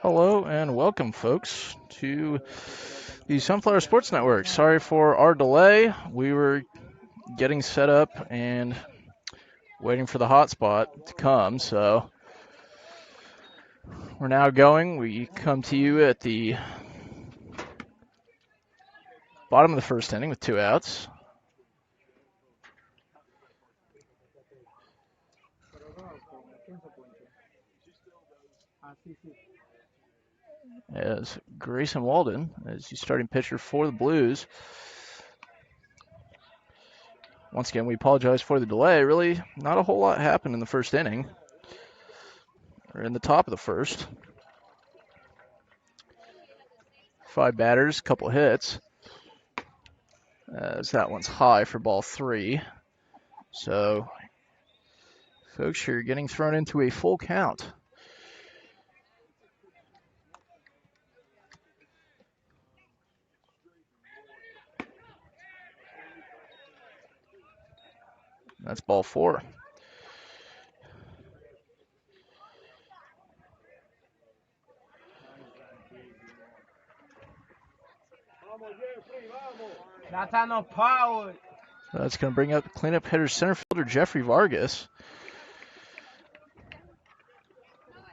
Hello and welcome, folks, to the Sunflower Sports Network. Sorry for our delay. We were getting set up and waiting for the hotspot to come, so we're now going. We come to you at the bottom of the first inning with 2 outs. As Grayson Walden is the starting pitcher for the Blues. Once again, we apologize for the delay. Really, not a whole lot happened in the first inning, or in the top of the first. 5 batters, couple hits. As that one's high for ball 3. So, folks, you're getting thrown into a full count. That's ball 4. That's going to bring up cleanup hitter center fielder Jeffrey Vargas.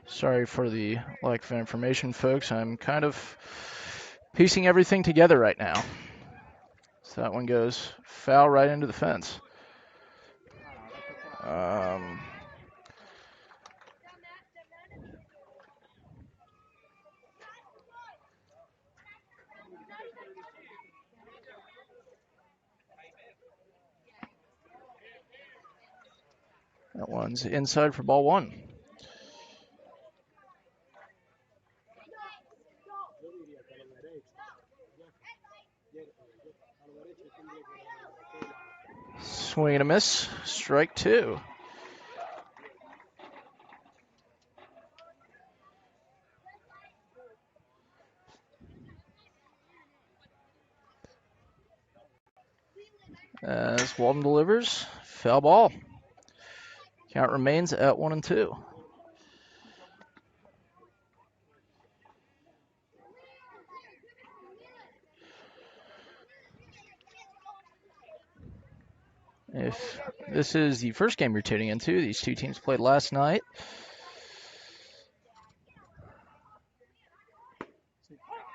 Sorry for the lack of information, folks. I'm kind of piecing everything together right now. So that one goes foul right into the fence. That one's inside for ball 1. Swing and a miss. Strike 2. As Walden delivers, foul ball. Count remains at 1-2. If this is the first game you're tuning into, these two teams played last night.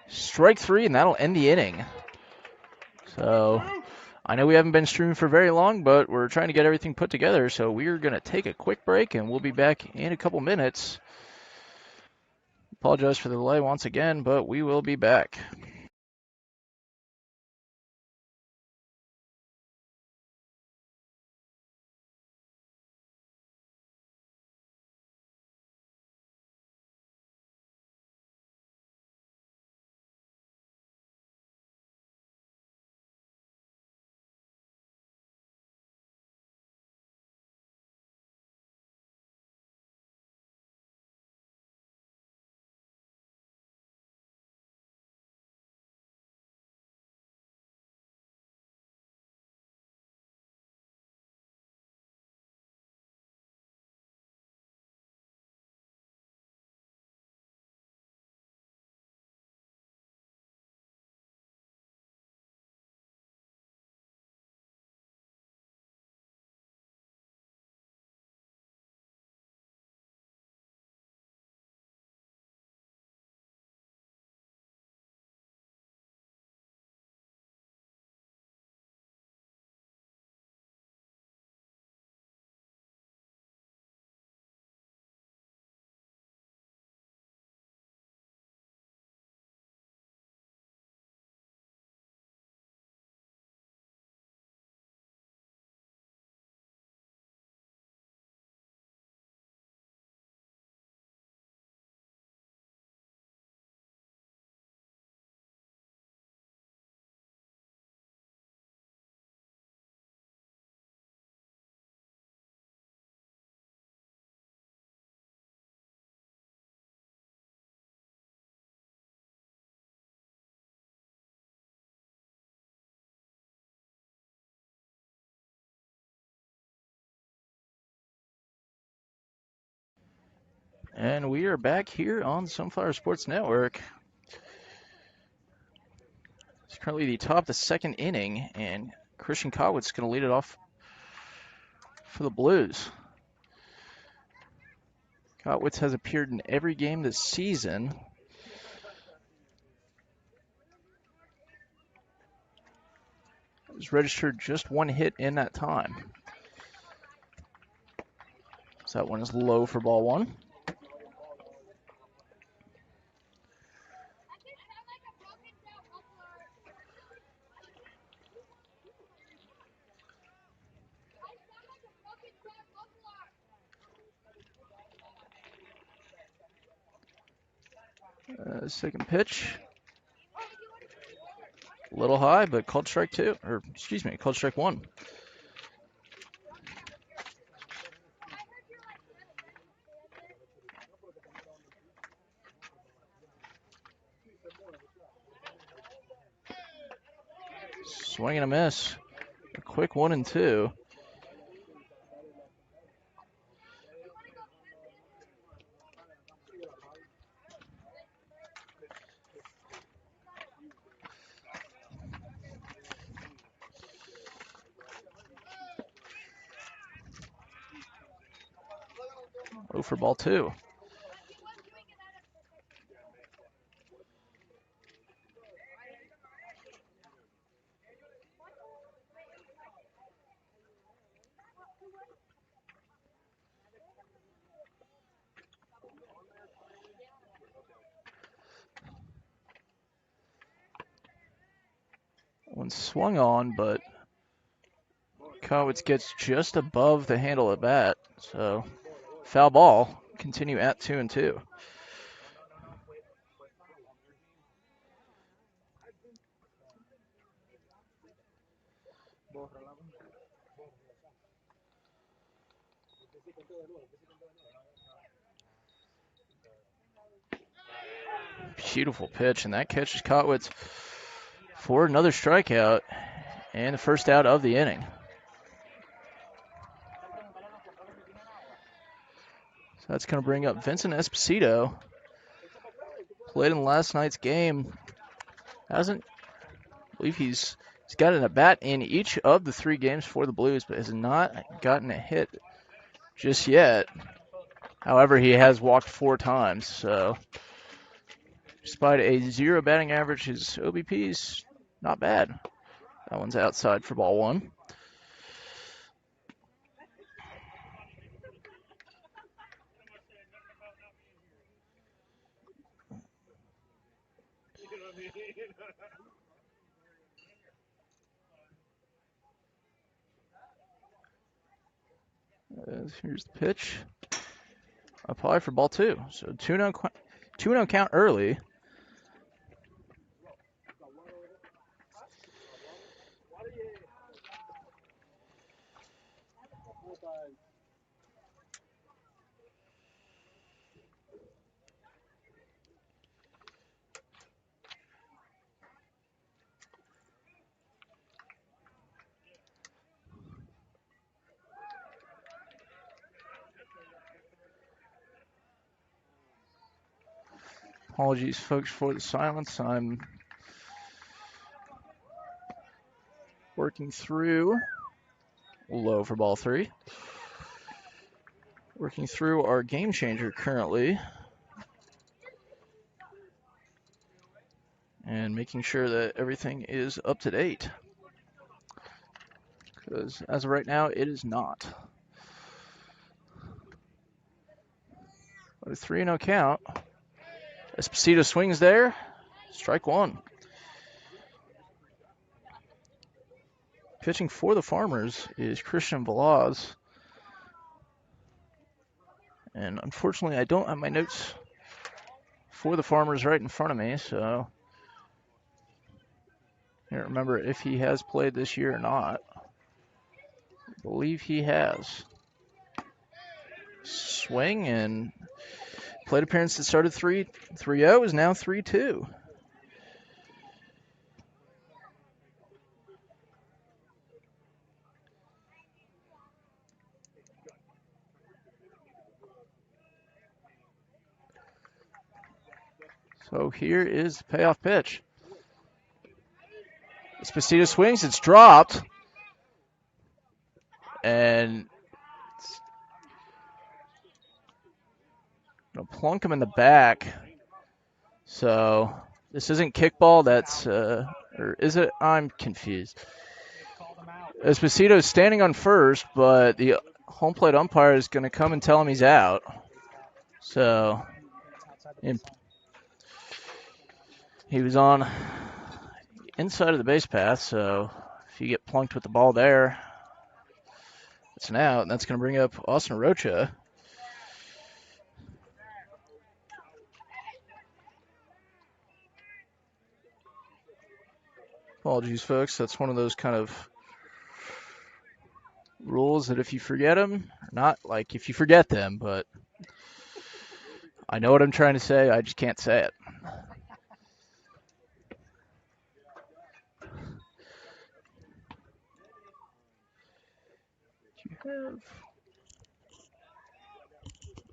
Strike 3, and that'll end the inning. So, I know we haven't been streaming for very long, but we're trying to get everything put together. So, we're going to take a quick break, and we'll be back in a couple minutes. Apologize for the delay once again, but we will be back. And we are back here on Sunflower Sports Network. It's currently the top of the second inning, and Christian Kotwitz is going to lead it off for the Blues. Kotwitz has appeared in every game this season. He's registered just one hit in that time. So that one is low for ball one. Second pitch. A little high, but called strike two. Or, excuse me, called strike one. Swing and a miss. A quick 1-2. Oh, for ball two. One swung on, but Kotwitz gets just above the handle of the bat. So foul ball. Continue at 2-2. Beautiful pitch, and that catches Kotwitz for another strikeout and the first out of the inning. So that's going to bring up Vincent Esposito. Played in last night's game. I believe he's gotten a bat in each of the 3 games for the Blues, but has not gotten a hit just yet. However, he has walked 4 times, so despite a 0 batting average, his OBP is not bad. That one's outside for ball one. Here's the pitch. Up high for ball two. So 2-0 count early. Apologies, folks, for the silence. I'm working through. Low for ball three. Working through our game changer currently. And making sure that everything is up to date. Because as of right now, it is not. But a 3-0 count. Esposito swings there. Strike one. Pitching for the Farmers is Christian Velaz. And unfortunately, I don't have my notes for the Farmers right in front of me, so I can't remember if he has played this year or not. I believe he has. Swing and plate appearance that started 3-0 is now 3-2. So here is the payoff pitch. Esposito swings, it's dropped. And gonna plunk him in the back. So this isn't kickball, that's or is it? I'm confused. Esposito's standing on first, but the home plate umpire is going to come and tell him he's out. So he was on inside of the base path, so if you get plunked with the ball there, it's an out, and that's going to bring up Austin Rocha. Apologies, folks. That's one of those kind of rules that if you forget them, not like if you forget them, but I know what I'm trying to say, I just can't say it.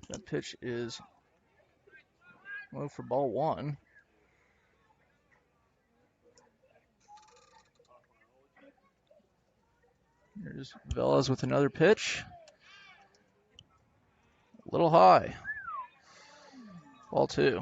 That pitch is low for ball one. Here's Velez with another pitch. A little high. Ball two.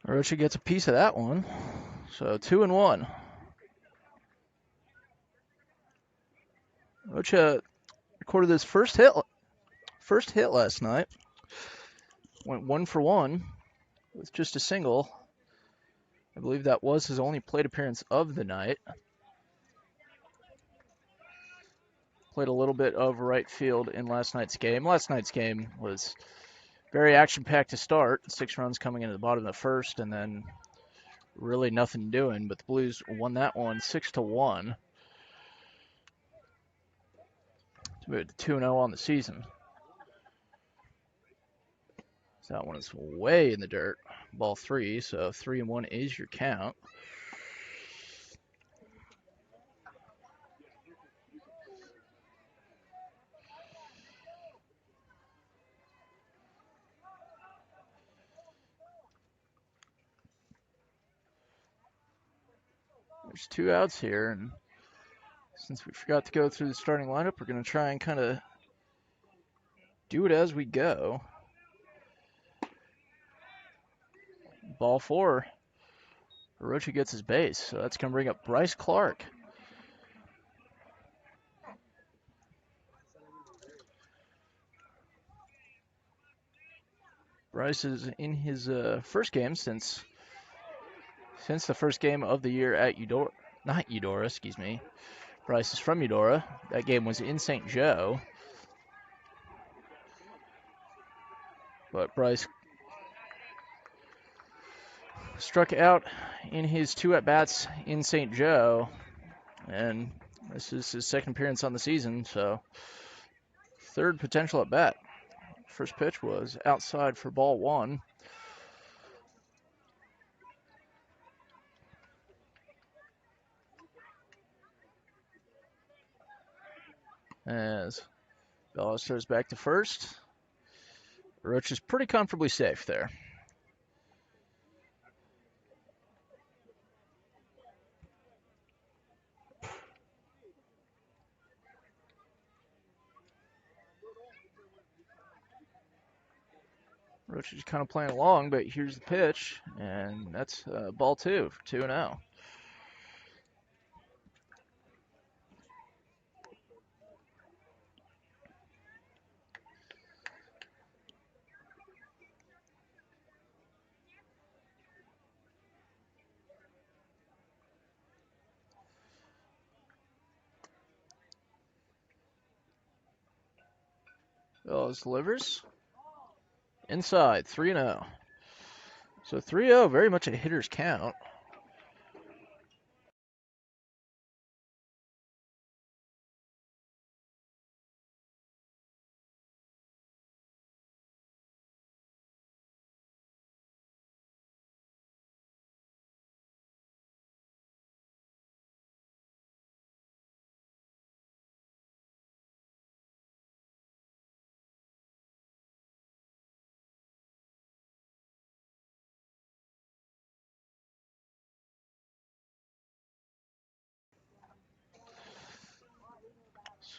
Rocha gets a piece of that one. So 2-1. Rocha recorded his first hit last night. Went 1 for 1 with just a single. I believe that was his only plate appearance of the night. Played a little bit of right field in last night's game. Last night's game was very action-packed to start. 6 runs coming into the bottom of the first, and then really nothing doing. But the Blues won that one 6-1. To move to 2-0 on the season. So that one is way in the dirt. Ball 3, so 3-1 is your count. There's 2 outs here, and since we forgot to go through the starting lineup, we're going to try and kind of do it as we go. Ball 4. Rocha gets his base, so that's going to bring up Bryce Clark. Bryce is in his first game since the first game of the year at Eudora. Not Eudora, excuse me. Bryce is from Eudora. That game was in St. Joe. But Bryce struck out in his 2 at-bats in St. Joe, and this is his second appearance on the season, so 3rd potential at-bat. First pitch was outside for ball 1. As Velez throws back to first. Roach is pretty comfortably safe there. Roach is kind of playing along, but here's the pitch, and that's ball 2 for 2-0. Velez delivers. Inside, 3-0. So 3-0, very much a hitter's count.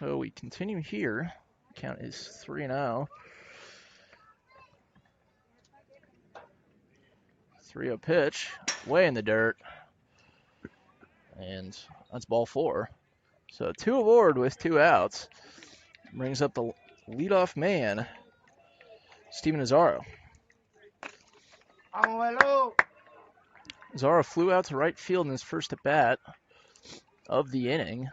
So we continue here. Count is 3-0. 3-0 pitch, way in the dirt. And that's ball 4. So 2 aboard with 2 outs. Brings up the leadoff man, Steven Azaro. Azaro flew out to right field in his first at bat of the inning.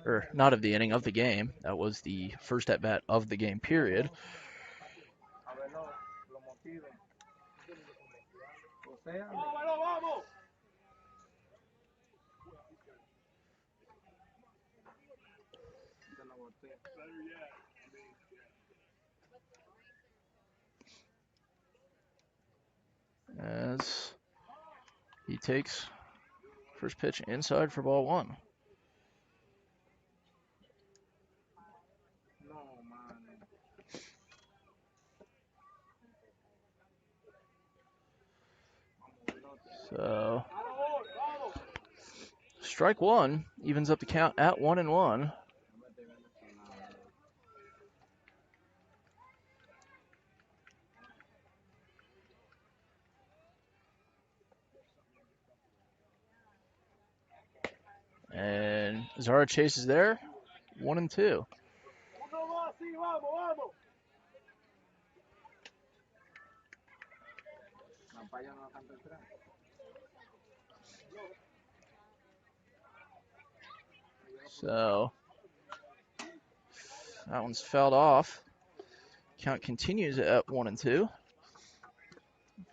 Or not of the inning, of the game. That was the first at bat of the game, period. As he takes first pitch inside for ball 1. So strike 1 evens up the count at 1-1. And Zara chases there, 1-2. So that one's fouled off. Count continues at 1-2.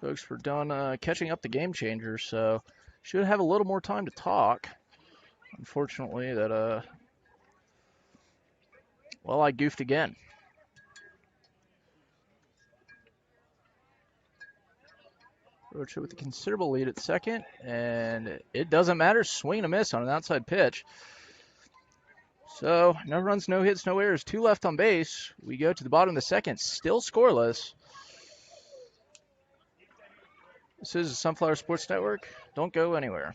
Folks, we're done catching up the game changer, so should have a little more time to talk. Unfortunately, that well, I goofed again. Rocha with a considerable lead at second, and it doesn't matter. Swing and a miss on an outside pitch. So no runs, no hits, no errors. 2 left on base. We go to the bottom of the second, still scoreless. This is Sunflower Sports Network. Don't go anywhere.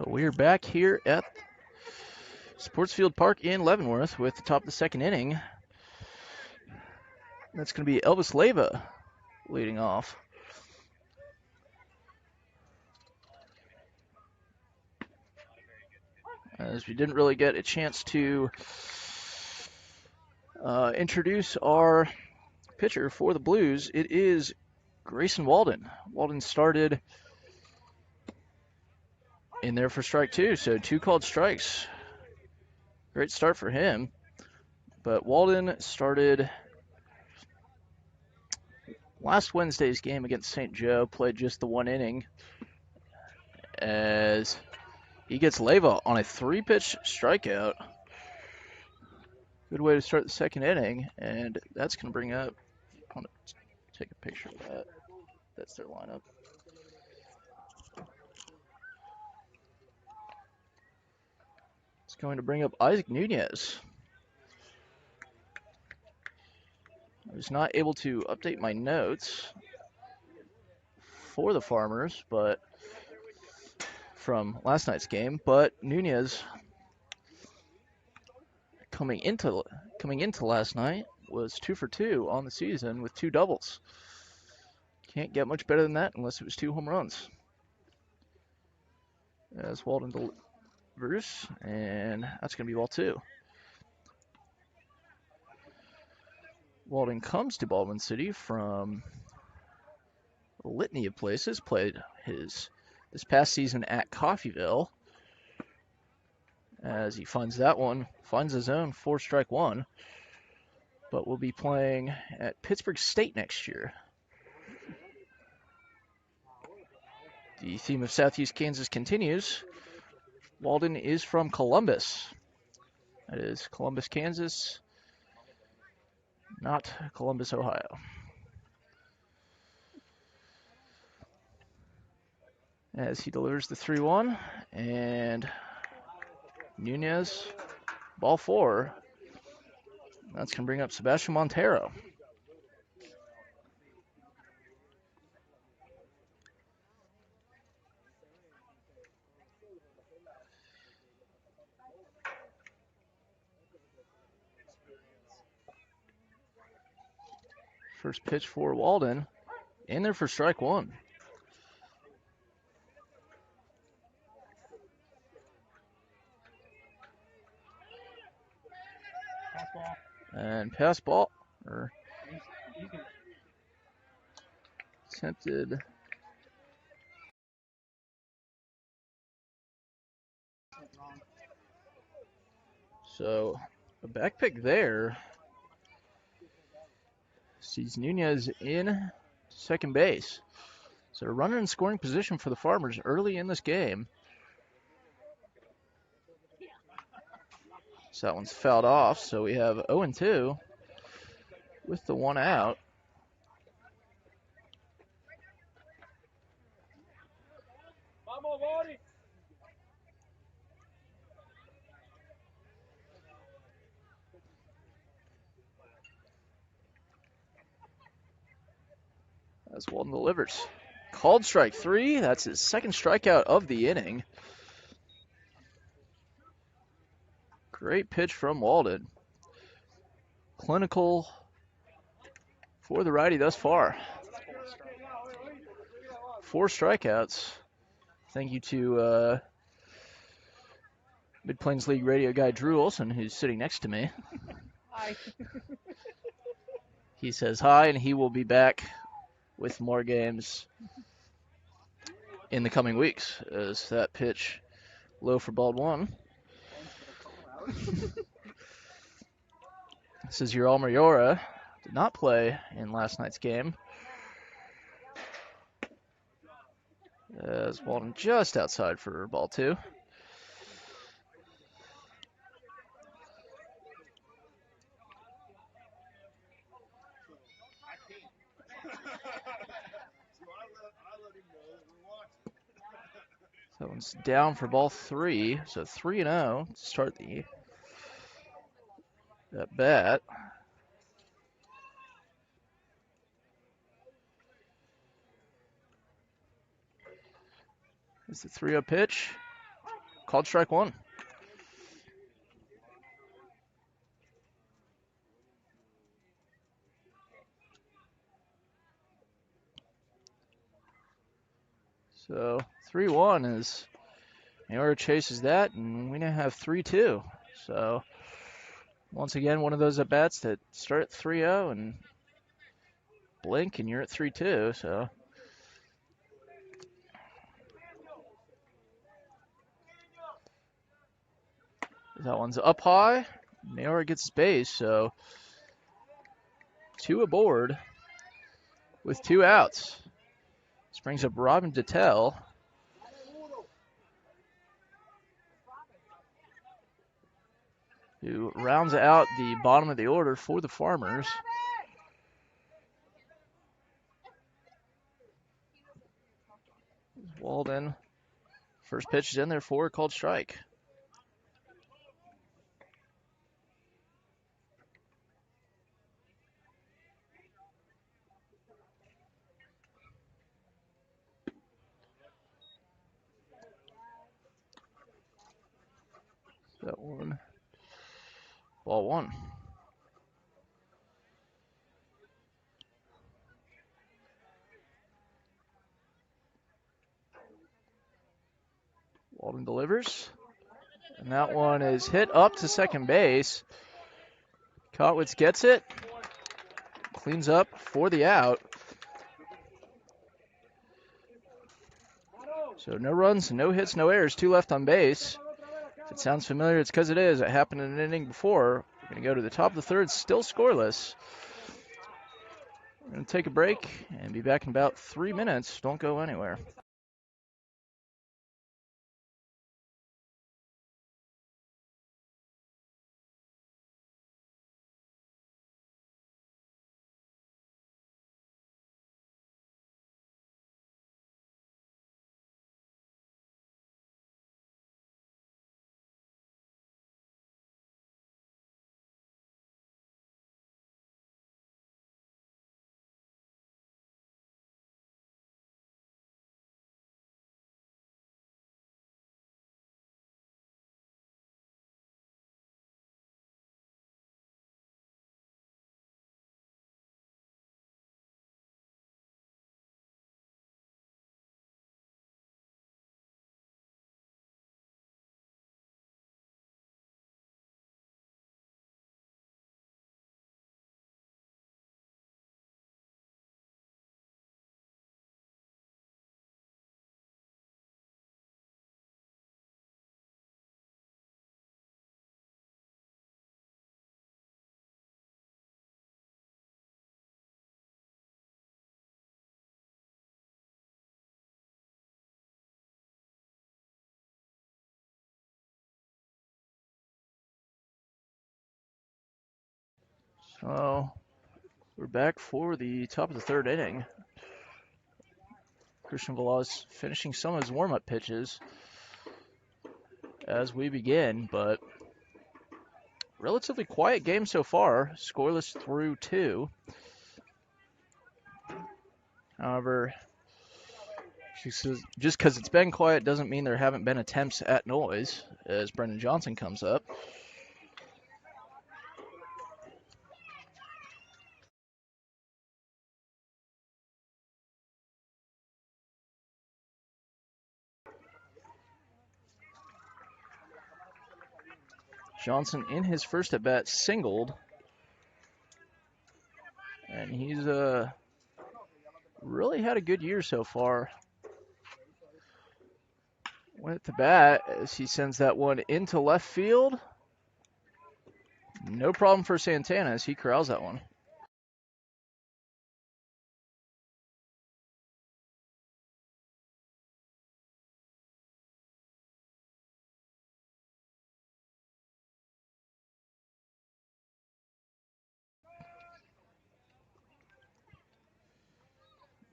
We're back here at Sportsfield Park in Leavenworth with the top of the second inning. That's going to be Elvis Leyva leading off. As we didn't really get a chance to introduce our pitcher for the Blues, it is Grayson Walden. Walden started in there for strike 2, so 2 called strikes. Great start for him. But Walden started last Wednesday's game against St. Joe, played just the 1 inning, as he gets Leyva on a 3-pitch strikeout. Good way to start the second inning, and that's going to bring up. I want to take a picture of that. That's their lineup. It's going to bring up Isaac Nunez. I was not able to update my notes for the Farmers, but from last night's game, but Nunez coming into last night was 2 for 2 on the season with 2 doubles. Can't get much better than that unless it was 2 home runs. As Walden delivers, and that's going to be ball 2. Walden comes to Baldwin City from a litany of places. Played this past season at Coffeyville. As he finds his own 4-strike 1. But we'll be playing at Pittsburgh State next year. The theme of Southeast Kansas continues. Walden is from Columbus. That is Columbus, Kansas, not Columbus, Ohio. As he delivers the 3-1, and Nunez, ball 4. That's going to bring up Sebastian Montero. First pitch for Walden, in there for strike 1. And pass ball, or attempted. So a back pick there. Sees Nunez in second base. So a runner in scoring position for the Farmers early in this game. So that one's fouled off. So we have 0-2 with the 1 out. As Walden delivers. Called strike 3. That's his second strikeout of the inning. Great pitch from Walden. Clinical for the righty thus far. 4 strikeouts. Thank you to Mid-Plains League radio guy Drew Olson, who's sitting next to me. Hi. He says hi, and he will be back with more games in the coming weeks. As that pitch low for ball 1. This is your Almayora. Did not play in last night's game. As Walden just outside for ball 2. That one's down for ball 3. So 3-0 to start the at bat. It's the 3-0 pitch. Called strike 1. So 3-1 is Mayora chases that, and we now have 3-2. So once again, one of those at bats that start at 3-0 and blink, and you're at 3-2. So that one's up high. Mayora gets his base, so 2 aboard with 2 outs. This brings up Robin Detell. who rounds out the bottom of the order for the Farmers. Walden, first pitch is in there for a called strike. That one, ball one. Walden delivers, and that one is hit up to second base. Kotwitz gets it, cleans up for the out. So no runs, no hits, no errors, 2 left on base. If it sounds familiar, it's because it is. It happened in an inning before. We're going to go to the top of the third, still scoreless. We're going to take a break and be back in about 3 minutes. Don't go anywhere. So we're back for the top of the third inning. Christian Velas finishing some of his warm-up pitches as we begin, but relatively quiet game so far, scoreless through 2. However, just because it's been quiet doesn't mean there haven't been attempts at noise as Brendan Johnson comes up. Johnson in his first at bat singled, and he's really had a good year so far. Went at the bat as he sends that one into left field. No problem for Santana as he corrals that one.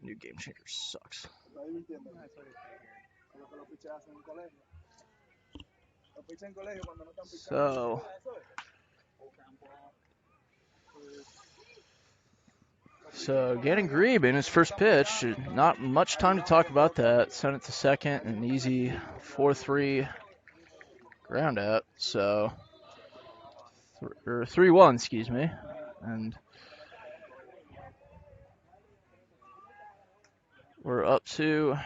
New Game Changer sucks. So getting Grebe in his first pitch, not much time to talk about that. Sent it to second, an easy 4-3 ground out. So, or 3-1, excuse me. And we're up to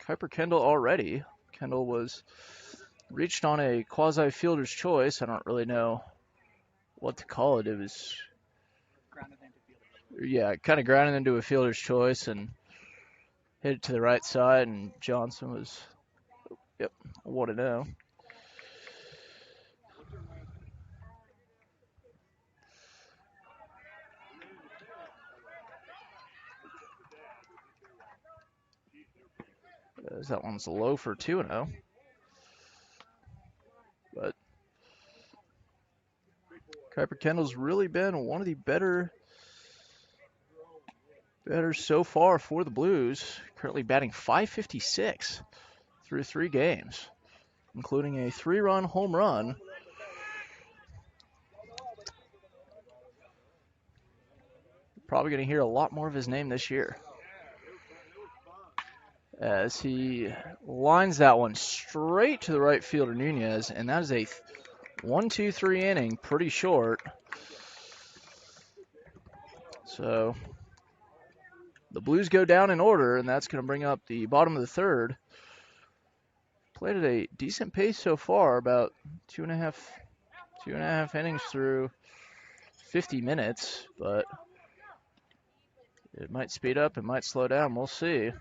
Kuiper Kendall already. Kendall was reached on a quasi fielder's choice. I don't really know what to call it. It was, kind of grounded into a fielder's choice and hit it to the right side. And Johnson was, what to know. As that one's low for 2-0. But Kuiper Kendall's really been one of the better so far for the Blues. Currently batting .556 through 3 games, including a 3-run home run. Probably going to hear a lot more of his name this year, as he lines that one straight to the right fielder Nunez, and that is a 1-2-3 inning, pretty short. So the Blues go down in order, and that's going to bring up the bottom of the third. Played at a decent pace so far, about two and a half innings through 50 minutes, but it might speed up, it might slow down, we'll see.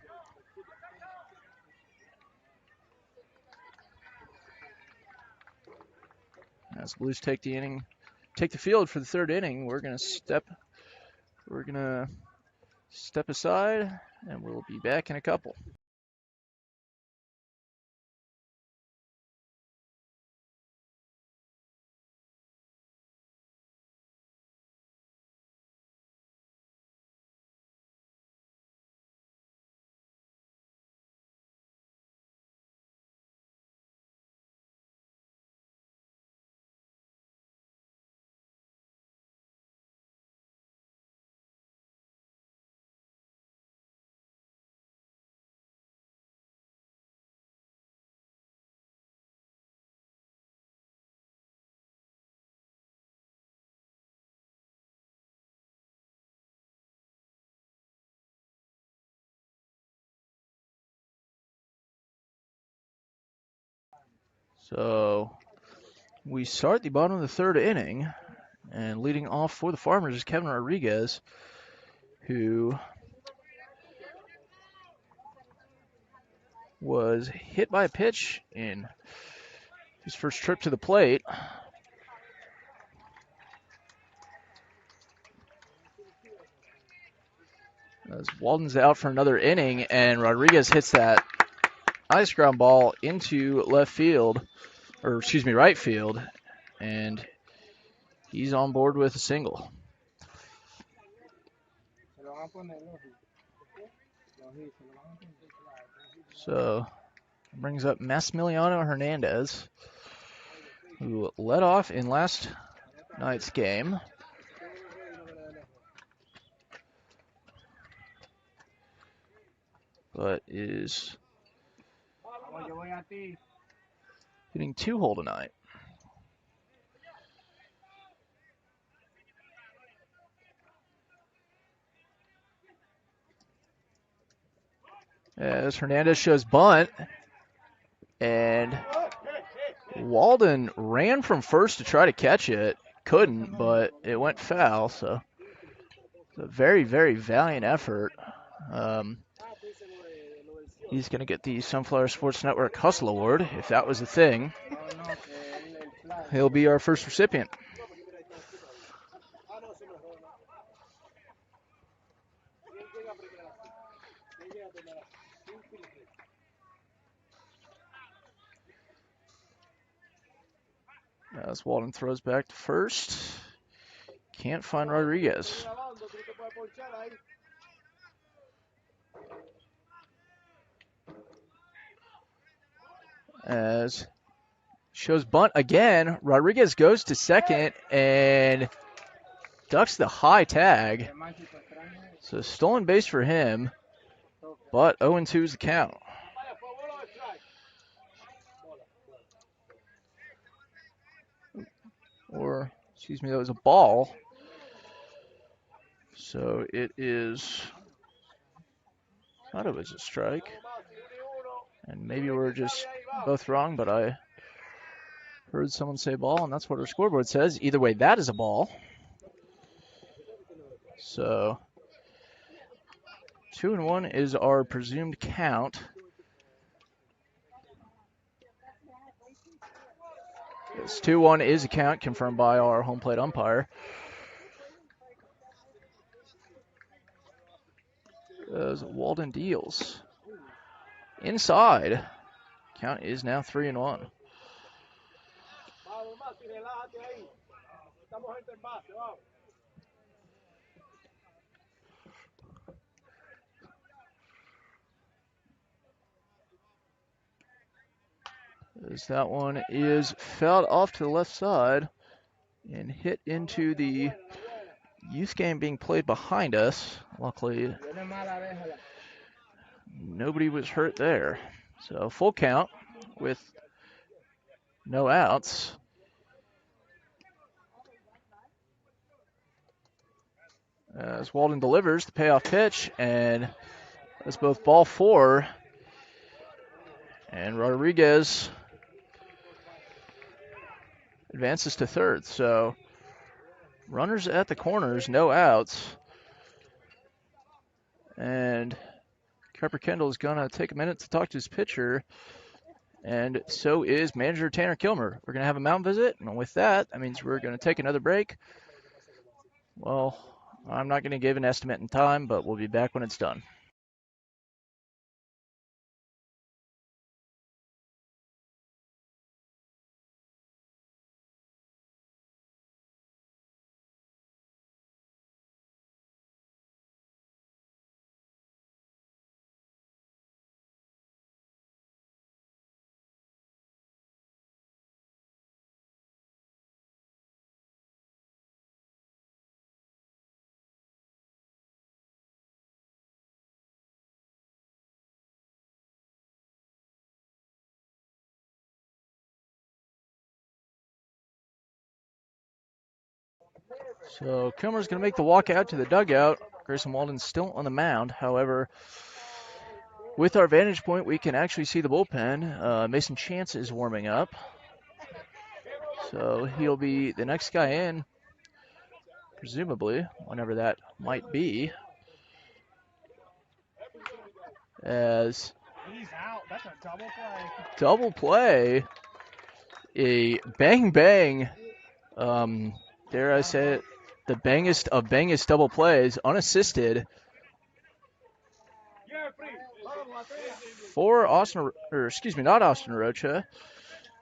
As the Blues take the field for the third inning, we're gonna step aside, and we'll be back in a couple. So we start the bottom of the third inning, and leading off for the Farmers is Kevin Rodriguez, who was hit by a pitch in his first trip to the plate. As Walden's out for another inning, and Rodriguez hits that ice ground ball into right field, and he's on board with a single. So brings up Massimiliano Hernandez, who led off in last night's game. But is hitting 2-hole tonight. As Hernandez shows bunt, and Walden ran from first to try to catch it. Couldn't, but it went foul, so it's a very, very valiant effort. He's going to get the Sunflower Sports Network Hustle Award, if that was a thing. He'll be our first recipient. As Walden throws back to first, can't find Rodriguez. As shows bunt again, Rodriguez goes to second and ducks the high tag. So stolen base for him, but 0-2 is the count. Or, excuse me, that was a ball. So it is, thought it was a strike. And maybe we're just both wrong, but I heard someone say ball, and that's what our scoreboard says. Either way, that is a ball. So 2-1 is our presumed count. Yes, 2-1 is a count confirmed by our home plate umpire. As Walden deals inside. Count is now 3-1. As that one is fouled off to the left side and hit into the youth game being played behind us. Luckily, nobody was hurt there. So full count with no outs. As Walden delivers the payoff pitch, and that's both ball 4, and Rodriguez advances to third. So runners at the corners, no outs. And Kepper Kendall is going to take a minute to talk to his pitcher, and so is manager Tanner Kilmer. We're going to have a mound visit, and with that means we're going to take another break. Well, I'm not going to give an estimate in time, but we'll be back when it's done. So Kilmer's going to make the walk out to the dugout. Grayson Walden's still on the mound. However, with our vantage point, we can actually see the bullpen. Mason Chance is warming up. So he'll be the next guy in, presumably, whenever that might be. As he's out. That's a double play. Double play. A bang. Dare I say it, the bangest of bangest double plays, unassisted. For Austin, or excuse me, not Austin Rocha.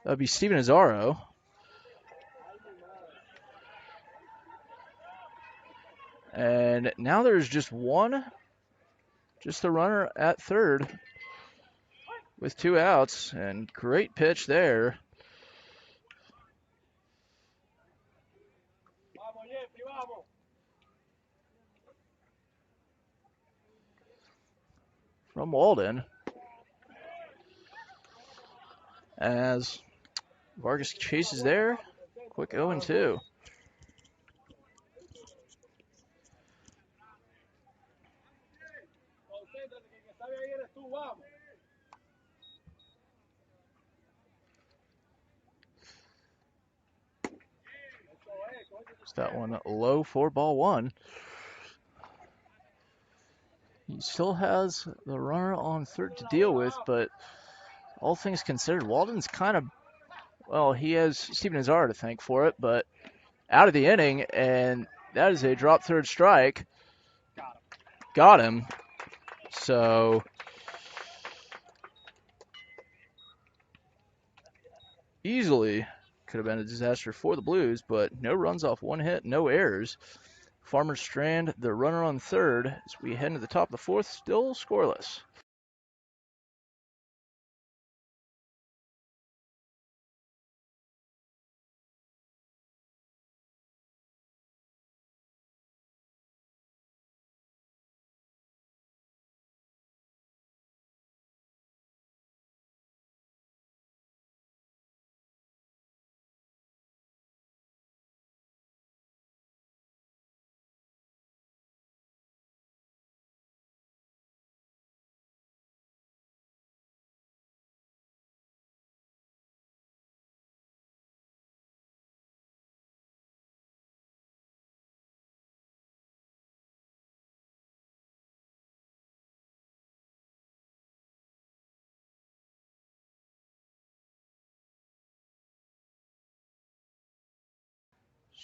That'd be Steven Azaro. And now there's just the runner at third with 2 outs, and great pitch there. From Walden. As Vargas chases there. Quick 0-2. That one low for ball 1. He still has the runner on third to deal with, but all things considered, Walden's kind of, well, he has Steven Azar to thank for it, but out of the inning, and that is a drop third strike. Got him. So easily could have been a disaster for the Blues, but no runs off 1 hit, no errors. Farmer Strand, the runner on third, as we head into the top of the 4th, still scoreless.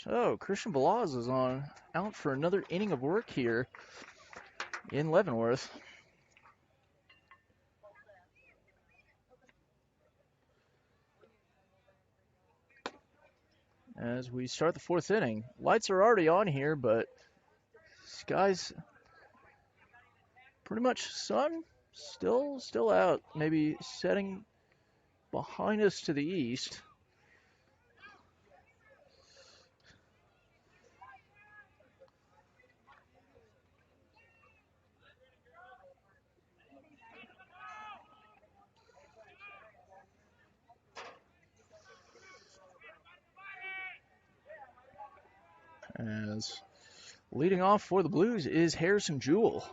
So Christian Balaz is out for another inning of work here in Leavenworth. as we start the fourth inning. Lights are already on here, but sky's pretty much sun still out. Maybe setting behind us to the east. As leading off for the Blues is Harrison Jewell.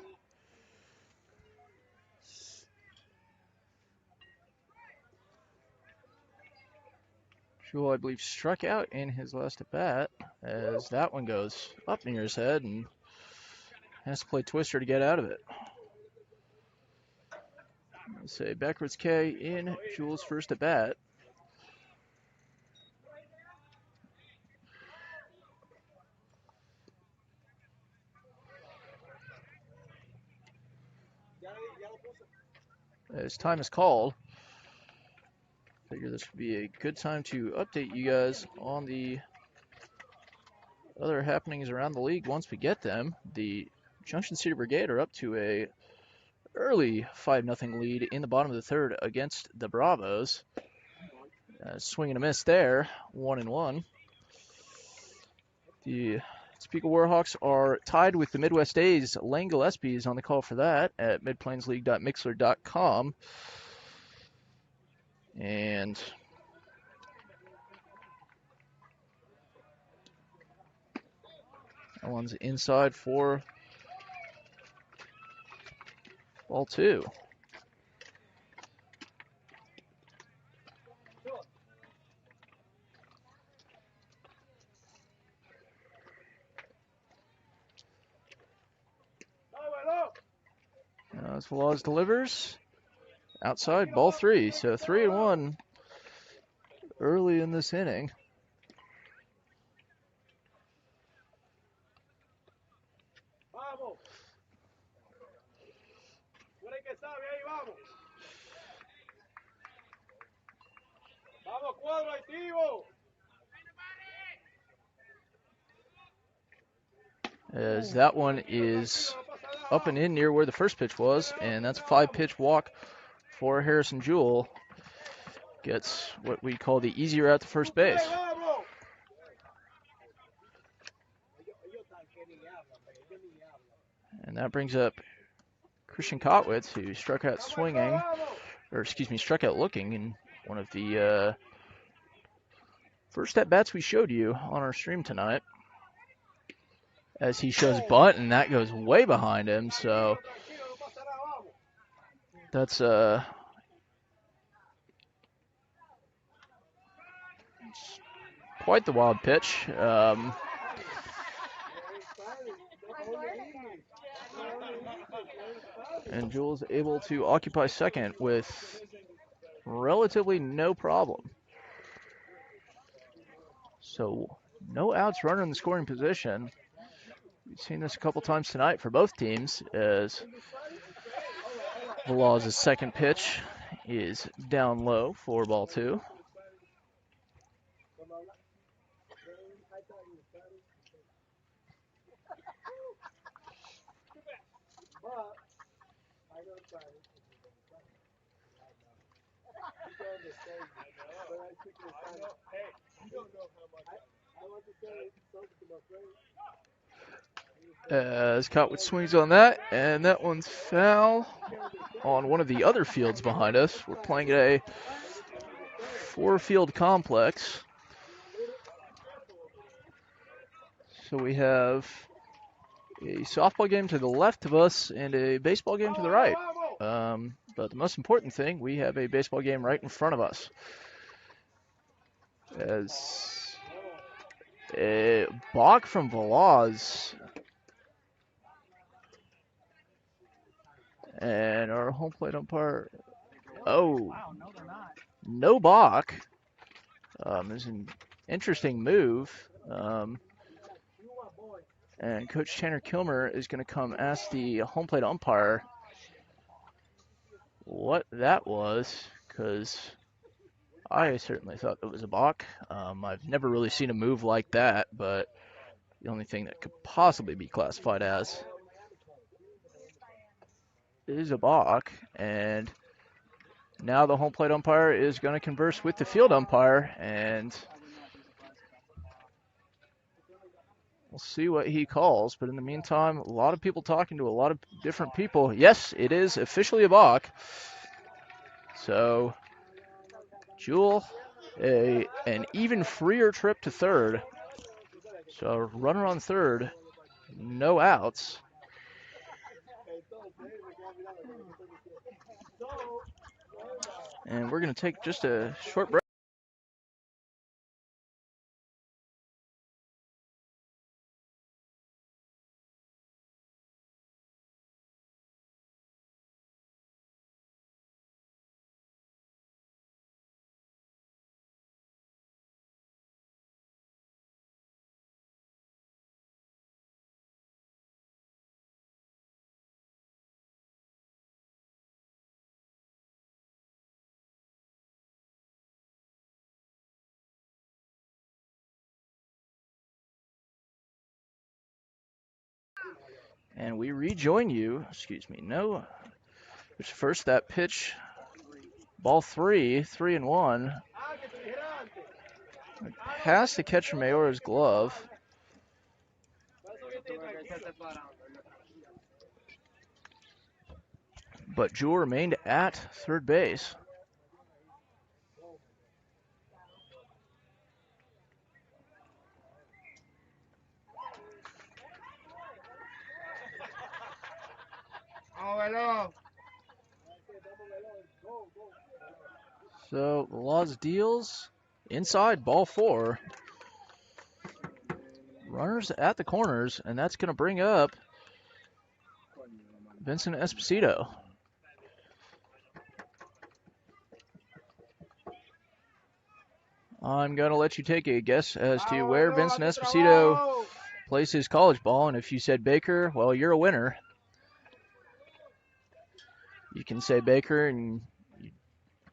Jewell, I believe, struck out in his last at bat, as that one goes up near his head and has to play Twister to get out of it. Let's say backwards K in Jewell's first at bat. As time is called, figure this would be a good time to update you guys on the other happenings around the league once we get them. The Junction City Brigade are up to a early 5-0 lead in the bottom of the third against the Bravos. Swing and a miss there, 1-1. The Topeka Warhawks are tied with the Midwest A's. Lane Gillespie is on the call for that at midplainsleague.mixler.com. And that one's inside for ball two. As Velaz delivers, outside, ball three. So 3-1 early in this inning. As that one is up and in near where the first pitch was, and that's a 5-pitch walk for Harrison Jewell. Gets what we call the easy route to first base. And that brings up Christian Kotwitz, who struck out swinging, or excuse me, struck out looking in one of the first at-bats we showed you on our stream tonight. As he shows bunt, and that goes way behind him, so that's quite the wild pitch. And Jewell's able to occupy second with relatively no problem. So no outs, runner in the scoring position. We've seen this a couple times tonight for both teams, as Velaz's second pitch is down low for ball two. As Kotwitz swings on that, and that one's foul on one of the other fields behind us. We're playing at a 4-field complex. So we have a softball game to the left of us and a baseball game to the right. But the most important thing, we have a baseball game right in front of us. As a balk from Velaz. And our home plate umpire, no balk. Is an interesting move. And Coach Tanner Kilmer is going to come ask the home plate umpire what that was, because I certainly thought it was a balk. I've never really seen a move like that, but the only thing that could possibly be classified as is a balk. And now the home plate umpire is going to converse with the field umpire, and we'll see what he calls. But in the meantime, a lot of people talking to a lot of different people. Yes, it is officially a balk. So Jewel, an even freer trip to third. So runner on third, no outs. And we're going to take just a short break. And we rejoin you. Excuse me. No. First, that pitch. Ball 3-1. Past the catcher Mayora's glove. But Jewel remained at third base. So Laws deals inside, ball 4. Runners at the corners, and that's going to bring up Vincent Esposito. I'm going to let you take a guess as to where Vincent Esposito plays his college ball, and if you said Baker, well, you're a winner. You can say Baker, and you'd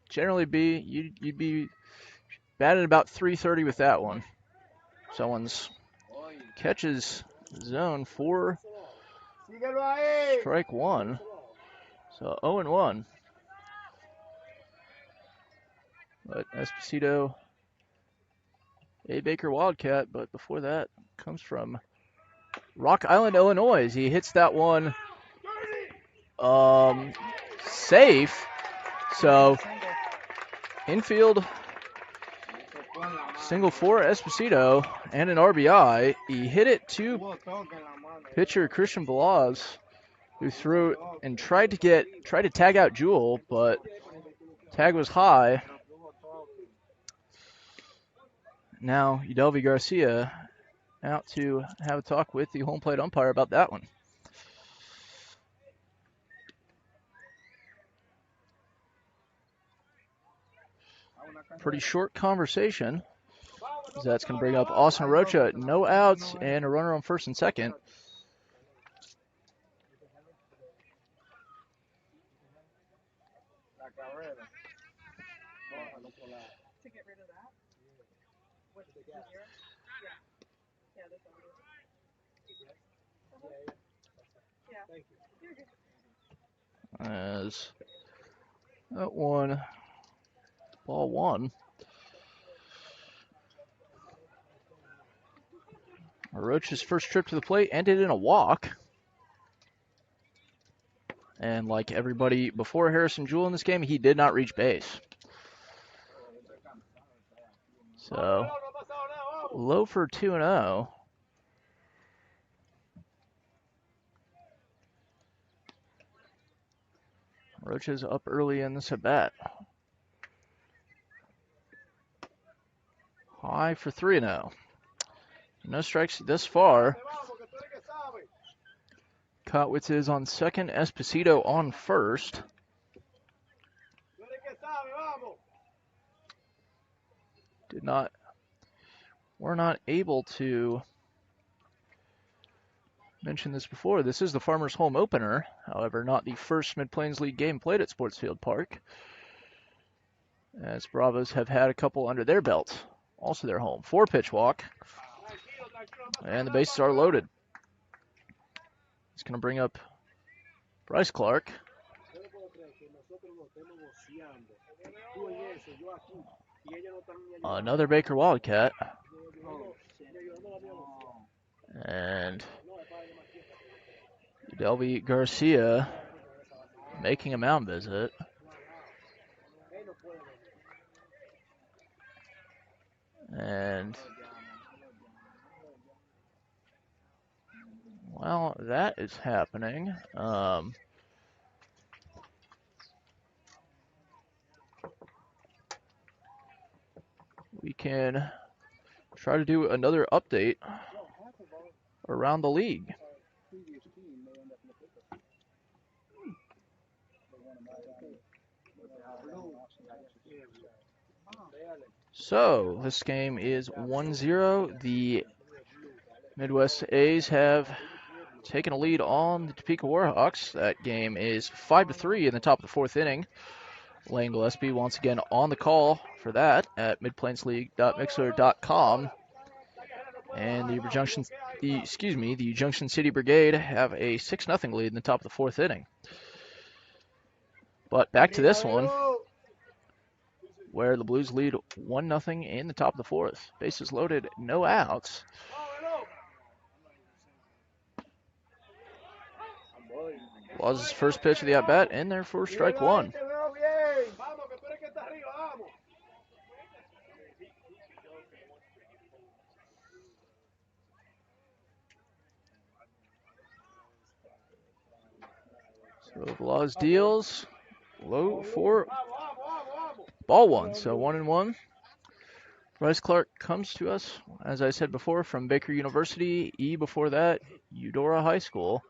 generally you'd be batted about 330 with that one. Someone's catches zone 4, strike 1. So 0-1. But Esposito, a Baker Wildcat, but before that comes from Rock Island, Illinois. He hits that one safe. So infield single for Esposito and an RBI. He hit it to pitcher Christian Velaz, who threw and tried to tag out Jewel, but tag was high. Now Udelvi Garcia out to have a talk with the home plate umpire about that one. Pretty short conversation. That's going to bring up Austin Rocha. No outs and a runner on first and second. As that one, ball 1. Rocha's first trip to the plate ended in a walk. And like everybody before Harrison Jewell in this game, he did not reach base. So, low for 2-0. Rocha's up early in this at bat. High for 3-0. No strikes thus far. Kotwitz is on second. Esposito on first. We're not able to mention this before. This is the Farmers Home opener. However, not the first Mid-Plains League game played at Sportsfield Park. as Bravos have had a couple under their belt. Also their home. 4-pitch walk. And the bases are loaded. It's going to bring up Bryce Clark. Another Baker Wildcat. And Delby Garcia making a mound visit. And, well, that is happening. We can try to do another update around the league. So, this game is 1-0. The Midwest A's have taken a lead on the Topeka Warhawks. That game is 5-3 in the top of the fourth inning. Lane Gillespie once again on the call for that at midplainsleague.mixler.com. And the Junction City Brigade have a 6-0 lead in the top of the fourth inning. But back to this one, where the Blues lead 1-0 in the top of the fourth. Bases loaded, no outs. Was first pitch of the at-bat, and there for strike one. So Vlaz deals low for ball one. So 1-1. Bryce Clark comes to us, as I said before, from Baker University. Before that, Eudora High School.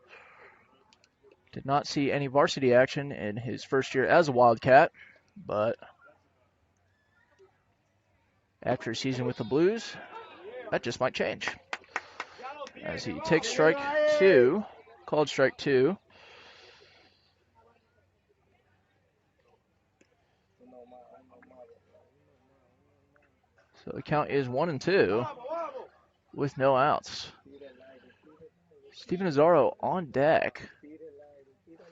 Did not see any varsity action in his first year as a Wildcat, but after a season with the Blues, that just might change. As he takes strike two, called strike two. So the count is 1-2 with no outs. Steven Azaro on deck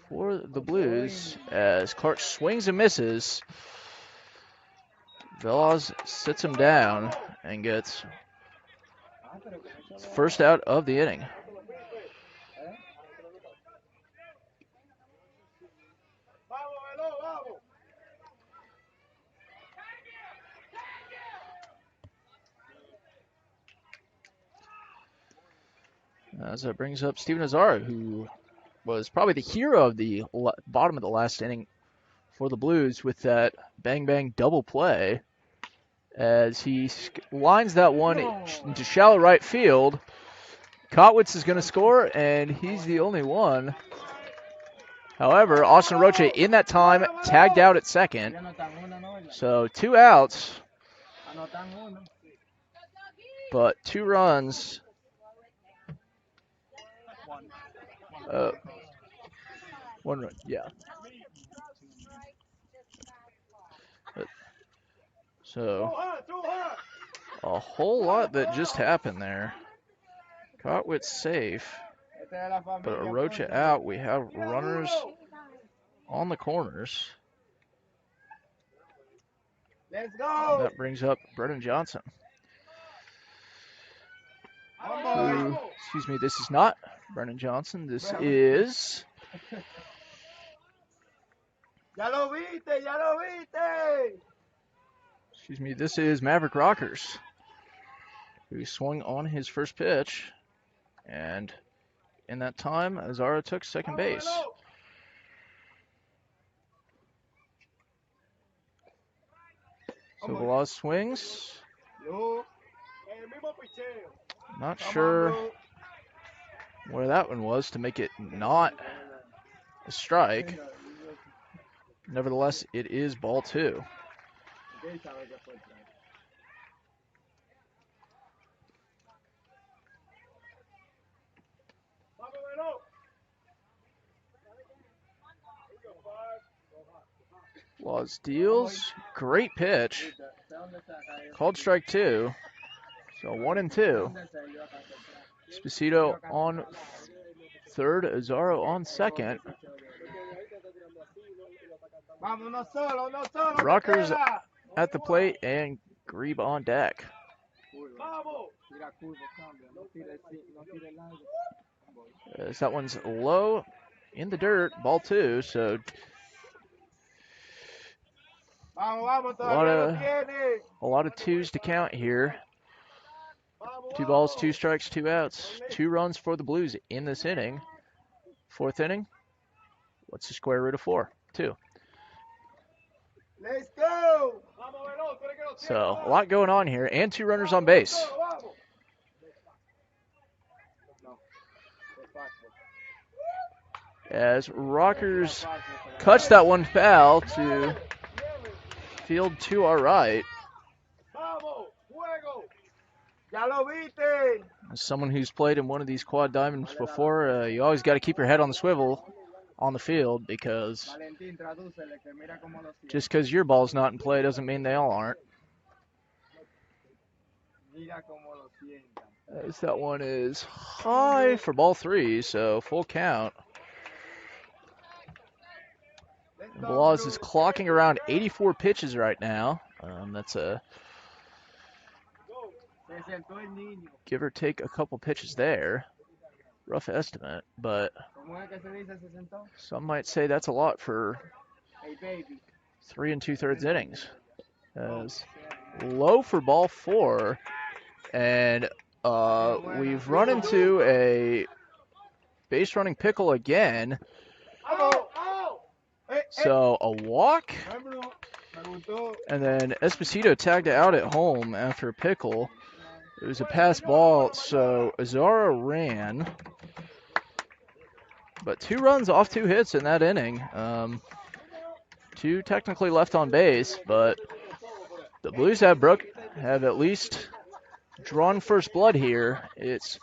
for the Blues as Clark swings and misses. Velaz sits him down and gets first out of the inning. As that brings up Steven Azaro, who was probably the hero of the bottom of the last inning for the Blues with that bang-bang double play. As he lines that one into shallow right field. Kotwitz is going to score, and he's the only one. However, Austin Roche in that time tagged out at second. So 2 outs, but 2 runs. 1 run, yeah. So a whole lot that just happened there. Kotwitz safe, but Arocha out. We have runners on the corners. Let's go. That brings up Brennan Johnson. Who, excuse me, this is not Brennan Johnson. This is... Ya lo viste, ya lo viste. Excuse me, this is Maverick Rockers, who swung on his first pitch. And in that time, Azara took second base. So Velaz swings. Not sure where that one was to make it not a strike. Nevertheless, it is ball 2. Laws deals. Great pitch. Called strike 2. So 1-2. Esposito on third. Azaro on second. Rockers at the plate and Grebe on deck. As that one's low in the dirt, ball 2. So a lot of 2s to count here. 2 balls, 2 strikes, 2 outs. 2 runs for the Blues in this inning. 4th inning. What's the square root of 4? 2. Let's go. So a lot going on here, and 2 runners on base. As Rockers cuts that one foul to field to our right. As someone who's played in one of these quad diamonds before, you always got to keep your head on the swivel on the field, because just because your ball's not in play doesn't mean they all aren't. As that one is high for ball 3, so full count. Velaz is clocking around 84 pitches right now. That's a give or take a couple pitches there. Rough estimate, but some might say that's a lot for 3 2/3 innings. As low for ball 4, and we've run into a base running pickle again. So a walk, and then Esposito tagged it out at home after a pickle. It was a pass ball, so Azara ran. But 2 runs off 2 hits in that inning. 2 technically left on base, but the Blues have at least drawn first blood here. It's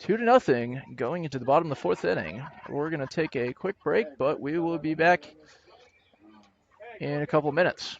2-0 going into the bottom of the 4th inning. We're going to take a quick break, but we will be back in a couple minutes.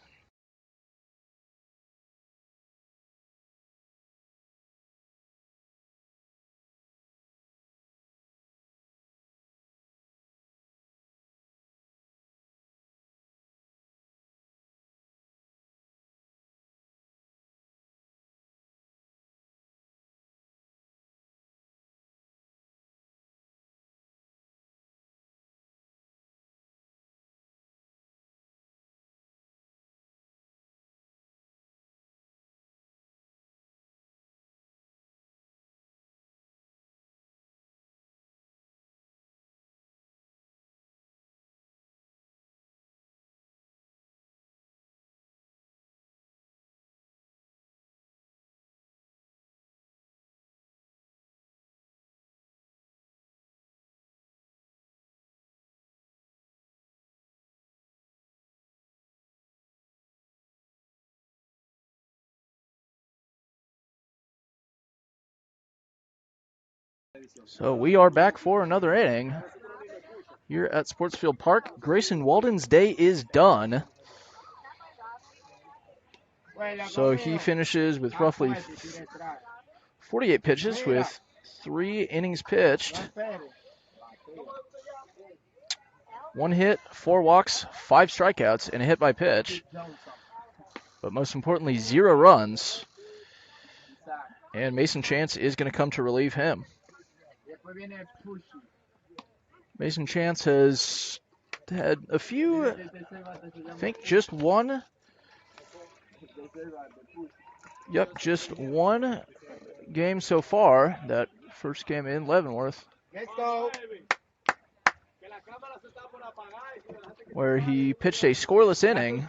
So we are back for another inning here at Sportsfield Park. Grayson Walden's day is done. So he finishes with roughly 48 pitches with 3 innings pitched. 1 hit, 4 walks, 5 strikeouts, and a hit by pitch. But most importantly, 0 runs. And Mason Chance is going to come to relieve him. Mason Chance has had a few, I think just one. Yep, just one game so far. That first game in Leavenworth, where he pitched a scoreless inning.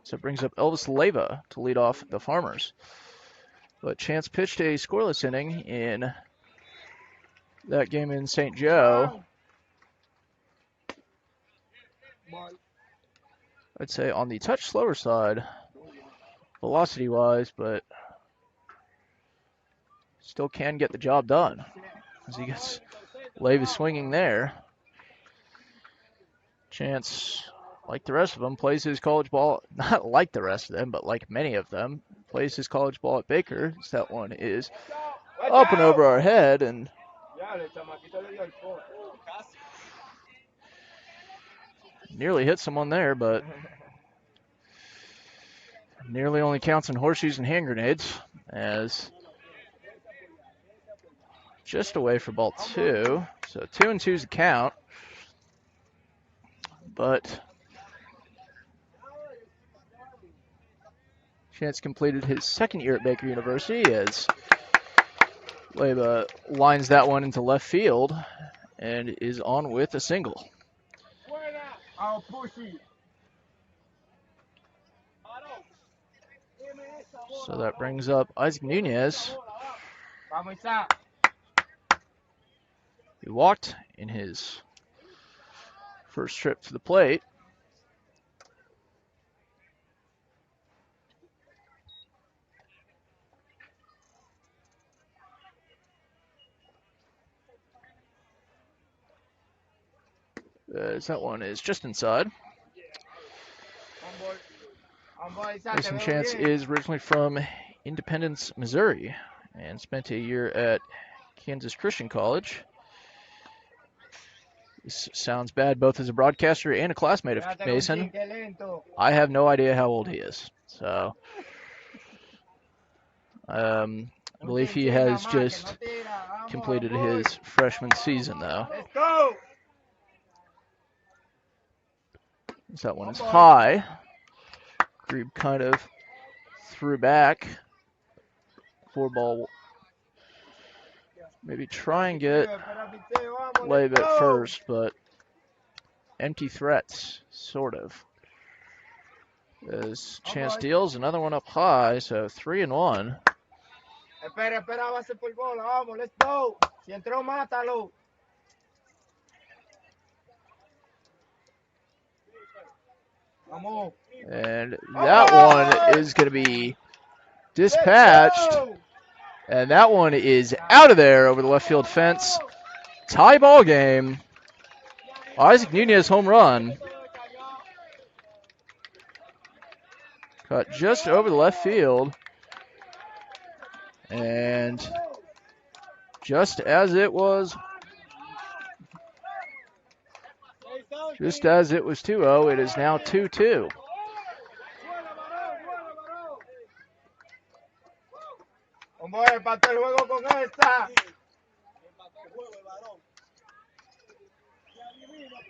So it brings up Elvis Leyva to lead off the Farmers. But Chance pitched a scoreless inning in that game in St. Joe. I'd say on the touch slower side, velocity-wise, but still can get the job done as he gets Leyva swinging there. Chance, like the rest of them, plays his college ball, not like the rest of them, but like many of them, plays his college ball at Baker. So that one is up and over our head, and nearly hit someone there, but nearly only counts in horseshoes and hand grenades, as just away for ball 2. So 2 and 2's the count, but Chance completed his second year at Baker University as Leba lines that one into left field and is on with a single. So that brings up Isaac Nunez. He walked in his first trip to the plate. As that one is just inside. Mason Chance is originally from Independence, Missouri, and spent a year at Kansas Christian College. This sounds bad both as a broadcaster and a classmate of Mason. I have no idea how old he is. So, I believe he has just completed his freshman season, though. So that one is high. Grebe kind of threw back. 4-ball. Maybe try and get Lebe at first, but empty threats, sort of. As Chance deals another one up high, so 3-1. Espera, base por bola, vamos, let's go. Si entró, mátalo. And that one is going to be dispatched. And that one is out of there over the left field fence. Tie ball game. Isaac Nunez home run. Cut just over the left field. And just as it was 2-0, it is now 2-2. Empató el juego con esta.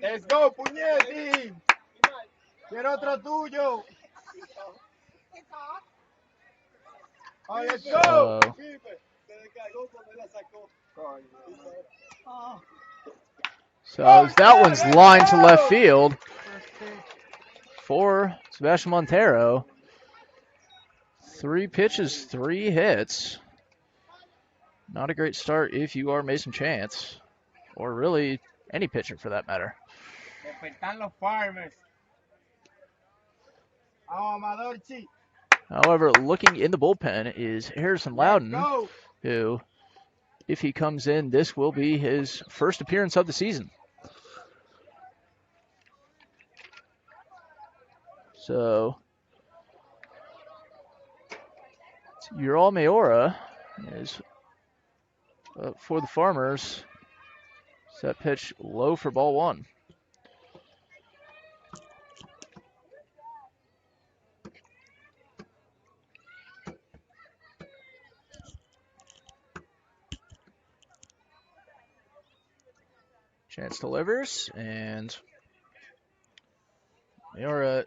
Let's go, puñeti. Quiero otro tuyo. Oh, let's go. So that one's lined to left field for Sebastian Montero. 3 pitches, 3 hits. Not a great start if you are Mason Chance, or really any pitcher for that matter. However, looking in the bullpen is Harrison Loudon, who, if he comes in, this will be his first appearance of the season. So, Ural Mayora is for the Farmers. Set pitch low for ball 1. Chance delivers, and Mayora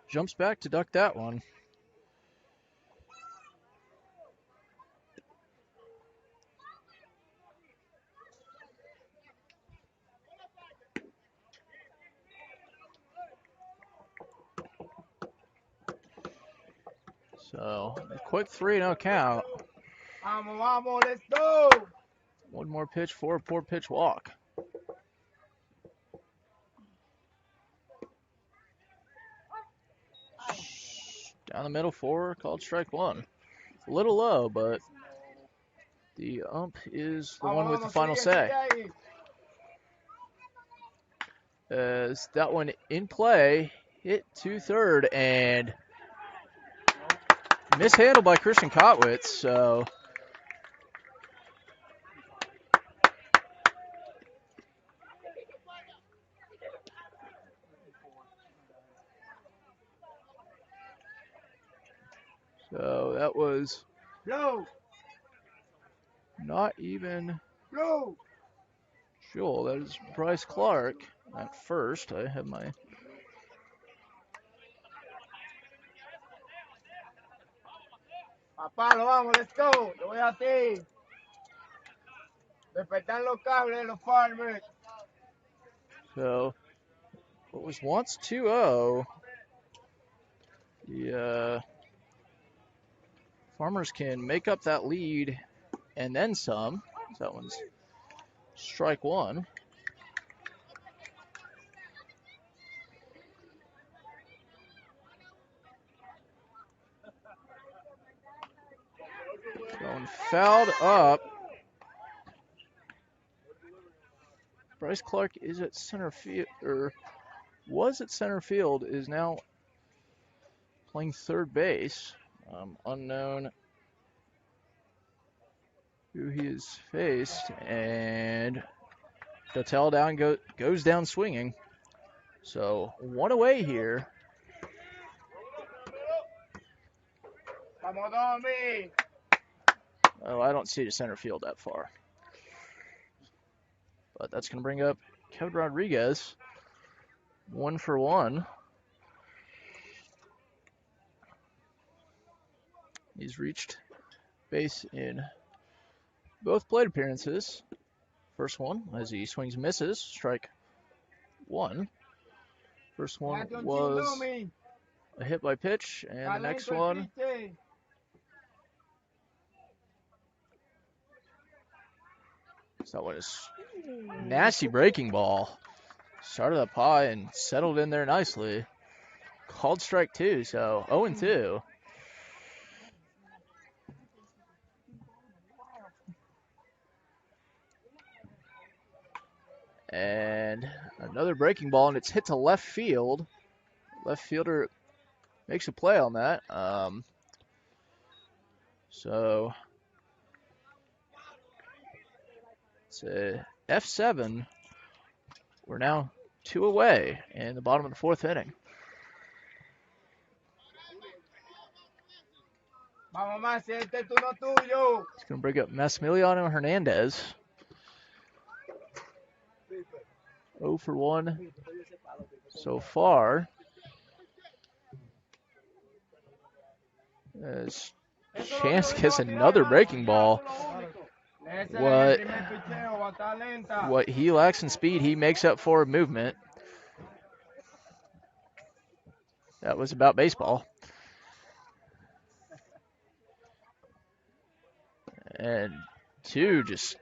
jumps back to duck that one. So, a quick 3-0 count. Vamos, let's go. One more pitch for a 4-pitch walk. Down the middle for called strike 1. A little low, but the ump is the one with the final say. As that one in play, hit to third and mishandled by Christian Kotwitz. So that was not even Joel. That is Bryce Clark at first. I have my Papá, lo vamos, let's go. Lo voy a ti. Despertar los cables, los farmers. so what was once 2-0. The Farmers can make up that lead and then some. That one's strike one. Going fouled up. Bryce Clark is at center field, or was at center field, is now playing third base. Unknown who he has faced, and Dotel down goes down swinging. So one away here. Vamos, Domi. Oh, I don't see the center field that far. But that's going to bring up Kevin Rodriguez. 1 for 1. He's reached base in both plate appearances. First one, as he swings and misses, strike one. First one was a hit by pitch, and the next one, that one is nasty breaking ball. Started up high and settled in there nicely. Called strike two, so 0-2. And another breaking ball, and it's hit to left field. Left fielder makes a play on that. So it's a F7. We're now 2 away in the bottom of the fourth inning. Vamos más, si este es turno tuyo. It's going to bring up Massimiliano Hernandez. 0 for 1 so far. As Chance gets another breaking ball. What he lacks in speed, he makes up for in movement. That was about baseball. And two just,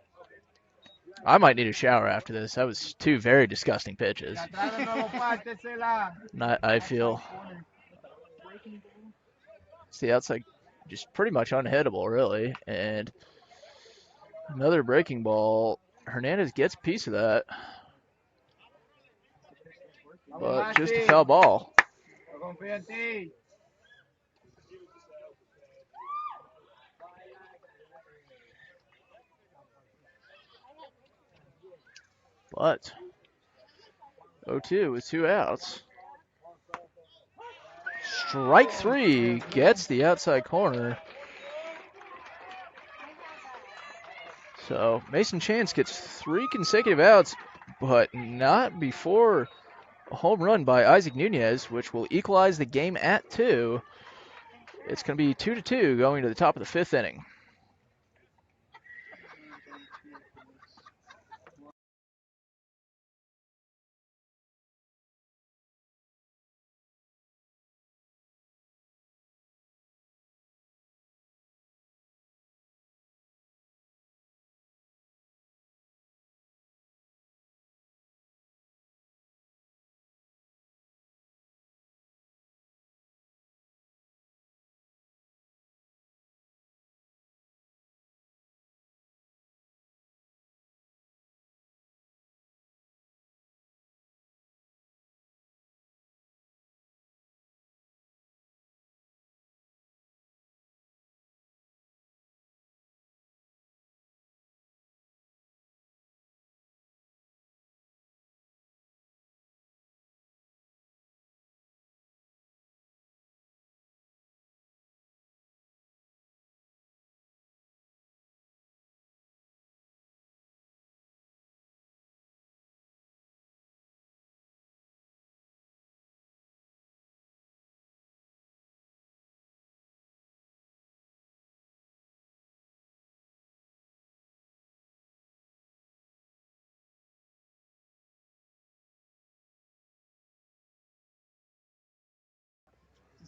I might need a shower after this. That was two very disgusting pitches. And I feel it's the outside, just pretty much unhittable, really. And another breaking ball. Hernandez gets a piece of that. But just a foul ball. But 0-2 with 2 outs. Strike three gets the outside corner. So Mason Chance gets 3 consecutive outs, but not before a home run by Isaac Nunez, which will equalize the game at 2. It's going to be 2-2 going to the top of the 5th inning.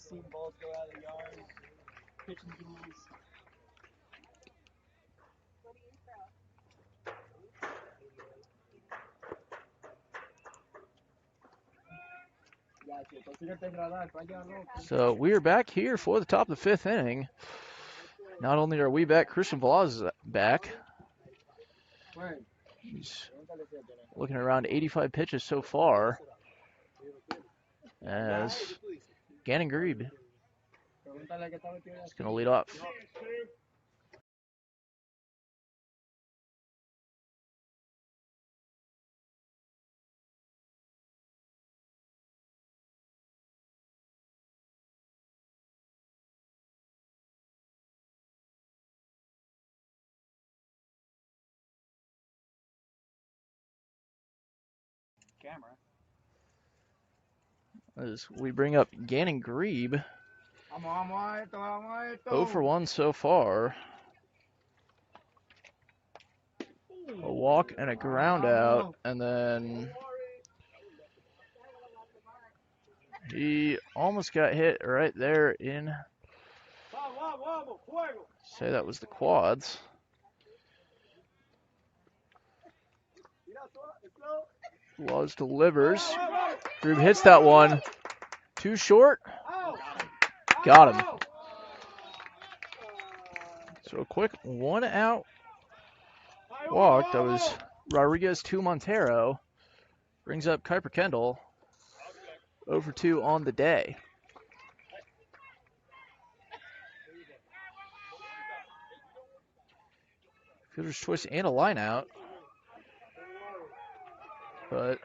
seen balls go out of the yard, pitching duels. So we are back here for the top of the fifth inning. Not only are we back, Christian Velaz is back. He's looking around 85 pitches so far. As Gannon Grebe is going to lead off. Camera. As we bring up Gannon Grebe, 0 for 1 so far. A walk and a ground out, and then he almost got hit right there in, say that was the quads. Laws delivers. Grebe hits that one. Too short. Got him. So a quick 1 out walk. That was Rodriguez to Montero. Brings up Kuiper Kendall. 0 for 2 on the day. Fielder's choice and a line out. But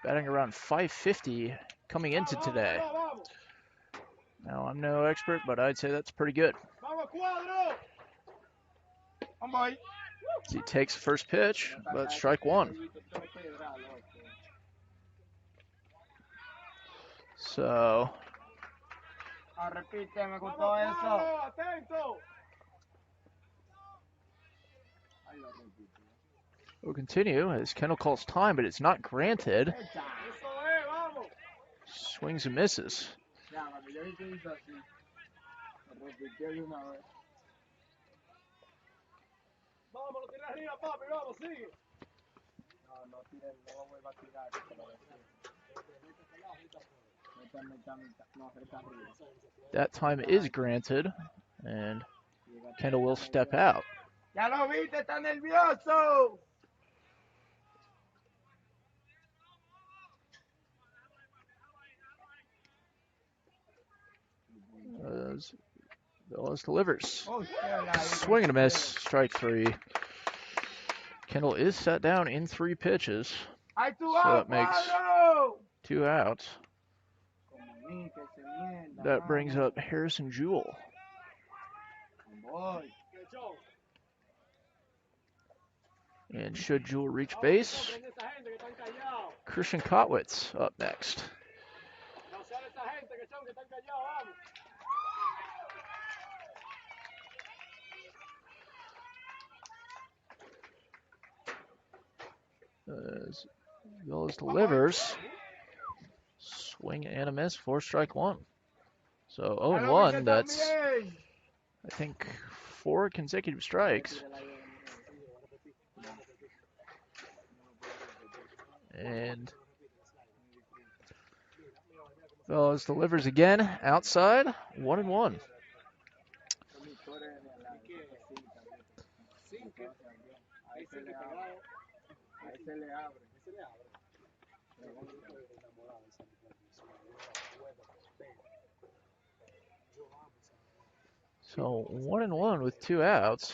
batting around 550 coming into today. Now, I'm no expert, but I'd say that's pretty good. He takes first pitch, but strike one. So we'll continue as Kendall calls time, but it's not granted. Swings and misses. That time is granted, and Kendall will step out. Ya lo viste, está nervioso. Velaz delivers. Swing and a miss, strike three. Kendall is set down in 3 pitches, so that makes 2 outs. That brings up Harrison Jewell. And should Jewell reach base, Christian Kotwitz up next. As Velaz delivers, swing and a miss for strike one. So 0-1, that's, I think, 4 consecutive strikes. And Velaz delivers again, outside, 1-1. So 1-1 with 2 outs.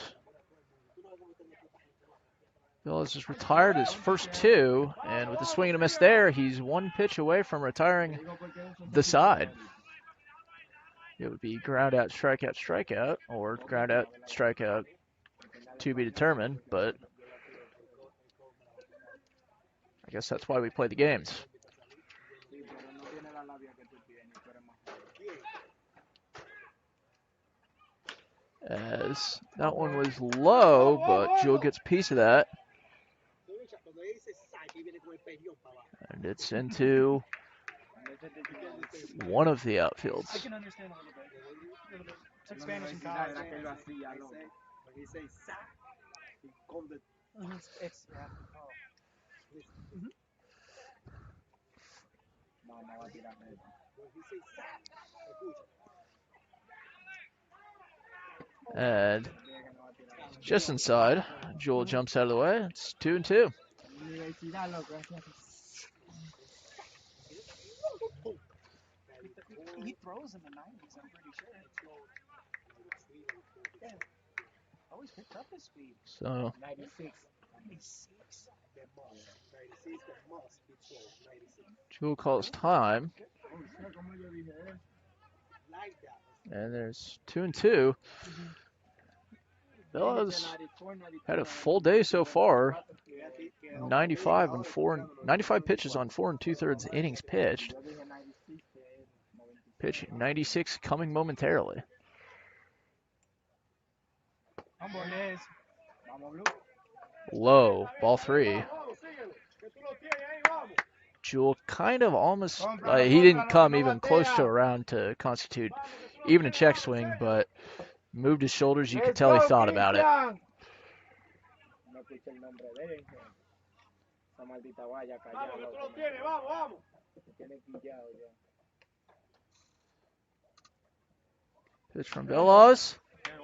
Velaz has retired his first 2, and with a swing and a miss there, he's 1 pitch away from retiring the side. It would be ground out, strikeout, or ground out, strikeout to be determined, but I guess that's why we play the games. As that one was low, but Jewell gets a piece of that. And it's into one of the outfields. I can understand a little bit. Took Spanish in college. It's yeah. Oh. And just inside, Jewel jumps out of the way. It's 2-2. He throws in the 90s, I'm pretty sure. Yeah. Always picked up his speed. So 96. 96. Jewel calls time. And there's 2-2. Bella's had a full day so far. 95 pitches on 4 2/3 innings pitched. Pitch 96 coming momentarily. Low, ball 3. Jewel kind of almost, he didn't come even close to a round to constitute even a check swing, but moved his shoulders. You could tell he thought about it. Pitch from Villas.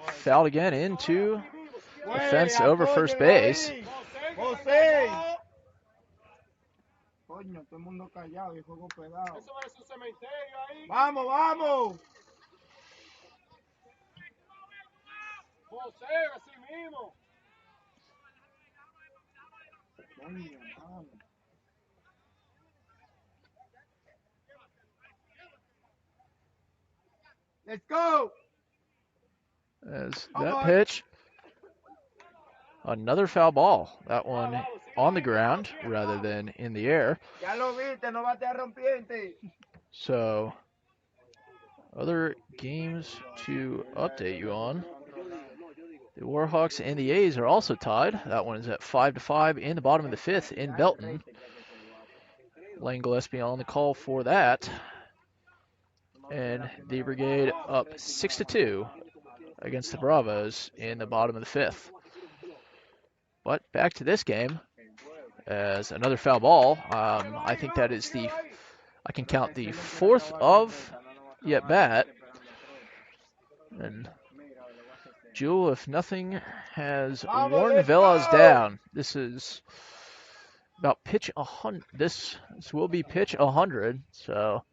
Fouled again into the fence over first base. Coño, todo el mundo callado y juego pegado. Eso es un cementerio ahí. Vamos, vamos. José, así mismo. Coño, mano. Let's go. As that pitch, another foul ball. That one on the ground rather than in the air. Ya lo viste, no bate a rompiente. So, other games to update you on. The Warhawks and the A's are also tied. That one is at 5-5 in the bottom of the 5th in Belton. Lane Gillespie on the call for that. And the Brigade up 6-2 against the Bravos in the bottom of the 5th. But back to this game as another foul ball. I think that is I can count the 4th of the at-bat. And Jewel, if nothing has worn Velas down, this is about pitch 100. This will be pitch 100, so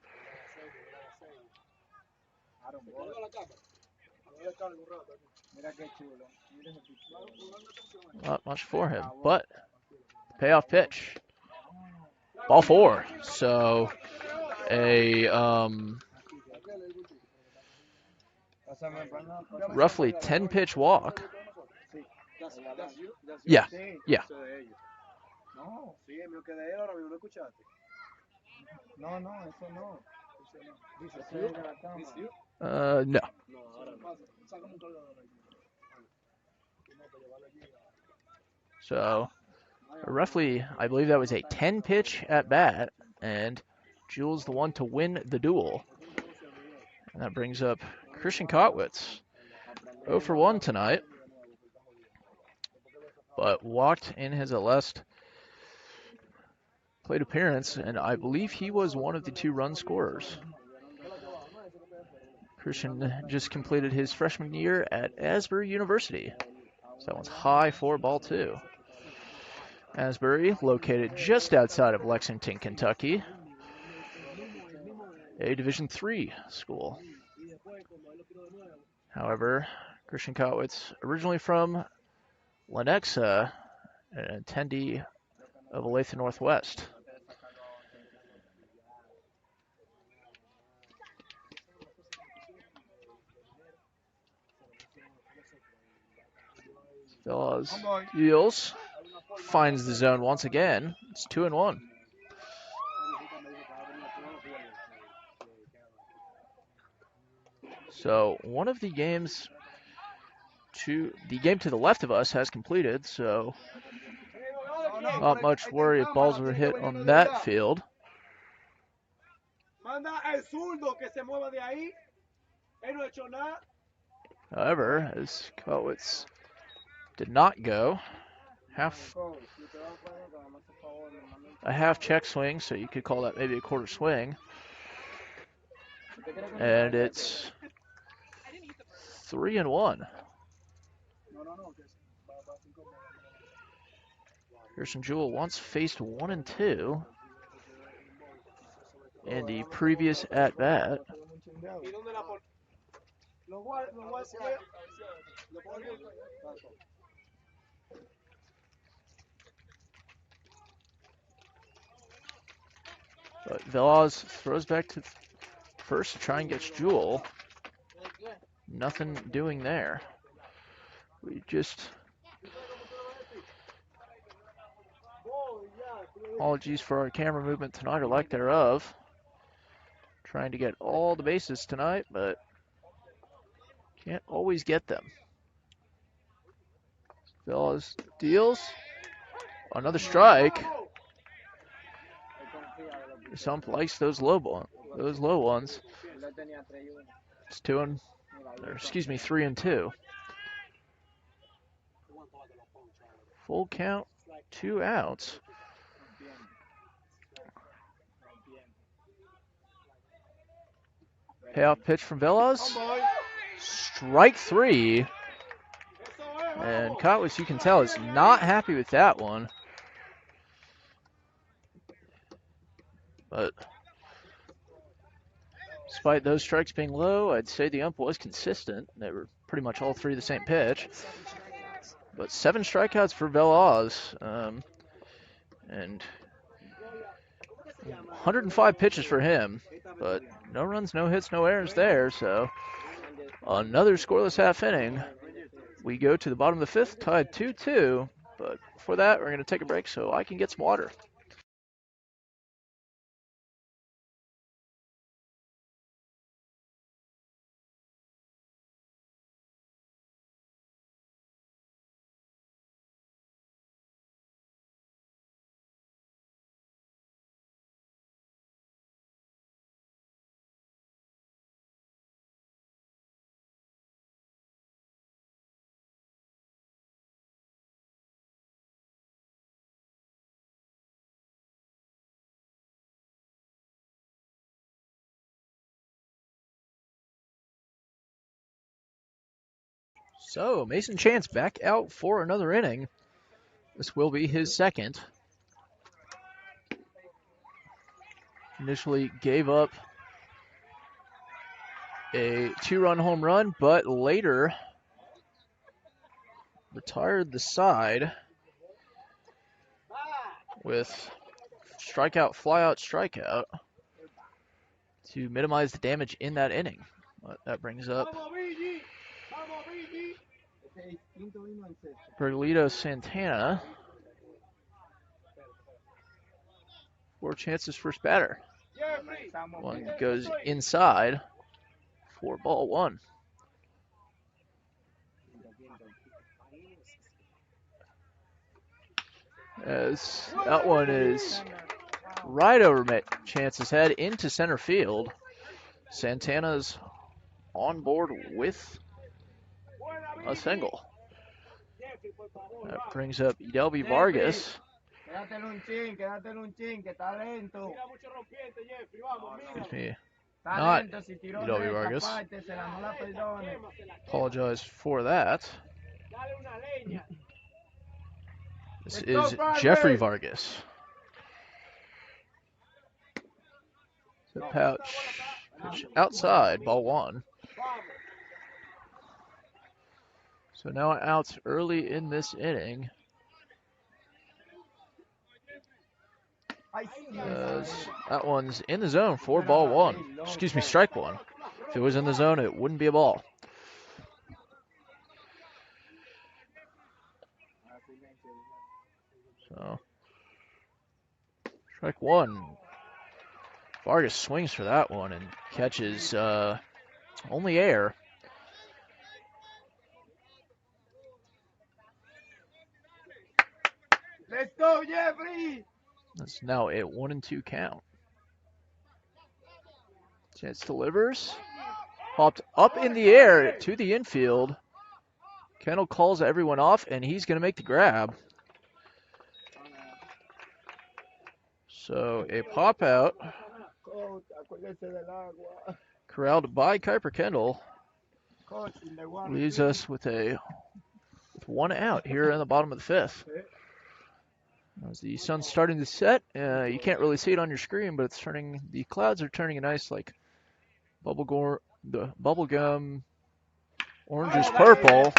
not much for him, but payoff pitch. Ball 4. So a roughly 10-pitch walk. Yeah. No. So roughly, I believe that was a 10-pitch at bat, and Jewel's the one to win the duel. And that brings up Christian Kotwitz, 0 for 1 tonight, but walked in his last plate appearance, and I believe he was one of the 2 run scorers. Christian just completed his freshman year at Asbury University. So that one's high for ball 2. Asbury, located just outside of Lexington, Kentucky, a Division III school. However, Christian Kotwitz, originally from Lenexa, an attendee of Olathe Northwest. Fellas deals, finds the zone once again. It's 2-1. So one of the games the game to the left of us has completed, so not much worry if balls were hit on that field. Manda el zurdo que se mueva de ahí. Él no ha hecho nada. However, as Kowitz did not go, a half check swing, so you could call that maybe a quarter swing. And it's 3-1. Pearson Jewell once faced 1-2 in the previous at bat. But Velaz throws back to first to try and get Jewell. Nothing doing there. We just... Apologies for our camera movement tonight, or lack thereof. Trying to get all the bases tonight, but can't always get them. Velaz deals. Another strike. Some likes those low ones. It's 3-2. Full count, 2 outs. Payoff pitch from Velaz. Strike 3. And Kotwitz, you can tell, is not happy with that one. But despite those strikes being low, I'd say the ump was consistent. They were pretty much all three the same pitch. But 7 strikeouts for Velaz. And 105 pitches for him. But no runs, no hits, no errors there. So another scoreless half inning. We go to the bottom of the 5th, tied 2-2. But before that, we're going to take a break so I can get some water. So, Mason Chance back out for another inning. This will be his second. Initially gave up a 2-run home run, but later retired the side with strikeout, flyout, strikeout to minimize the damage in that inning. But that brings up Berlito Santana for Chance's first batter. One goes inside for ball 1. As that one is right over Chance's head into center field. Santana's on board with a single. That brings up Edelby Vargas. Excuse me. Not Edelby Vargas. Apologize for that. This is Jeffrey Vargas. The pitch outside, ball 1. So now outs early in this inning. That one's in the zone for ball 1. Excuse me, strike 1. If it was in the zone, it wouldn't be a ball. So, strike 1. Vargas swings for that one and catches only air. Let's go, Jeffrey! That's now a 1-2 count. Chance delivers. Popped up in the air to the infield. Kendall calls everyone off, and he's going to make the grab. So a pop out. Coach, acuérdese del agua. Corralled by Kuiper Kendall. Coach, in the water, Leaves please. us with one out here in the bottom of the fifth. As the sun's starting to set, you can't really see it on your screen, but it's turning. The clouds are turning a nice the bubblegum oranges purple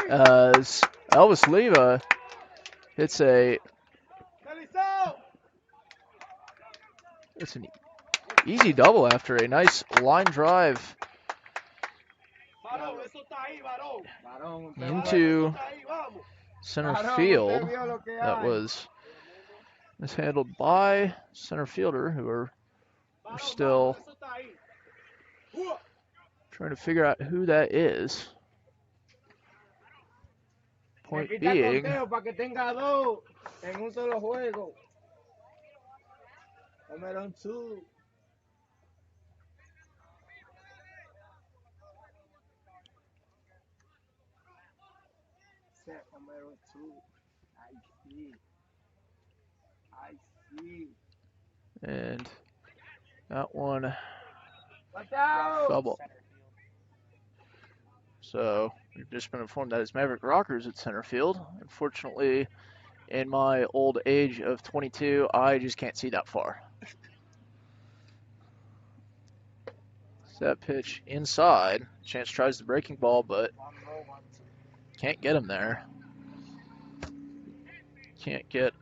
as Elvis Leva hits it's an easy double after a nice line drive into center field. That was mishandled by center fielder, who are still trying to figure out who that is. Point being, para que tenga dos en un solo juego. Número 2. Número 2. I see. and that one Out. double. So we've just been informed that it's Maverick Rockers at center field. Unfortunately, in my old age of 22, I just can't see that far. Set pitch inside. Chance tries the breaking ball, but can't get him there. Can't get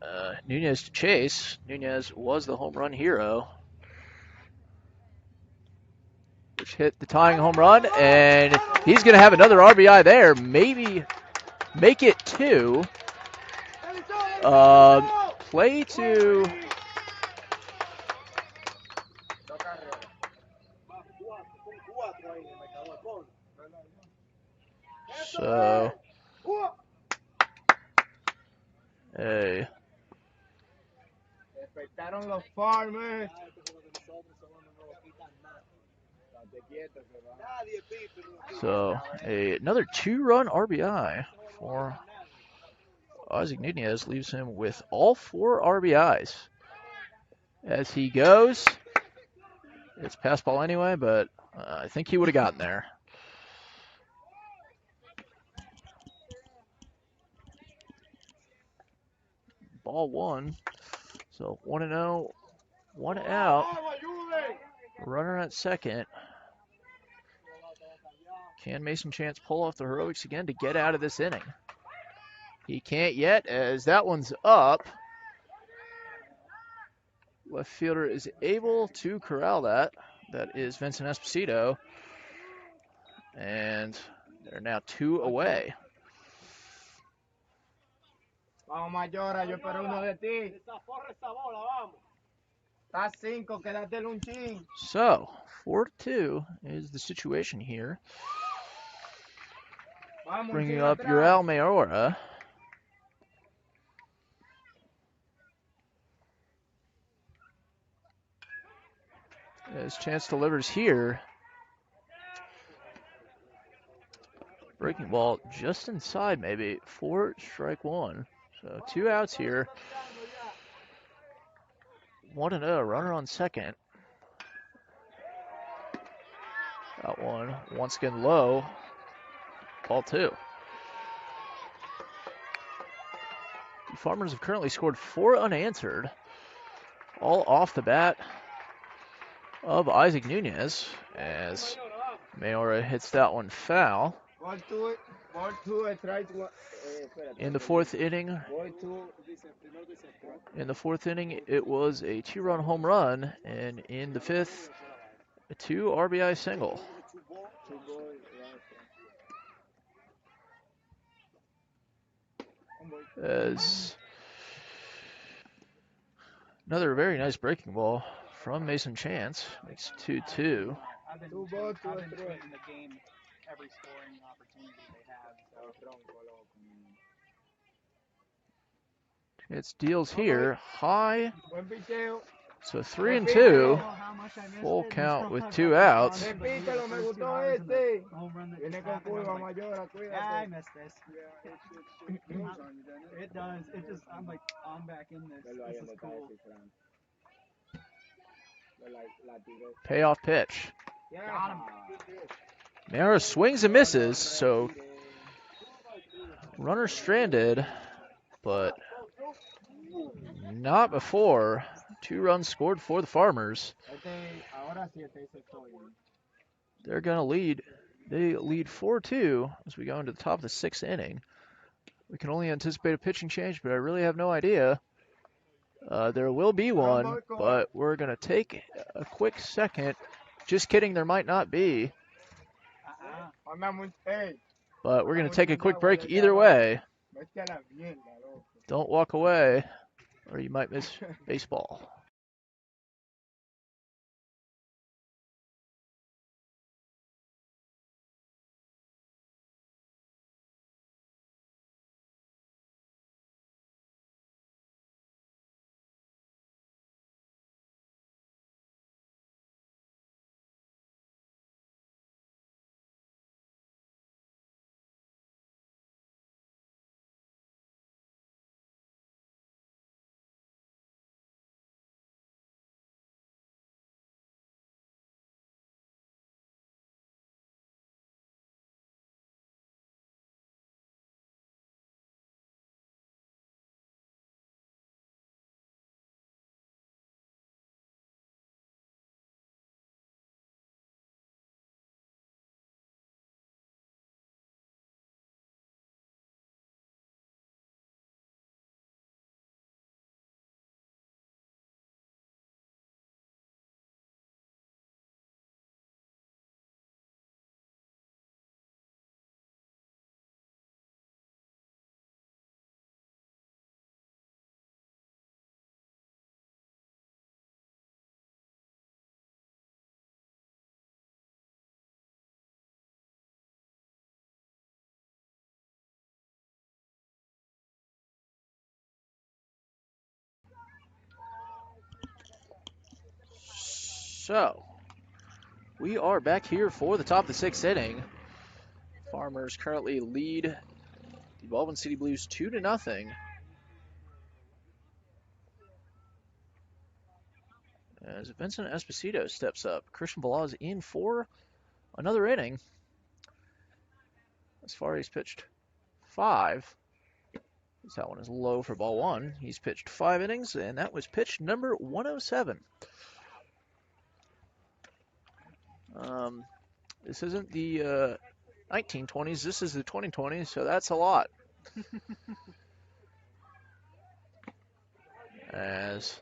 Nunez to chase. Nunez was the home run hero, which hit the tying home run, and he's going to have another RBI there. Maybe make it 2. Play to... So, hey. Respetaron los farmers. So, another 2-run RBI for Isaac Nunez leaves him with all 4 RBIs. As he goes, it's pass ball anyway, but I think he would have gotten there. Ball 1. So 1-0, 1 out. Runner at second. Can Mason Chance pull off the heroics again to get out of this inning? He can't yet, as that one's up. Left fielder is able to corral that. That is Vincent Esposito. And they're now 2 away. Vamos, Mayora, yo espero uno de ti. Está 5, quédate un chin. So, 4-2 is the situation here. Bringing up Ural Mayora. As Chance delivers here. Breaking ball just inside, maybe. 4, strike 1. So 2 outs here. 1-0, runner on second. That one once again low. Ball 2. The Farmers have currently scored 4 unanswered. All off the bat of Isaac Nunez, as Mayora hits that one foul. In the fourth inning, it was a 2-run home run, and in the fifth, a 2 RBI single. As another very nice breaking ball from Mason Chance makes 2-2. I've been tweeting the game every scoring opportunity they have. It's deals here, high So 3-2. How much I missed Full it, and count still with I've 2 got outs. the Repítelo, me first 2 gustó hours and the este. home run that Viene just con happened. I was curva like, mayor, yeah, I cuídate. missed this. It does. It just, I'm like, I'm back in this. This is cool. Payoff pitch. Got him. Mara swings and misses, so runner stranded, but not before 2 runs scored for the Farmers. They're going to lead. They lead 4-2 as we go into the top of the 6th inning. We can only anticipate a pitching change, but I really have no idea. There will be one, but we're going to take a quick second. Just kidding, there might not be. But we're going to take a quick break either way. Don't walk away, or you might miss baseball. So, we are back here for the top of the 6th inning. Farmers currently lead the Baldwin City Blues 2-0. As Vincent Esposito steps up, Christian Balaz in for another inning. As far as he's pitched 5. That one is low for ball 1. He's pitched 5 innings, and that was pitch number 107. This isn't the 1920s. This is the 2020s, so that's a lot. As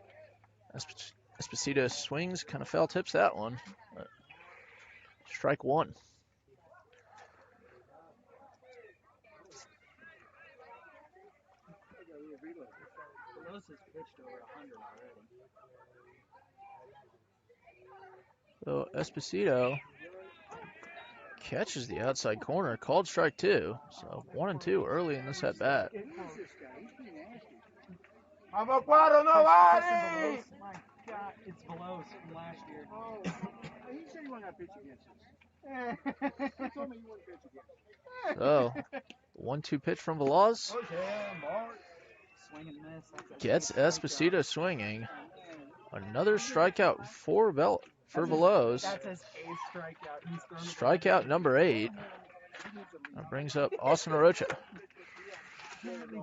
Esposito swings, kind of foul tips that one. Strike 1. Veloz has pitched over 100 already. So Esposito catches the outside corner, called strike 2. So 1-2 early in this at bat. Vamos, Cuadro, no vale! My God, it's Veloz from last year. He said he wasn't going to pitch against us. He told me he wouldn't pitch against us. So 1-2 pitch from Velaz. Swing and miss. Gets Esposito swinging. Another strikeout for Veloz. That's his 8th strikeout. He's thrown Strikeout number 8. That brings up Austin Arocha. He averages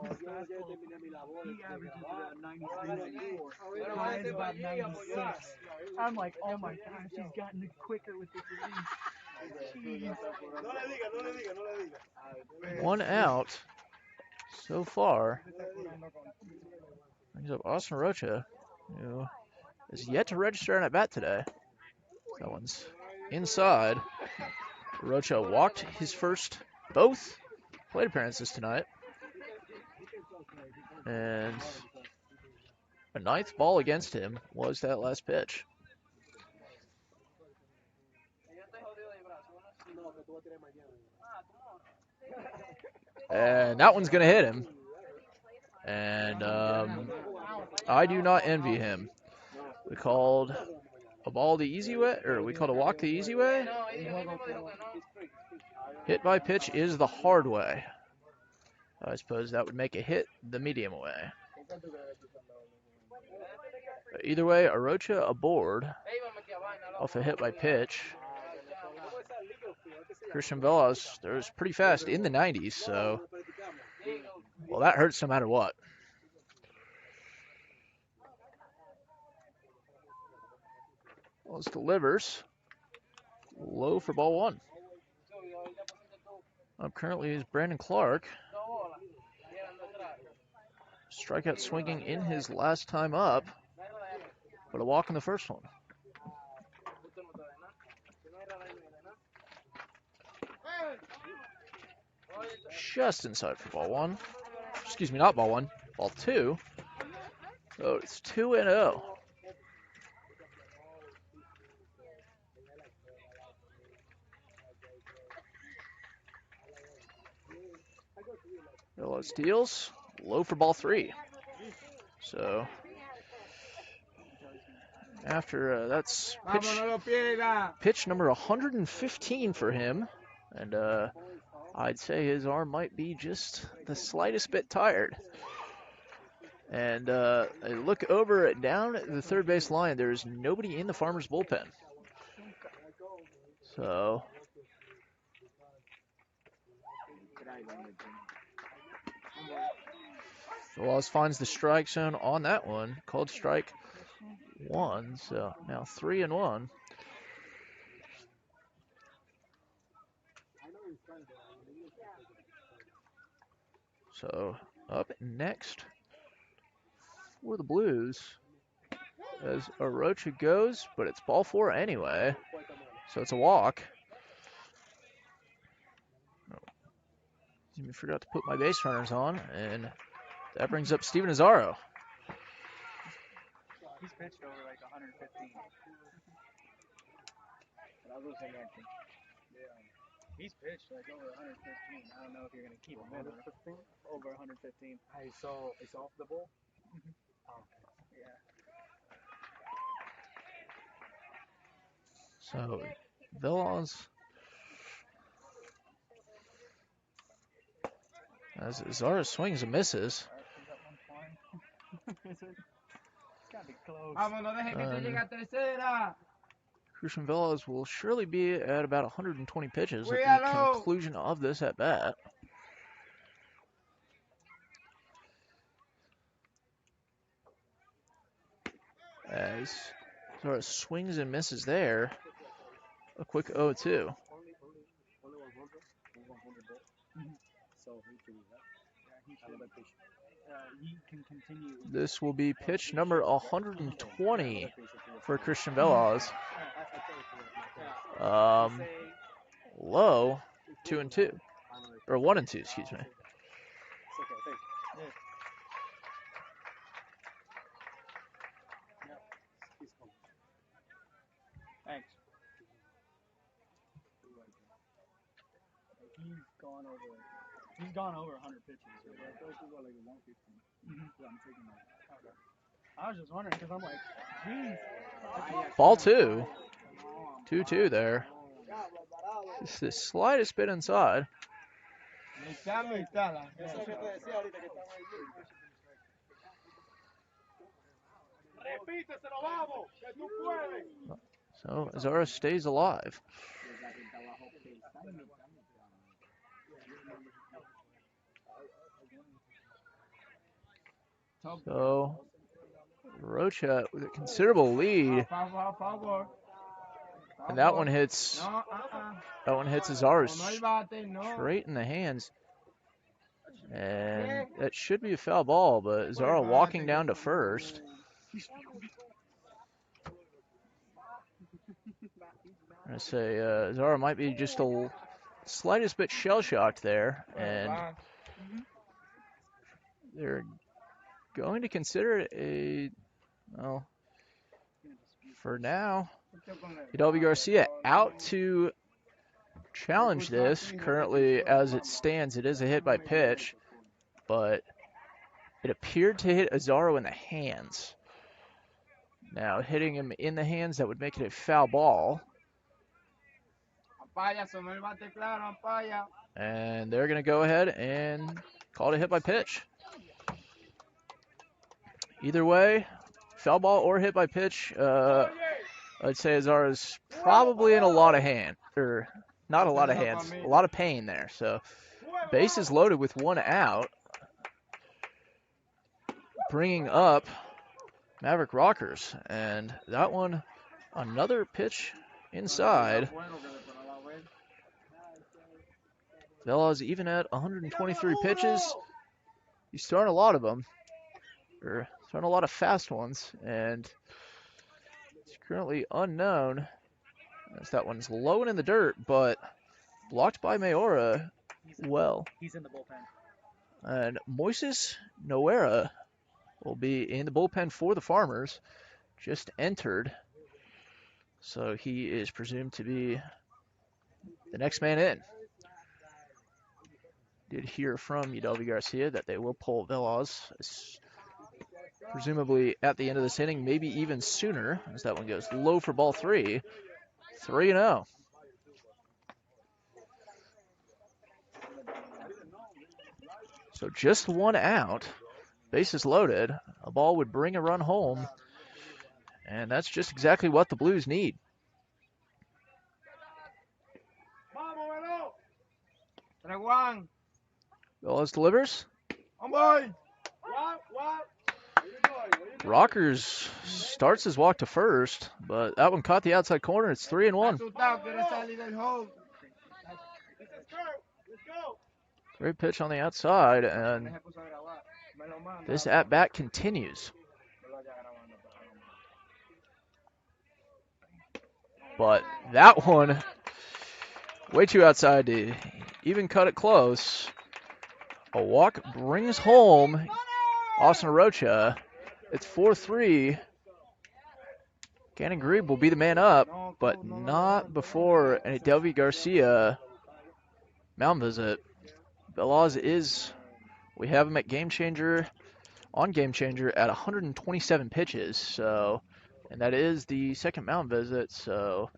about 93, 94. Ryan's about 96. I'm like, oh my gosh, he's gotten quicker with this release. Jeez. 1 out so far. Brings up Austin Arocha, who is yet to register an at-bat today. That one's inside. Rocha walked his both plate appearances tonight. And a 9th ball against him was that last pitch. And that one's going to hit him. And I do not envy him. We called a ball the easy way, or we called a walk the easy way. Hit by pitch is the hard way. I suppose that would make a hit the medium way. But either way, Arocha aboard off a hit by pitch. Christian Velas, was pretty fast in the 90s, so well, that hurts no matter what. Velas delivers low for ball one. Up currently is Brandon Clark. Strikeout swinging in his last time up, but a walk in the first one. Just inside for ball one. Excuse me, not ball one, ball two. So it's 2-0. Velas deals low for ball three. So after that's pitch number 115 for him, and I'd say his arm might be just the slightest bit tired. And I look over down at the third base line. There's nobody in the Farmers bullpen. So Velas finds the strike zone on that one. Called strike one. So now 3-1. So up next for the Blues as Arocha goes, but it's ball four anyway. So it's a walk. I forgot to put my base runners on, and that brings up Steven Azaro. He's pitched over like 115. He's pitched like over 115. I don't know if you're going to keep him over 115. So it's off the ball? Oh, yeah. So Velas, as Azaro swings and misses. Gotta be close. Christian Velas will surely be at about 120 pitches at the conclusion of this at bat. As Azaro swings and misses there. A quick 0-2. He can continue. This will be pitch number 120 for Christian Velas. Low, 2-2, or 1-2, excuse me. Thanks. He's gone over 100 pitches. I was just wondering because I'm like, geez. Ball two. 2-2 there. Just the slightest bit inside. So Azaro stays alive. So Rocha with a considerable lead. And that one hits Azaro straight in the hands. And that should be a foul ball, but Azaro walking down to first. I say Azaro might be just a slightest bit shell-shocked there, and they're going to consider it well, for now, Hidalgo Garcia out to challenge this. Currently, as it stands, it is a hit by pitch, but it appeared to hit Azaro in the hands. Now hitting him in the hands, that would make it a foul ball. Ampaya, asomó el bate claro, ampaya. And they're going to go ahead and call it a hit by pitch. Either way, foul ball or hit by pitch, I'd say Azar is probably in a lot of not a lot of hands, a lot of pain there. So bases loaded with one out, bringing up Maverick Rockers. And that one, another pitch inside. Veloz even at 123 pitches. He's throwing a lot of them, or throwing a lot of fast ones, and it's currently unknown as that one's low and in the dirt, but blocked by Mayora well. He's in the bullpen. And Moises Noera will be in the bullpen for the Farmers, just entered, so he is presumed to be the next man in. Did hear from Udelvi Garcia that they will pull Veloz, presumably at the end of this inning, maybe even sooner, as that one goes low for ball 3. 3-0. So just one out, bases loaded, a ball would bring a run home, and that's just exactly what the Blues need. Veloz delivers. Rockers starts his walk to first, but that one caught the outside corner. It's 3-1. Great pitch on the outside, and this at-bat continues. But that one, way too outside to even cut it close. A walk brings home Austin Rocha. It's 4-3. Gannon Grebe will be the man up, but not before an Udelvi Garcia mound visit. Veloz we have him at Game Changer at 127 pitches, so, and that is the second mound visit, so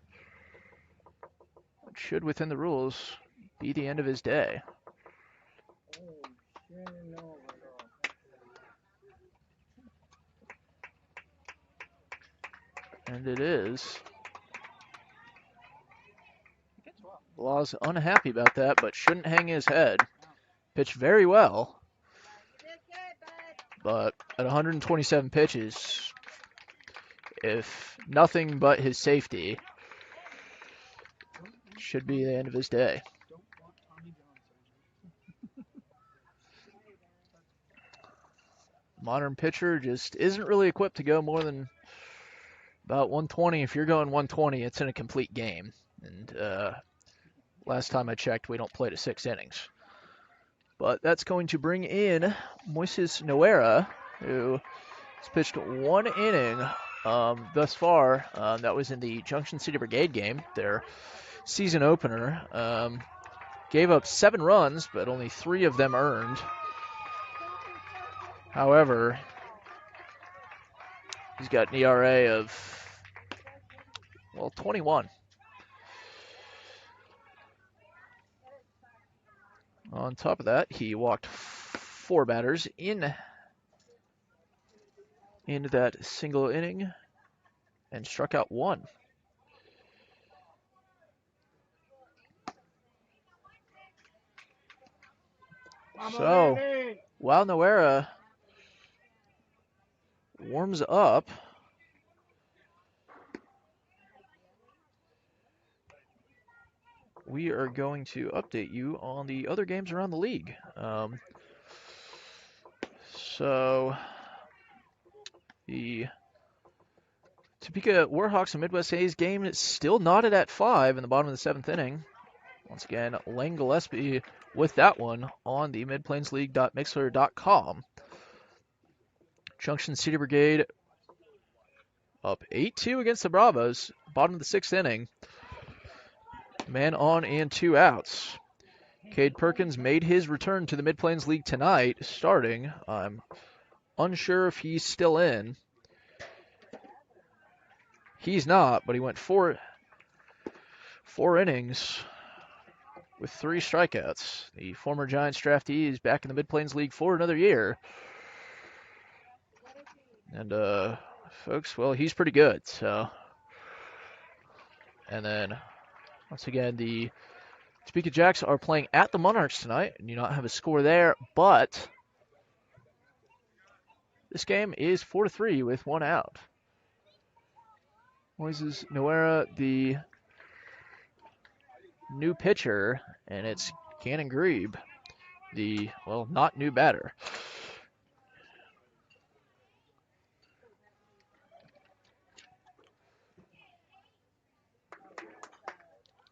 it should, within the rules, be the end of his day. And it is. Veloz unhappy about that, but shouldn't hang his head. Pitched very well, but at 127 pitches, if nothing but his safety, should be the end of his day. Modern pitcher just isn't really equipped to go more than about 120. If you're going 120, it's in a complete game. And last time I checked, we don't play to 6 innings. But that's going to bring in Moises Noera, who has pitched 1 inning thus far. That was in the Junction City Brigade game, their season opener. Gave up 7 runs, but only 3 of them earned. However, he's got an ERA of, 21. On top of that, he walked 4 batters in that single inning and struck out 1. So, while Noera warms up, we are going to update you on the other games around the league. So, the Topeka Warhawks and Midwest A's game is still knotted at 5 in the bottom of the 7th inning. Once again, Lane Gillespie with that one on the midplainsleague.mixler.com. Junction City Brigade up 8-2 against the Bravos, bottom of the 6th inning. Man on and 2 outs. Cade Perkins made his return to the Mid-Plains League tonight, starting. I'm unsure if he's still in. He's not, but he went four innings with 3 strikeouts. The former Giants draftee is back in the Mid-Plains League for another year. And, folks, well, he's pretty good, so. And then, once again, the Topeka Jacks are playing at the Monarchs tonight, and you not have a score there, but this game is 4-3 with 1 out. Moises Noera, the new pitcher, and it's Cannon Grebe, the, well, not new batter.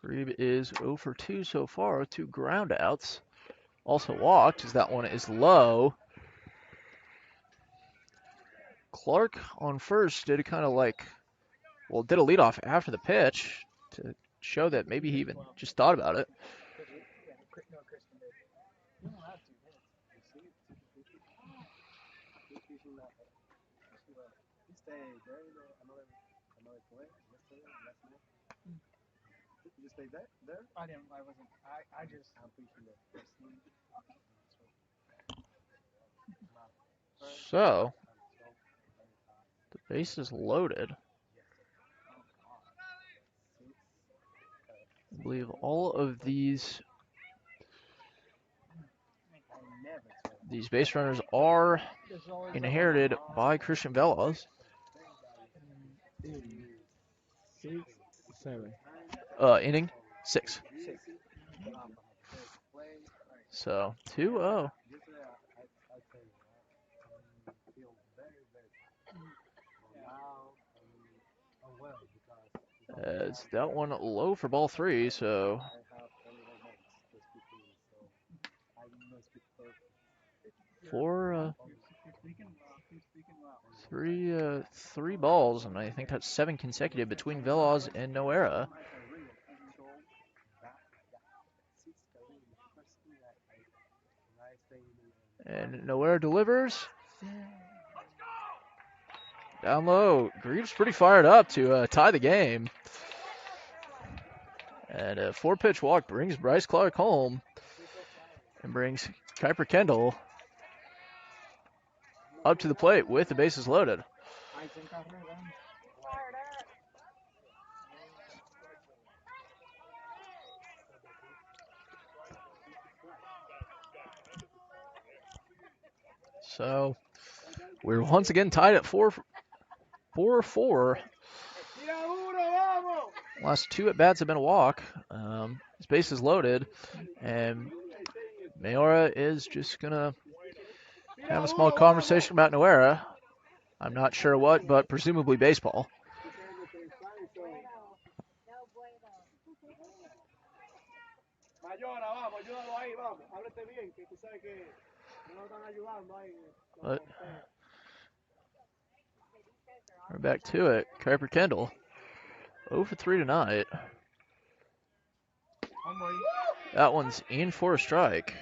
Grebe is 0 for 2 so far with 2 groundouts. Also walked, as that one is low. Clark on first did a kind of like, well, did a leadoff after the pitch to show that maybe he even just thought about it. So, the base is loaded. I believe all of these base runners are inherited by Christian Velas. 6, 7. Inning 6. So 2-0. As that one low for ball 3, so three balls, and I think that's 7 consecutive between Velas and Noera. And Noera delivers. Down low. Greaves pretty fired up to tie the game. And a 4-pitch walk brings Bryce Clark home and brings Kuiper Kendall up to the plate with the bases loaded. So we're once again tied at 4-4. Last 2 at-bats have been a walk. His base is loaded, and Mayora is just going to have a small conversation about Noera. I'm not sure what, but presumably baseball. But we're back to it. Kuiper Kendall, 0 for 3 tonight. That one's in for a strike.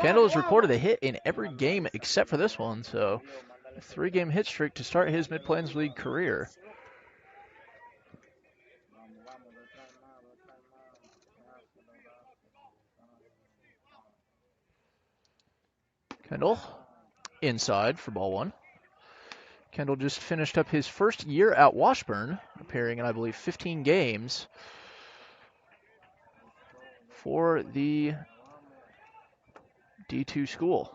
Kendall has recorded a hit in every game except for this one, so a 3-game hit streak to start his Mid-Plains League career. Kendall inside for ball 1. Kendall just finished up his first year at Washburn, appearing in, I believe, 15 games for the D2 school.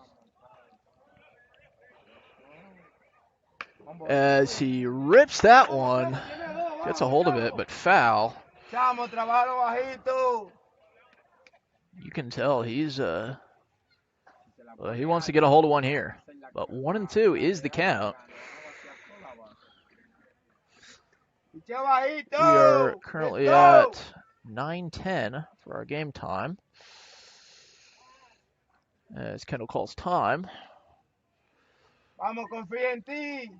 As he rips that one, gets a hold of it, but foul. You can tell he's he wants to get a hold of one here. But 1-2 is the count. We are currently at 9:10 for our game time. As Kendall calls time. Vamos, confía en ti.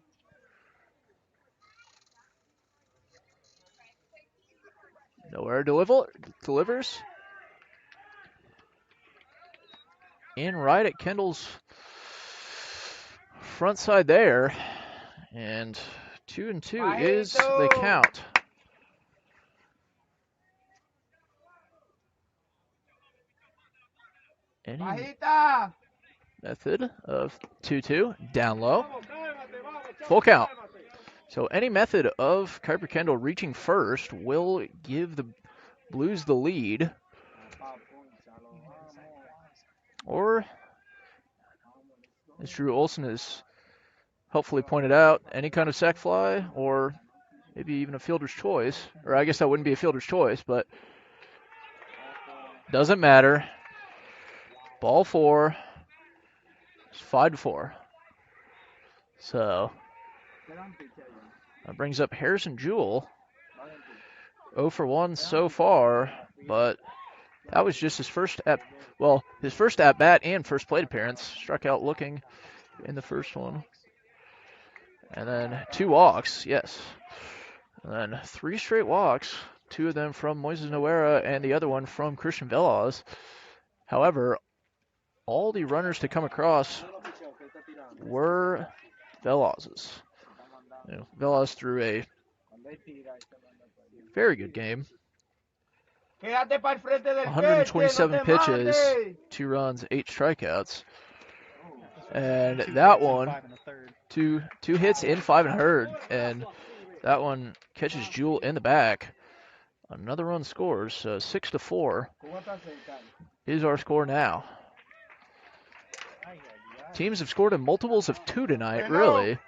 Nowhere delivers. In right at Kendall's front side there. And 2-2 is the count. Any Bajita. method of 2-2, down low, full count. So any method of Kuiper Kendall reaching first will give the Blues the lead. Or, as Drew Olson has helpfully pointed out, any kind of sac fly or maybe even a fielder's choice. Or I guess that wouldn't be a fielder's choice, but doesn't matter. Ball 4. It's 5-4. So that brings up Harrison Jewell. 0 for 1 so far, but that was just his first at bat and first plate appearance. Struck out looking in the first one. And then 2 walks, yes. And then 3 straight walks, 2 of them from Moises Noguera and the other one from Christian Velaz. However, all the runners to come across were Velaz's. Velaz threw a very good game. 127 pitches, 2 runs, 8 strikeouts. And that one, two hits in 5 1/3, and that one catches Jewell in the back. Another run scores, so 6-4 is our score now. Teams have scored in multiples of 2 tonight, really.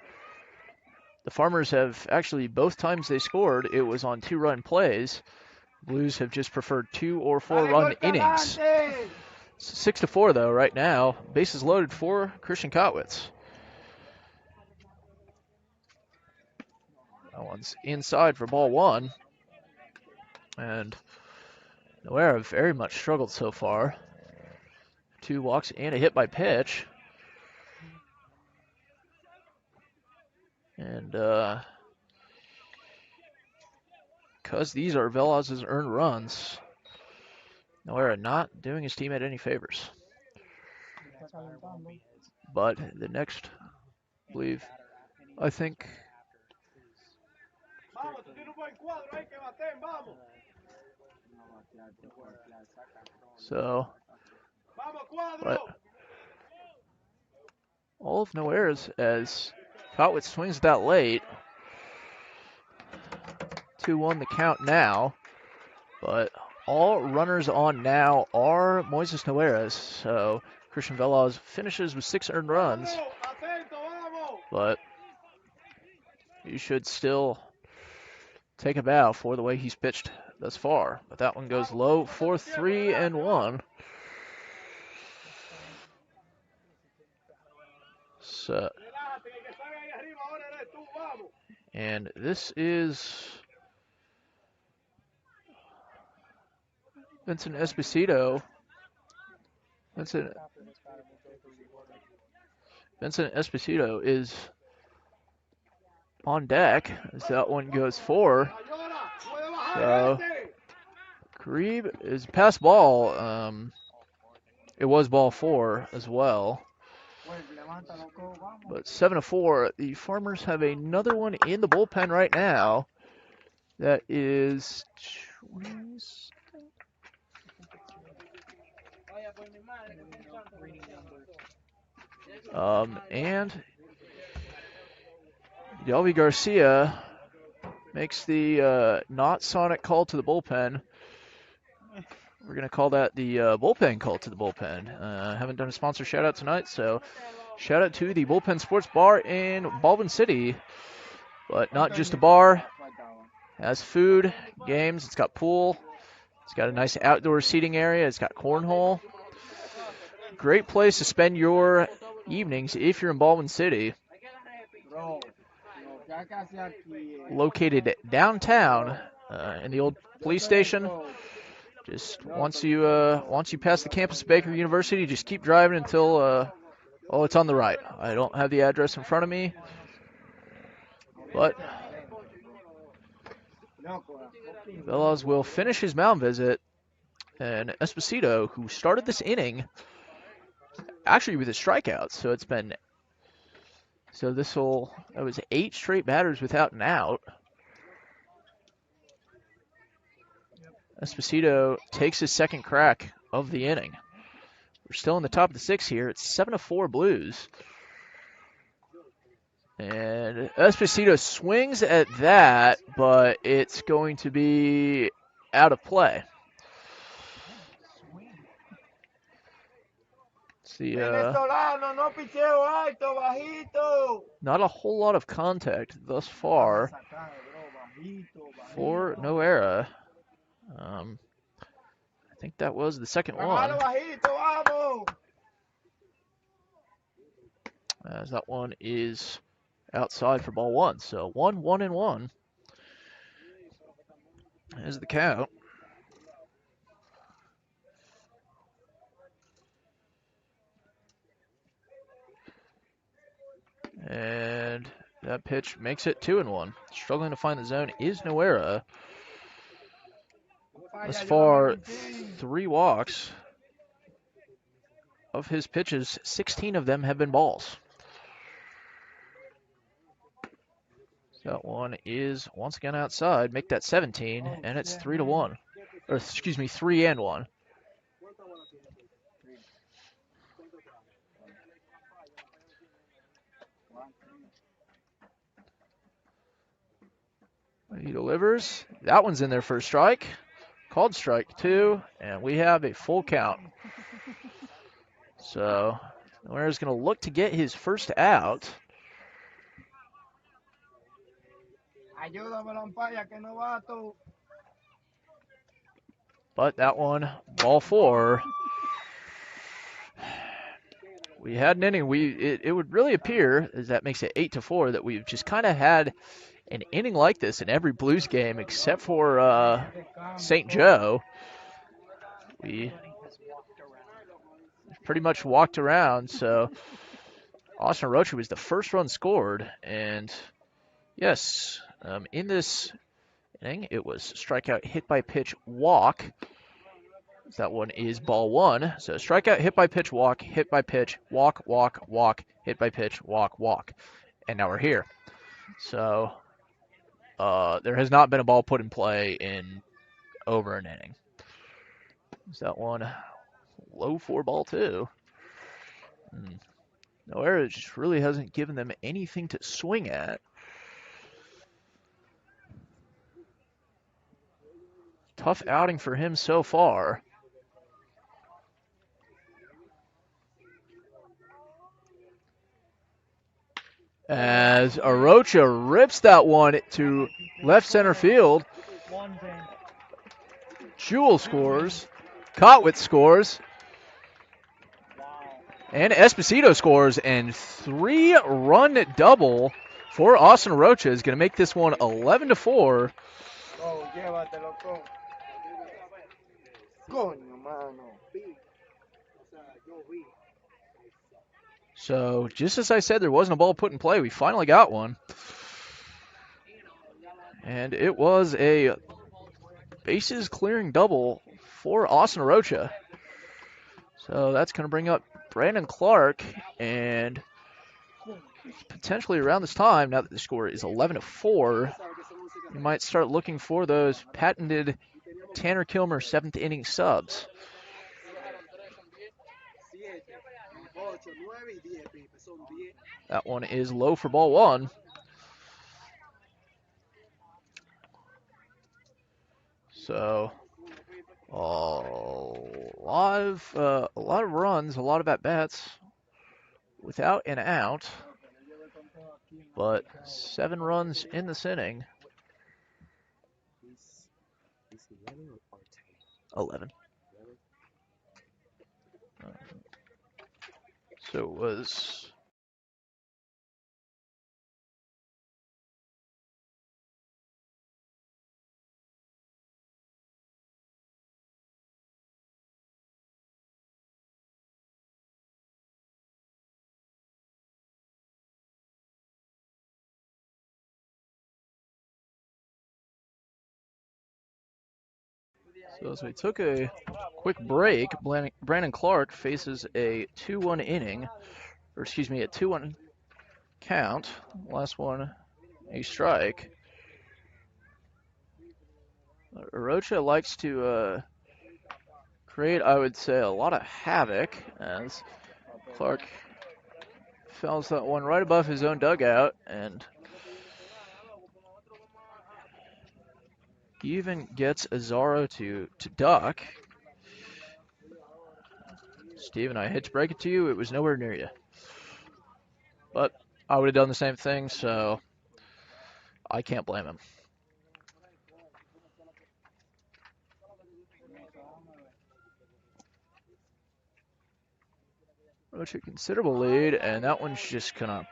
The Farmers have actually, both times they scored, it was on 2-run plays. Blues have just preferred 2 or 4-run innings. 6-4 though right now. Bases loaded for Christian Kotwitz. That one's inside for ball 1. And Noguera very much struggled so far. 2 walks and a hit by pitch. And because these are Velaz's earned runs, Noguera not doing his teammate any favors. But the next, I think. So, but all of Noguera's as Kotwitz swings that late. 2-1 the count now, but all runners on now are Moises Noguera's. So Christian Velaz finishes with 6 earned runs, but you should still take a bow for the way he's pitched thus far. But that one goes low for 3-1. So, and this is Vincent Esposito. Vincent Esposito is on deck as that one goes 4. So Karib is pass ball. It was ball 4 as well. But 7-4, the Farmers have another one in the bullpen right now. That is 20. And Yelvi Garcia makes the not sonic call to the bullpen. We're going to call that the bullpen call to the bullpen. Haven't done a sponsor shout out tonight, so shout out to the Bullpen Sports Bar in Baldwin City. But not just a bar. It has food, games, it's got pool. It's got a nice outdoor seating area. It's got cornhole. Great place to spend your evenings if you're in Baldwin City. Located downtown in the old police station. Just once you pass the campus of Baker University, just keep driving until it's on the right. I don't have the address in front of me, but Velaz will finish his mound visit, and Esposito, who started this inning actually with his strikeouts, so it's been So that was 8 straight batters without an out. Esposito takes his second crack of the inning. We're still in the top of the 6th here. It's 7-4 Blues. And Esposito swings at that, but it's going to be out of play. See, Venezolano, no picheo alto, bajito. not a whole lot of contact thus far for Noera. I think that was the second one. Bajito, vamos. As that one is outside for ball 1. So 1-1-1 is the count. And that pitch makes it 2-1. Struggling to find the zone is Noera. Thus far, 3 walks. Of his pitches, 16 of them have been balls. That one is once again outside. Make that 17, and it's 3-1. Or excuse me, 3-1. He delivers. That one's in there for a strike. Called strike 2, and we have a full count. So, Noera's going to look to get his first out. But that one, ball 4. We had an inning. It would really appear, as that makes it 8-4, that we've just kind of had an inning like this in every Blues game except for St. Joe. We pretty much walked around. So Austin Rocha was the first run scored, and yes, in this inning it was strikeout, hit by pitch, walk. That one is ball 1. So strikeout, hit by pitch, walk, hit by pitch, walk, walk, walk, hit by pitch, walk, walk. And now we're here. So there has not been a ball put in play in over an inning. Is that one low for ball 2? Noera just really hasn't given them anything to swing at. Tough outing for him so far. As Arocha rips that one to left center field. Jewell scores. Kotwitz scores. And Esposito scores. And 3-run double for Austin Arocha is going to make this one 11-4. Oh, llévatelo, coño, mano. So, just as I said, there wasn't a ball put in play. We finally got one. And it was a bases clearing double for Austin Arocha. So, that's going to bring up Brandon Clark. And potentially around this time, now that the score is 11-4, you might start looking for those patented Tanner Kilmer 7th inning subs. That one is low for ball 1. So a lot of runs, a lot of at bats without an out, but 7 runs in this inning. 11. So it was. So as we took a quick break, Brandon Clark faces a 2-1 inning, or excuse me, a 2-1 count. Last one, a strike. Rocha likes to create, I would say, a lot of havoc as Clark fouls that one right above his own dugout, and he even gets Azaro to duck. Steven, I hate to break it to you, it was nowhere near you. But I would have done the same thing, so I can't blame him. Roach a considerable lead, and that one's just gonna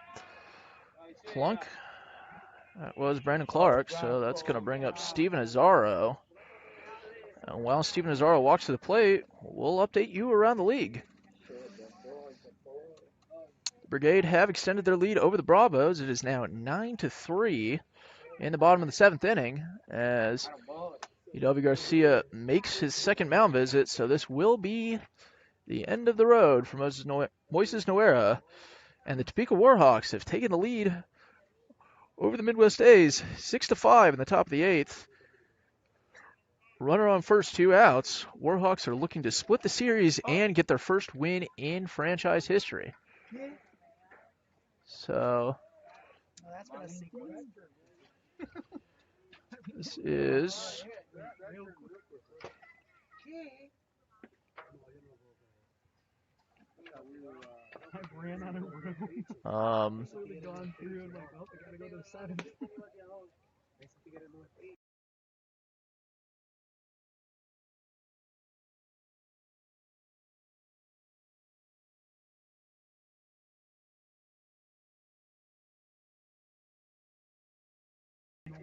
plunk. That was Brandon Clark, so that's gonna bring up Steven Azaro. And while Steven Azaro walks to the plate, we'll update you around the league. The Brigade have extended their lead over the Bravos. It is now 9-3 in the bottom of the 7th inning as UW Garcia makes his second mound visit, so this will be the end of the road for Moises Noera, and the Topeka Warhawks have taken the lead over the Midwest A's 6-5 in the top of the 8th. Runner on first, 2 outs. Warhawks are looking to split the series and get their first win in franchise history. So That's been a sequence. this is I ran out of room. Literally gone through and like, oh, I gotta go to the 7th.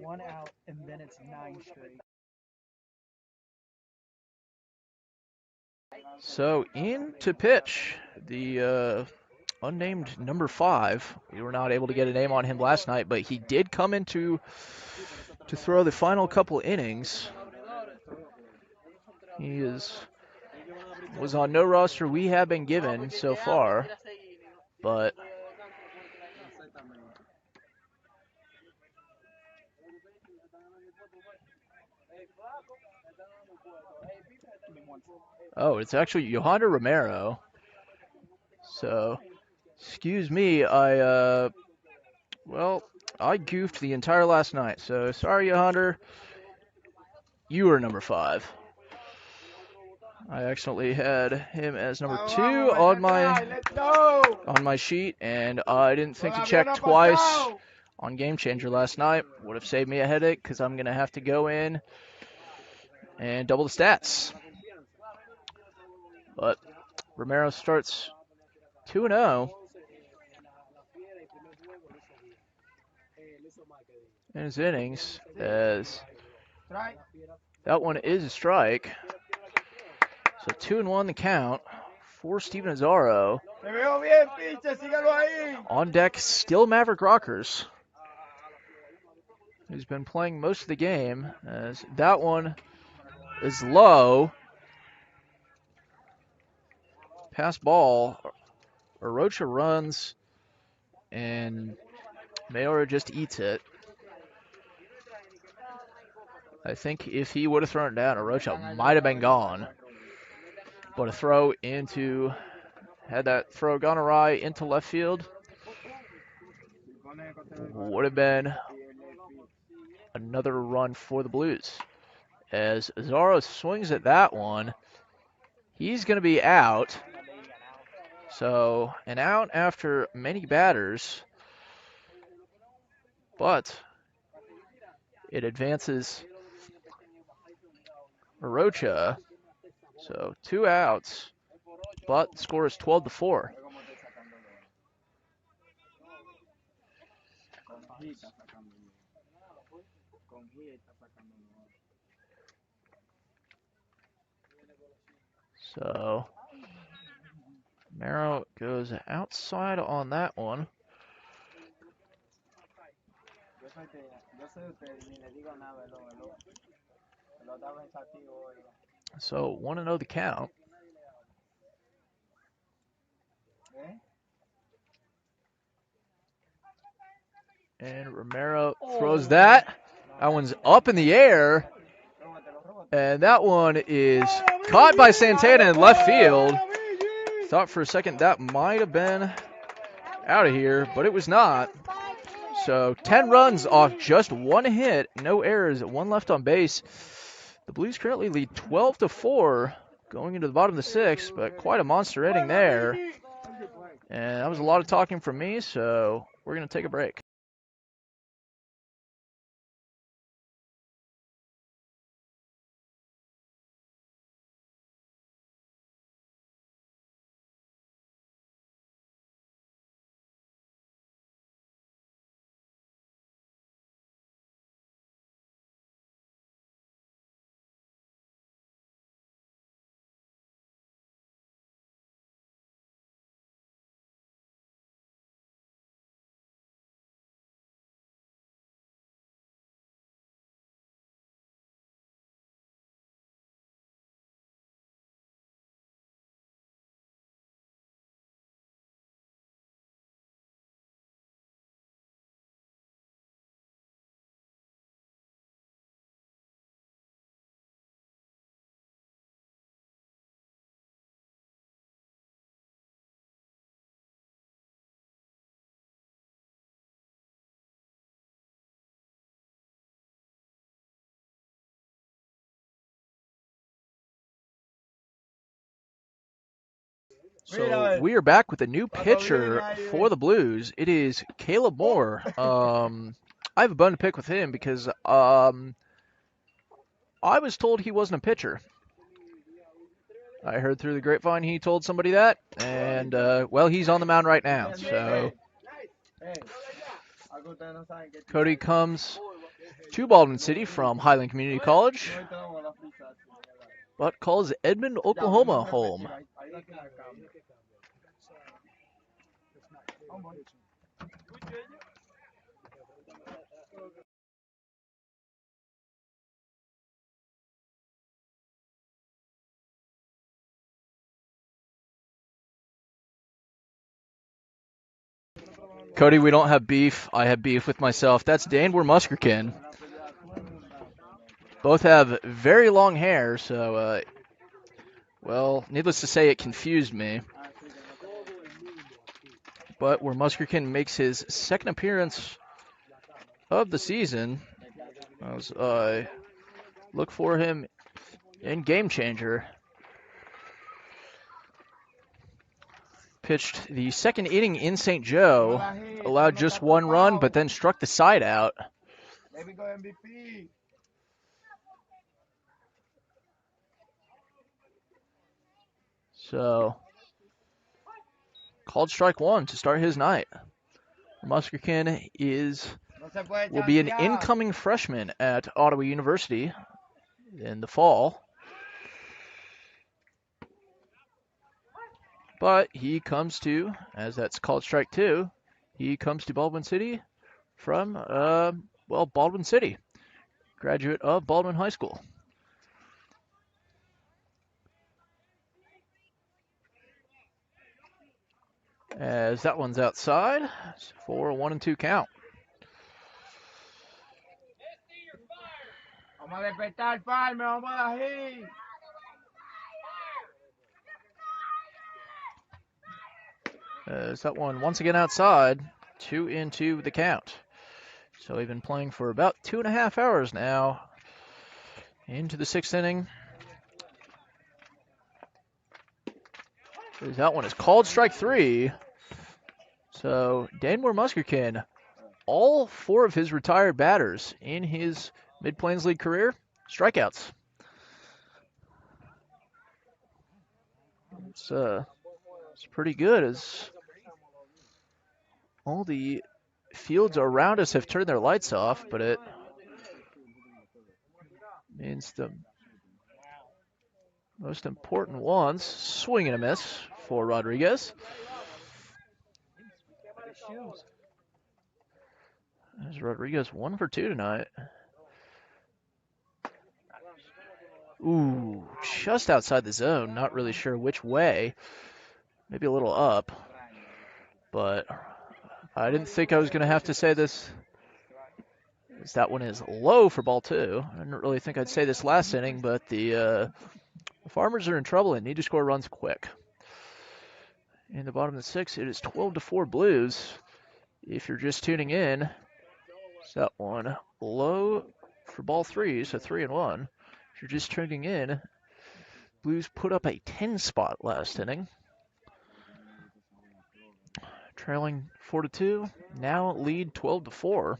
One out, and then it's 9 straight. so in to pitch the unnamed number 5. We were not able to get a name on him last night, but he did come in to throw the final couple innings. He was on no roster we have been given so far, but oh, it's actually Yohander Romero. So, excuse me, I goofed the entire last night. So sorry, Yohander. You were number 5. I accidentally had him as number 2 on my sheet, and I didn't think to check twice on Game Changer last night. Would have saved me a headache because I'm gonna have to go in and double the stats. But Romero starts 2-0 in his innings, as that one is a strike. So 2-1 the count for Steven Azaro. On deck, still Maverick Rockers, who's been playing most of the game, as that one is low. Pass ball. Arocha runs, and Mayora just eats it. I think if he would have thrown it down, Arocha might have been gone. But a throw had that throw gone awry into left field, would have been another run for the Blues. As Azaro swings at that one, he's going to be out. So an out after many batters, but it advances Arocha. So 2 outs, but the score is 12-4. So Mero goes outside on that one. So 1-0 the count. And Romero throws that. That one's up in the air. And that one is caught by Santana in left field. Thought for a second that might have been out of here, but it was not. So 10 runs off just one hit, no errors, one left on base. The Blues currently lead 12-4 going into the bottom of the sixth, but quite a monster inning there. And that was a lot of talking from me, so we're going to take a break. So we are back with a new pitcher for the Blues. It is Caleb Moore. I have a bone to pick with him because I was told he wasn't a pitcher. I heard through the grapevine he told somebody that, and well, he's on the mound right now. So Cody comes to Baldwin City from Highland Community College, but calls Edmond, Oklahoma home. Cody, we don't have beef. I have beef with myself. That's Danwer Muskerkin. Both have very long hair, so, well, needless to say, it confused me. But where Muskerkin makes his second appearance of the season, as I look for him in Game Changer. Pitched the second inning in St. Joe, allowed just one run, but then struck the side out. So, called strike one to start his night. Muskerkin will be an incoming freshman at Ottawa University in the fall. But he comes to, as that's called strike two, he comes to Baldwin City from, Baldwin City, graduate of Baldwin High School. As that one's outside for a 1-2 count. As that one once again outside, 2-2 the count. So we've been playing for about 2.5 hours now. Into the sixth inning. That one is called strike three. So Danwer Muskerkin, all four of his retired batters in his Mid-Plains League career, strikeouts. It's pretty good as all the fields around us have turned their lights off, but it means the most important ones, swing and a miss for Rodriguez. As Rodriguez 1 for 2 tonight. Ooh, just outside the zone. Not really sure which way. Maybe a little up. But I didn't think I was going to have to say this As that one is low for ball 2. I didn't really think I'd say this last inning, but the Farmers are in trouble and need to score runs quick. In the bottom of the 6th, it is 12-4 Blues. If you're just tuning in, it's that one low for ball 3, so 3-1. If you're just tuning in, Blues put up a 10 spot last inning. Trailing 4-2, now lead 12-4.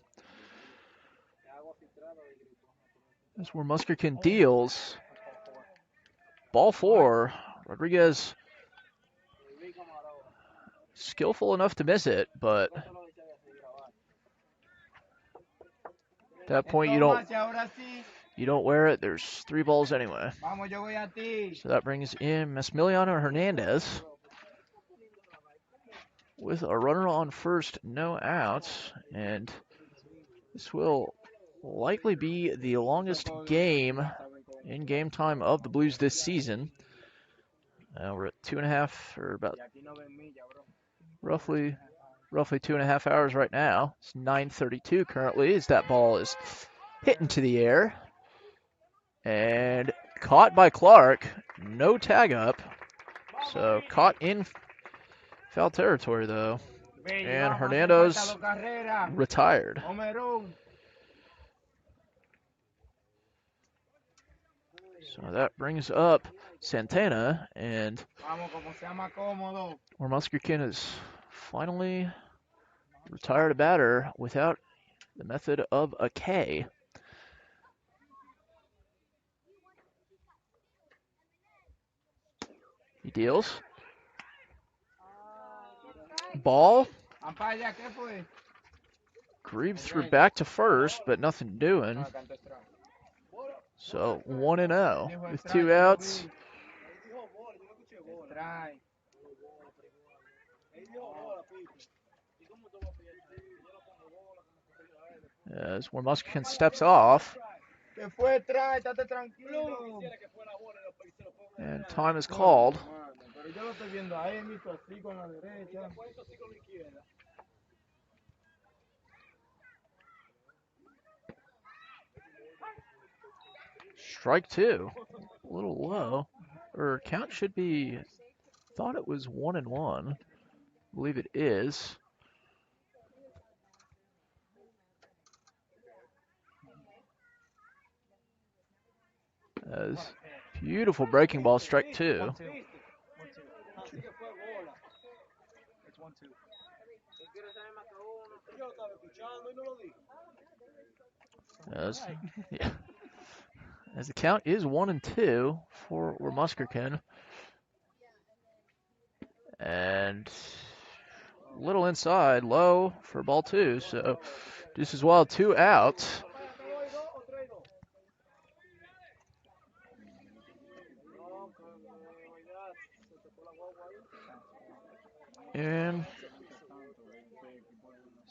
That's where Muskerkin deals. Ball 4, Rodriguez skillful enough to miss it, but at that point you don't wear it. There's 3 balls anyway. So that brings in Massimiliano Hernandez with a runner on first, no outs, and this will likely be the longest game in game time of the Blues this season. We're at 2.5, or about roughly 2.5 hours right now. It's 9:32 currently as that ball is hit into the air and caught by Clark. No tag up, so caught in foul territory though. And Hernandez retired. So that brings up Santana, and where Muskerkin has finally retired a batter without the method of a K. He deals. Ball. Grebe threw back to first, but nothing doing. So 1-0 with 2 outs. As where Muskerkin steps off. And time is called. Strike 2. A little low. Or count should be, thought it was 1-1. I believe it is. As beautiful breaking ball, strike 2. It's 1-2. As the count is 1-2 for Muskerkin. And a little inside, low for ball 2. So just as well, 2 outs. And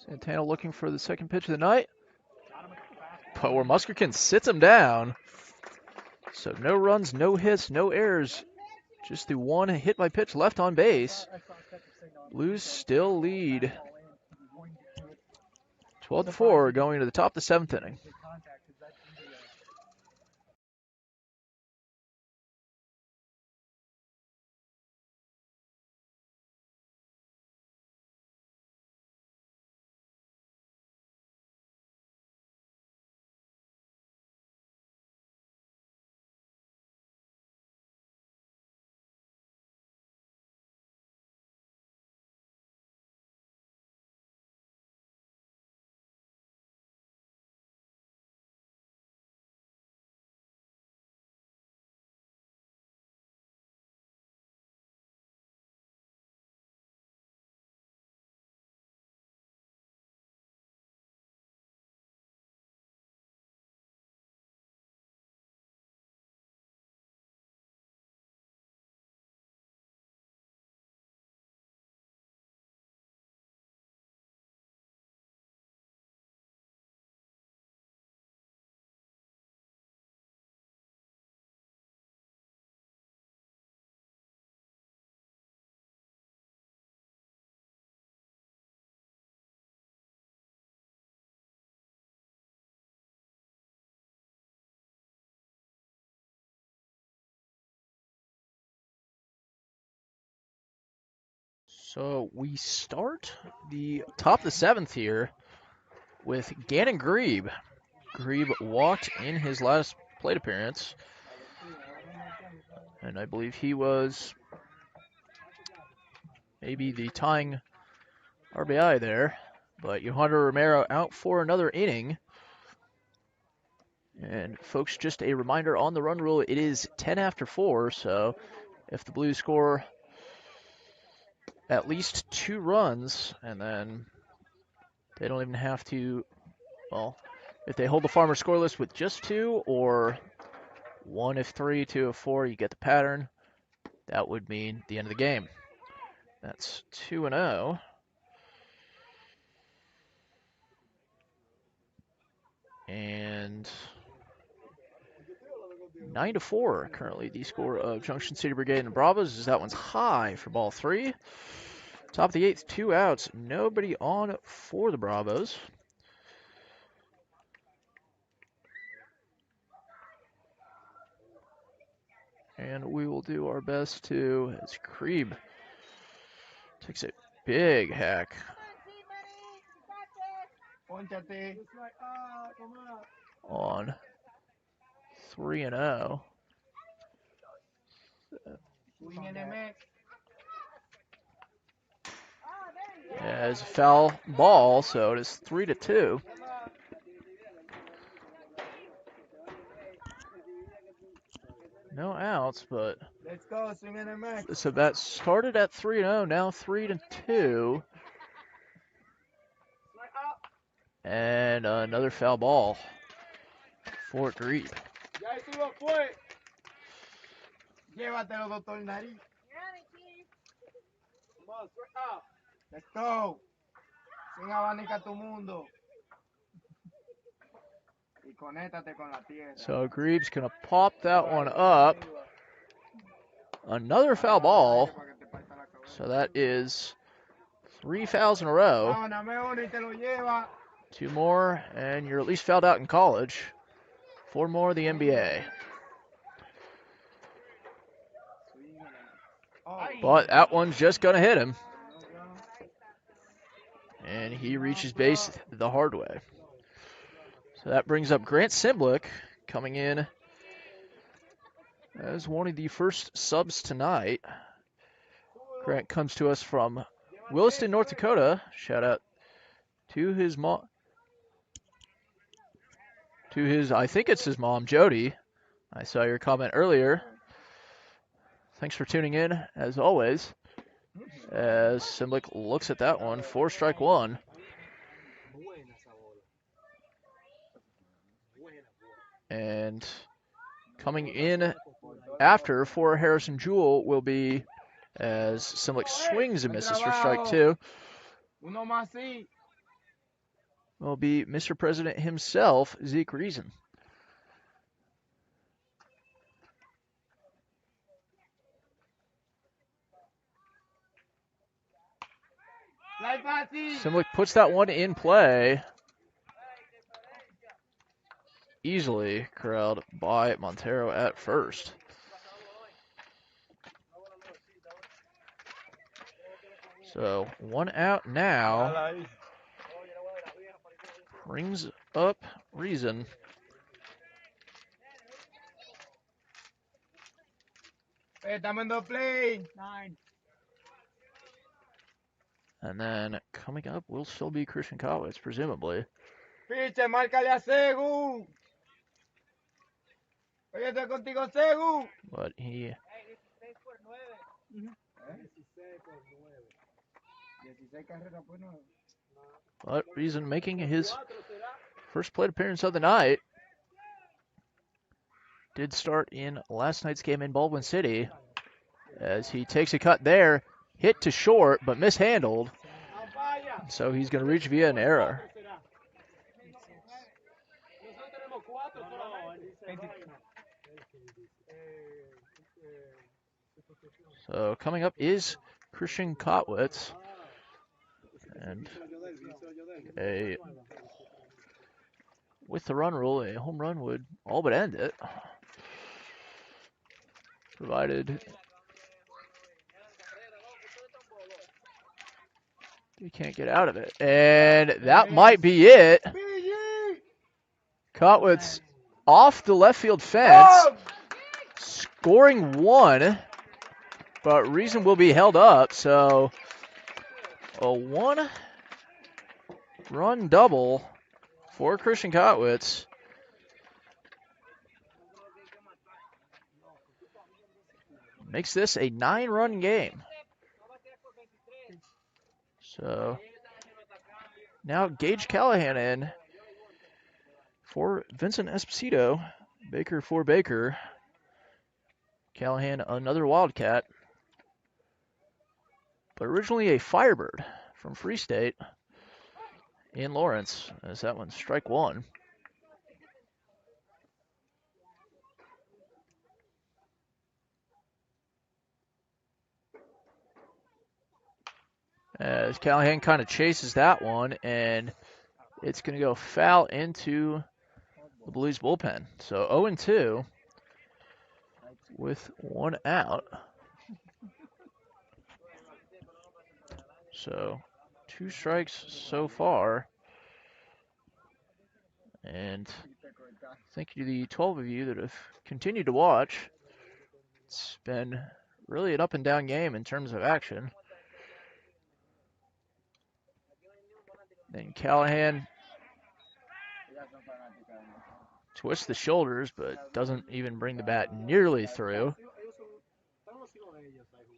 Santana looking for the second pitch of the night. But where Muskerkin sits him down. So no runs, no hits, no errors. Just the one hit by pitch left on base. Blues still lead 12-4 going into the top of the 7th inning. So we start the top of the 7th here with Gannon Grebe. Grebe walked in his last plate appearance, and I believe he was maybe the tying RBI there. But Yohander Romero out for another inning. And folks, just a reminder on the run rule, it is 10 after 4, so if the Blues score at least 2 runs, and then they don't even have to, well, if they hold the Farmer scoreless with just 2, or 1 if 3, 2 if 4, you get the pattern, that would mean the end of the game. That's 2-0. And 9-4 currently the score of Junction City Brigade and the Bravos, as that one's high for ball 3. Top of the 8th, 2 outs, nobody on for the Bravos. And we will do our best to, as Grebe takes a big hack Pónchate. on 3-0. Swing and a miss. As foul ball, so it is 3-2. No outs, but Let's go, swing and a miss. so that started at 3-0, now 3-2. And another foul ball for Grebe. Ya estuvo, fue. Llévatelo, doctor Nariz. Let's go. Swing abanica tu mundo. Y conéctate con la tierra. So Grebe's going to pop that one up. Another foul ball. So that is 3 fouls in a row. Dame uno y te lo lleva. 2 more, and you're at least fouled out in college. 4 more, the NBA. But that one's just going to hit him. And he reaches base the hard way. So that brings up Grant Simblick coming in as one of the first subs tonight. Grant comes to us from Williston, North Dakota. Shout out to his mom. I think it's his mom, Jody. I saw your comment earlier. Thanks for tuning in, as always. As Simblick looks at that one, 4 strike 1. And coming in after for Harrison Jewell will be, as Simblick swings and misses for strike 2, will be Mr. President himself, Zeke Reason. Simblick puts that one in play. Easily corralled by Montero at first. So 1 out now. Brings up Reason. Play. 9. And then coming up will still be Christian Kowitz, presumably. Piche, márcale a Segu. Oye, estoy contigo, Segu. But he... 16 carreras, pues no. But Reason making his first plate appearance of the night. Did start in last night's game in Baldwin City. As he takes a cut there. Hit to short, but mishandled. So he's going to reach via an error. So coming up is Christian Kotwitz. And with the run rule, a home run would all but end it. Provided He can't get out of it. And that might be it. Kotwitz off the left field fence, scoring one, but Reason will be held up. So a one-run double for Christian Kotwitz. Makes this a 9-run game. So now Gage Callahan in for Vincent Esposito. Baker for Baker. Callahan, another Wildcat. But originally a Firebird from Free State in Lawrence. As that one's strike one. As Callahan kind of chases that one, and it's going to go foul into the Blues bullpen. So 0-2 with one out. So 2 strikes so far. And thank you to the 12 of you that have continued to watch. It's been really an up and down game in terms of action. Then Callahan twists the shoulders, but doesn't even bring the bat nearly through.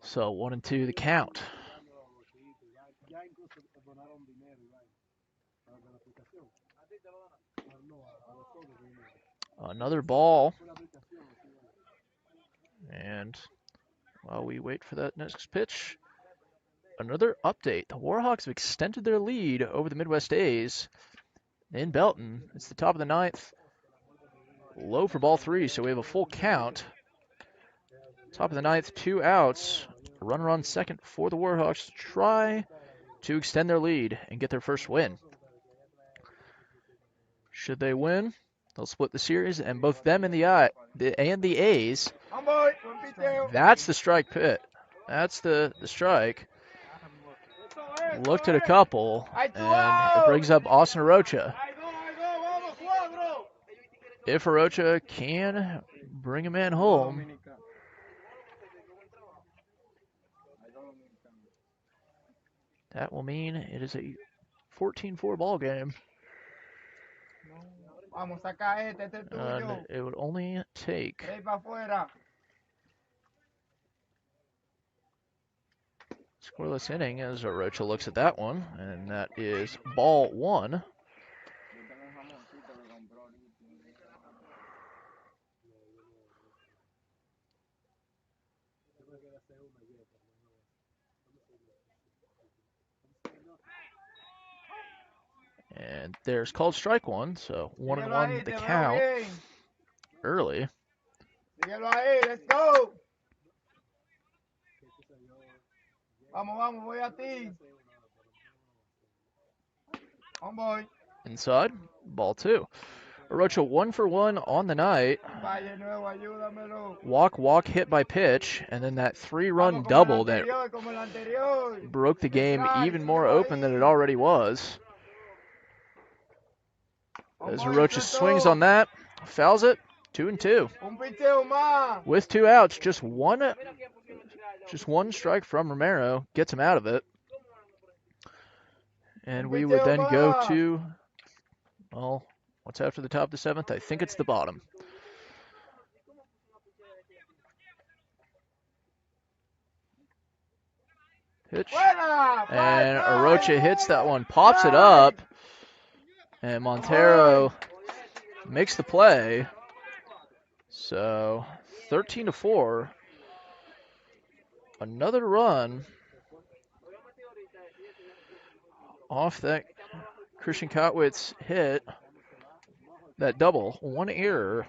So 1-2 the count. Another ball. And while we wait for that next pitch, another update. The Warhawks have extended their lead over the Midwest A's in Belton. It's the top of the 9th. Low for ball 3, so we have a full count. Top of the 9th, 2 outs. Runner on second for the Warhawks to try to extend their lead and get their first win. Should they win, they'll split the series, and both them and the A's. That's the strike pit. That's the strike. Looked at a couple, and it brings up Austin Arocha. If Arocha can bring a man home, that will mean it is a 14-4 ball game. And it would only take scoreless inning as Arocha looks at that one, and that is ball 1. And there's called strike 1, so 1-1 the count early. Let's go. Vamos, voy a ti. Homeboy. Inside, ball 2. Arocha 1 for 1 on the night. Walk, hit by pitch, and then that 3-run double that broke the game even more open than it already was. As Arocha swings on that, fouls it, 2-2. With 2 outs, just one strike from Romero gets him out of it. And we would then go to, well, what's after the top of the 7th? I think it's the bottom. Pitch. And Arocha hits that one, pops it up, and Montero makes the play. So 13-4. Another run off that Christian Kotwitz hit. That double, 1 error.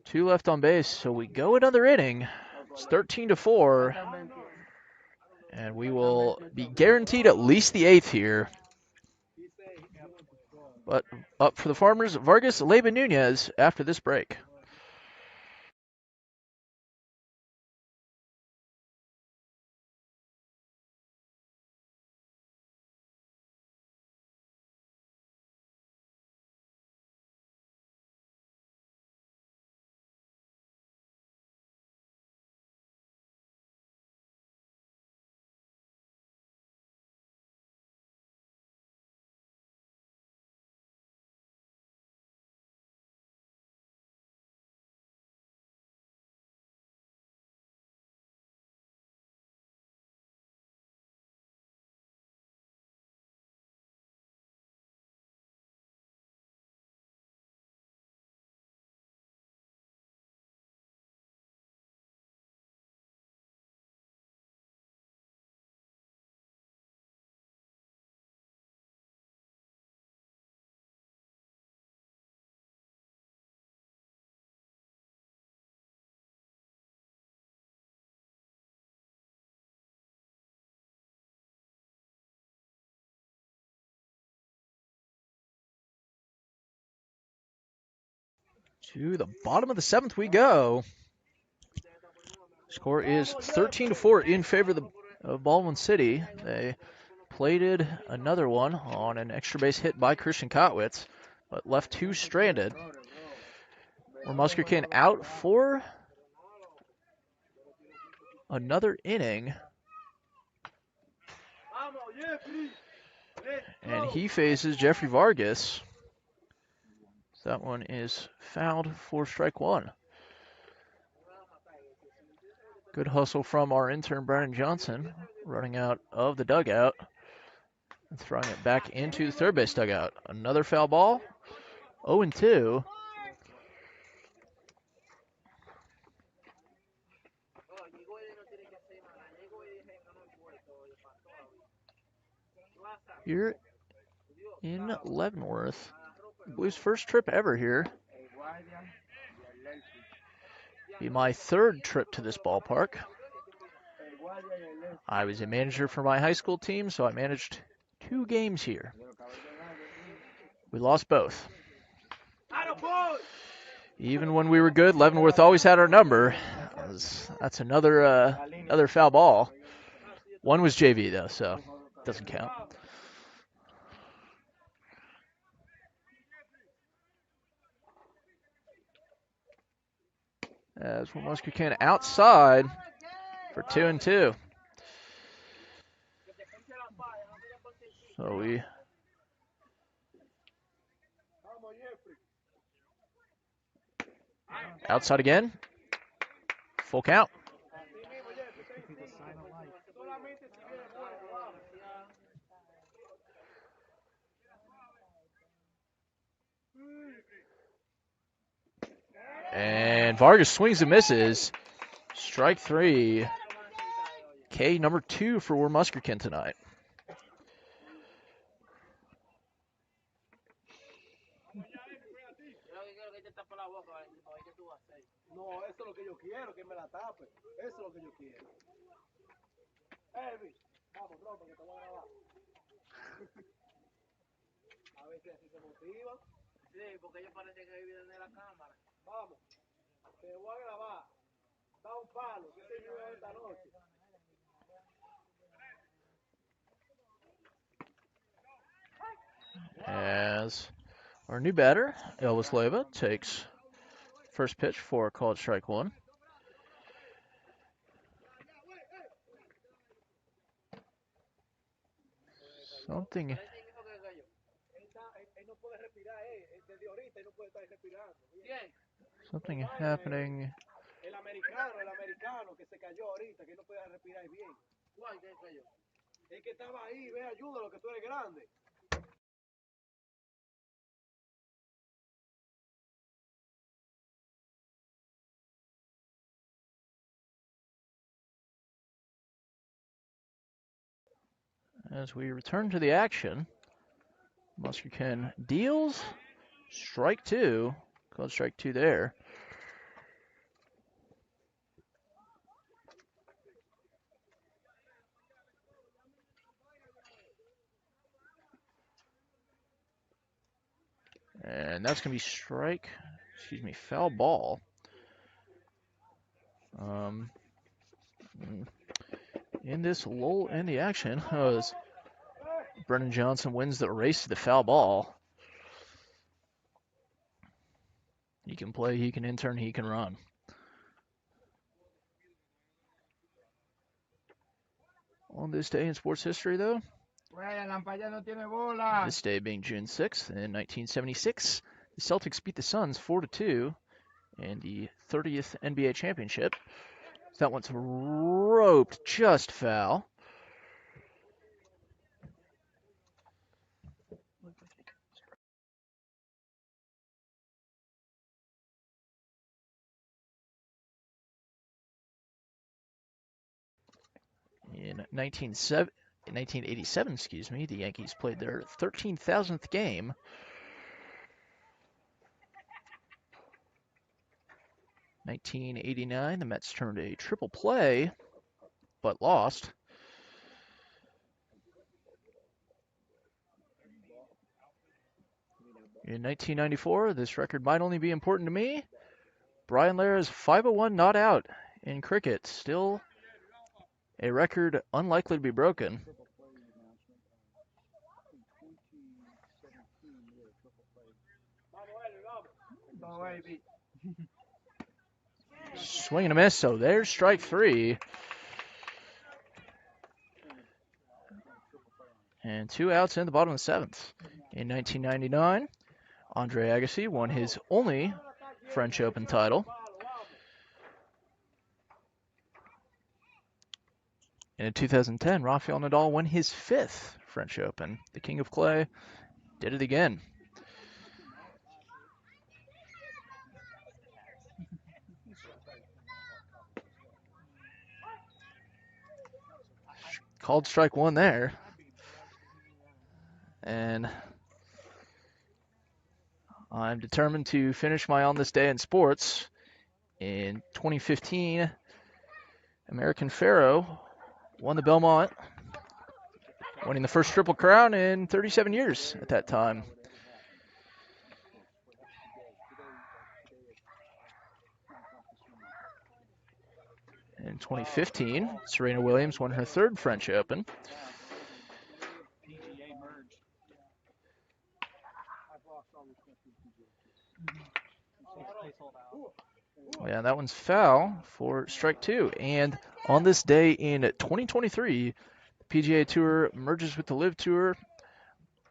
2 left on base, so we go another inning. It's 13-4. And we will be guaranteed at least the 8th here. But up for the Farmers, Vargas Leyva Nunez after this break. To the bottom of the 7th we go. Score is 13-4 in favor of Baldwin City. They plated another one on an extra base hit by Christian Kotwitz, but left 2 stranded. We're Muskegon out for another inning. And he faces Jeffrey Vargas. That one is fouled for strike 1. Good hustle from our intern, Brennan Johnson, running out of the dugout and throwing it back into the third base dugout. Another foul ball, 0-2. Here in Leavenworth. Blue's first trip ever here. Be my 3rd trip to this ballpark. I was a manager for my high school team, so I managed 2 games here. We lost both. Even when we were good, Leavenworth always had our number. That's another foul ball. One was JV though, so it doesn't count. As we're Muskegon outside for 2-2. So we outside again. Full count. And Vargas swings and misses. Strike 3. K number 2 for Muskegon tonight. No, eso es lo que yo quiero, que me la tape. Eso es lo que yo quiero. Elvis, vamos, rompe, que te voy a grabar. A ver si así se motiva. Sí, porque ellos parecen que viven de la cámara. Vamos, te voy a grabar. Da un palo, que te vive esta noche. As our new batter, Elvis Leyva, takes first pitch for called strike 1. Something happening. El americano que se cayó ahorita, que no puede respirar bien. ¿Cuál que cayó? El que estaba ahí, ve, ayúdalo, que tú eres grande. As we return to the action, Muskegon deals strike 2. Called strike 2 there. And that's going to be foul ball. In this lull in the action, as Brennan Johnson wins the race to the foul ball. He can play, he can intern, he can run. On this day in sports history, though, this day being June 6th in 1976, the Celtics beat the Suns 4-2 in the 30th NBA championship. That one's roped just foul. In 1987, the Yankees played their 13,000th game. In 1989, the Mets turned a triple play, but lost. In 1994, this record might only be important to me. Brian Lara's 501 not out in cricket, still a record unlikely to be broken. Swing and a miss, so there's strike 3. And 2 outs in the bottom of the 7th. In 1999, Andre Agassi won his only French Open title. And in 2010, Rafael Nadal won his 5th French Open. The King of Clay did it again. Called strike 1 there. And I'm determined to finish my On This Day in Sports. In 2015, American Pharaoh won the Belmont, winning the first Triple Crown in 37 years at that time. In 2015, Serena Williams won her 3rd French Open. Yeah, that one's foul for strike 2. And on this day in 2023, the PGA Tour merges with the LIV Tour.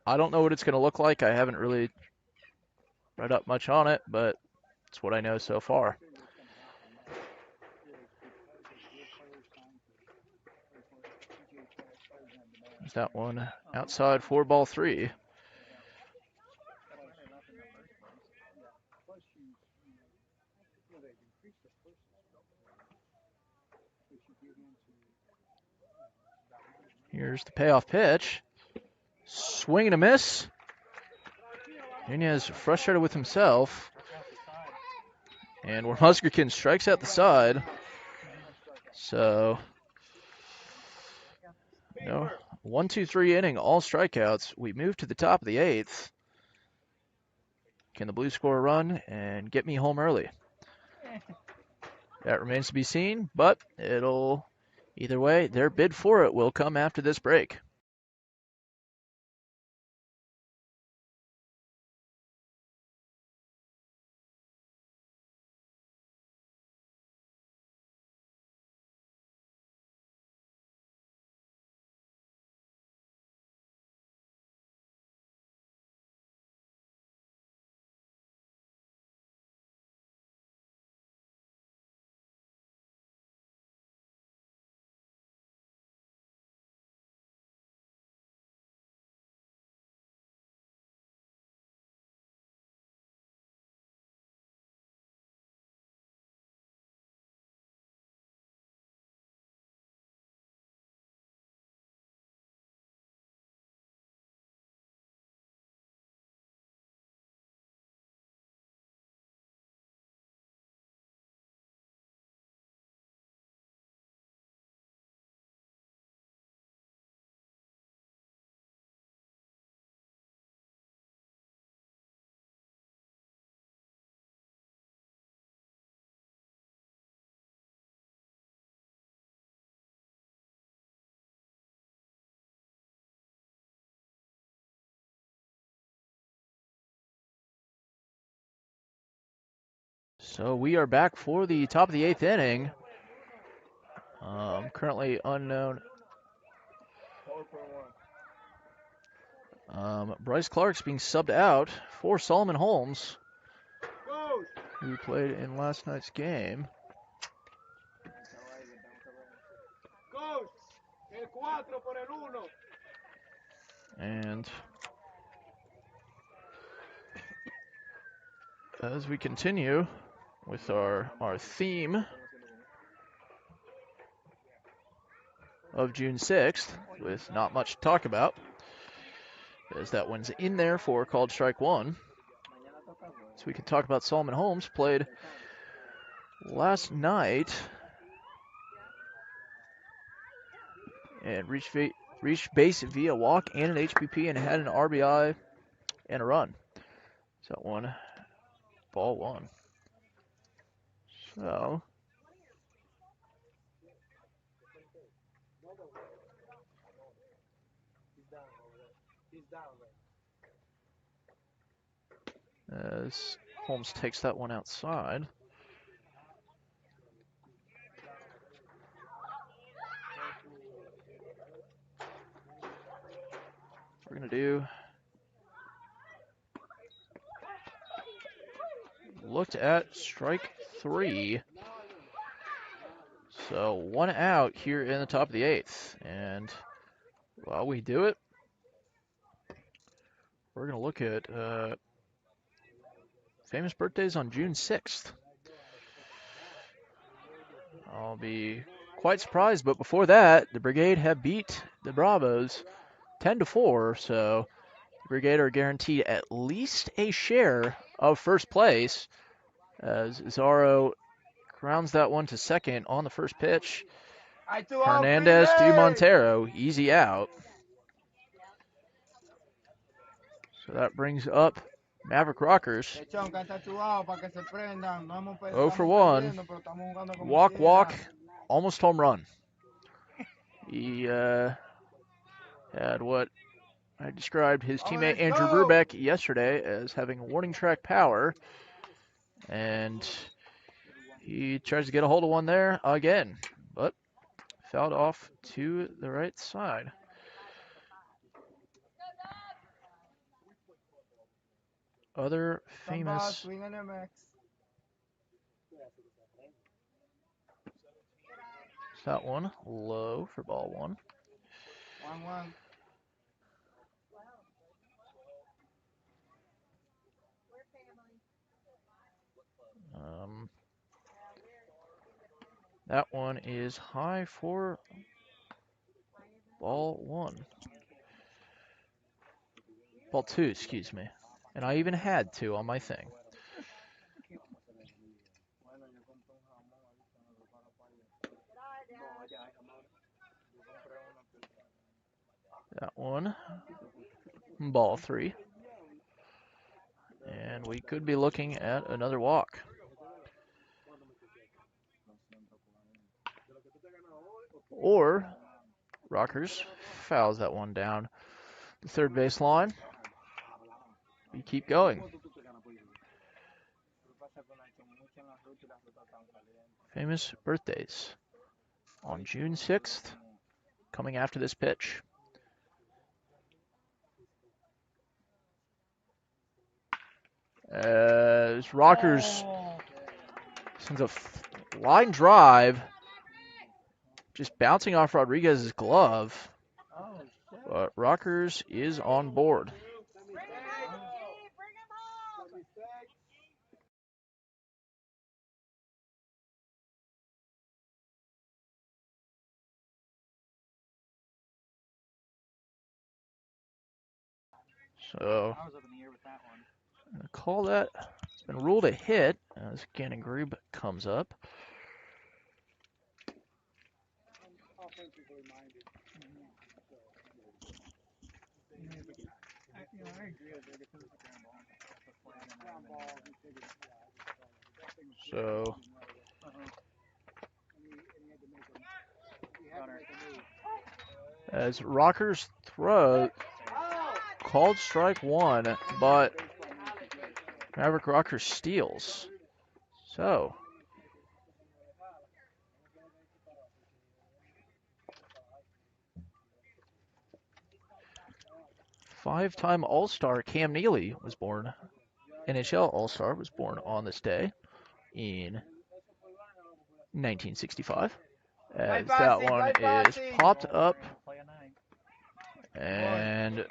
I don't know what it's going to look like. I haven't really read up much on it, but it's what I know so far. There's that one outside for ball 3. Here's the payoff pitch. Swing and a miss. Nunez frustrated with himself. And Muskerkin strikes out the side. So, no. 1-2-3 inning, all strikeouts. We move to the top of the 8th. Can the Blues score a run and get me home early? That remains to be seen, but either way, their bid for it will come after this break. So we are back for the top of the 8th inning. Currently unknown. Bryce Clark's being subbed out for Solomon Holmes, who played in last night's game. And as we continue with our theme of June 6th, with not much to talk about, as that one's in there for called strike 1. So we can talk about Solomon Holmes, played last night and reached base via walk and an HBP and had an RBI and a run. Is that one? Ball one. So He's down over there. He's down there. as Holmes takes that one outside. We're gonna do. Looked at strike three. So 1 out here in the top of the 8th. And while we do it, we're going to look at famous birthdays on June 6th. I'll be quite surprised, but before that, the Brigade have beat the Bravos 10-4. So the Brigade are guaranteed at least a share of first place as Zaro grounds that one to second on the first pitch. Hernandez to Montero, easy out. So that brings up Maverick Rockers. 0 for 1. Walk, walk, almost home run. He had what I described his teammate Andrew Brubeck yesterday as having warning track power. And he tries to get a hold of one there again, but fouled off to the right side. Other famous that one low for ball one. 1-1. That one is high for ball one. Ball two, excuse me. And I even had two on my thing. That one, ball three. And we could be looking at another walk. Or Rockers fouls that one down the third base line. We keep going. Famous birthdays on June 6th, coming after this pitch. As Rockers sends a line drive, just bouncing off Rodriguez's glove. But Rockers is on board. So, I'm going to call that. It's been ruled a hit as Gannon Grube comes up. So, as Rockers throw, called strike one, but Maverick Rockers steals. So, five-time All-Star Cam Neely was born. NHL All-Star was born on this day in 1965. As that one is popped up and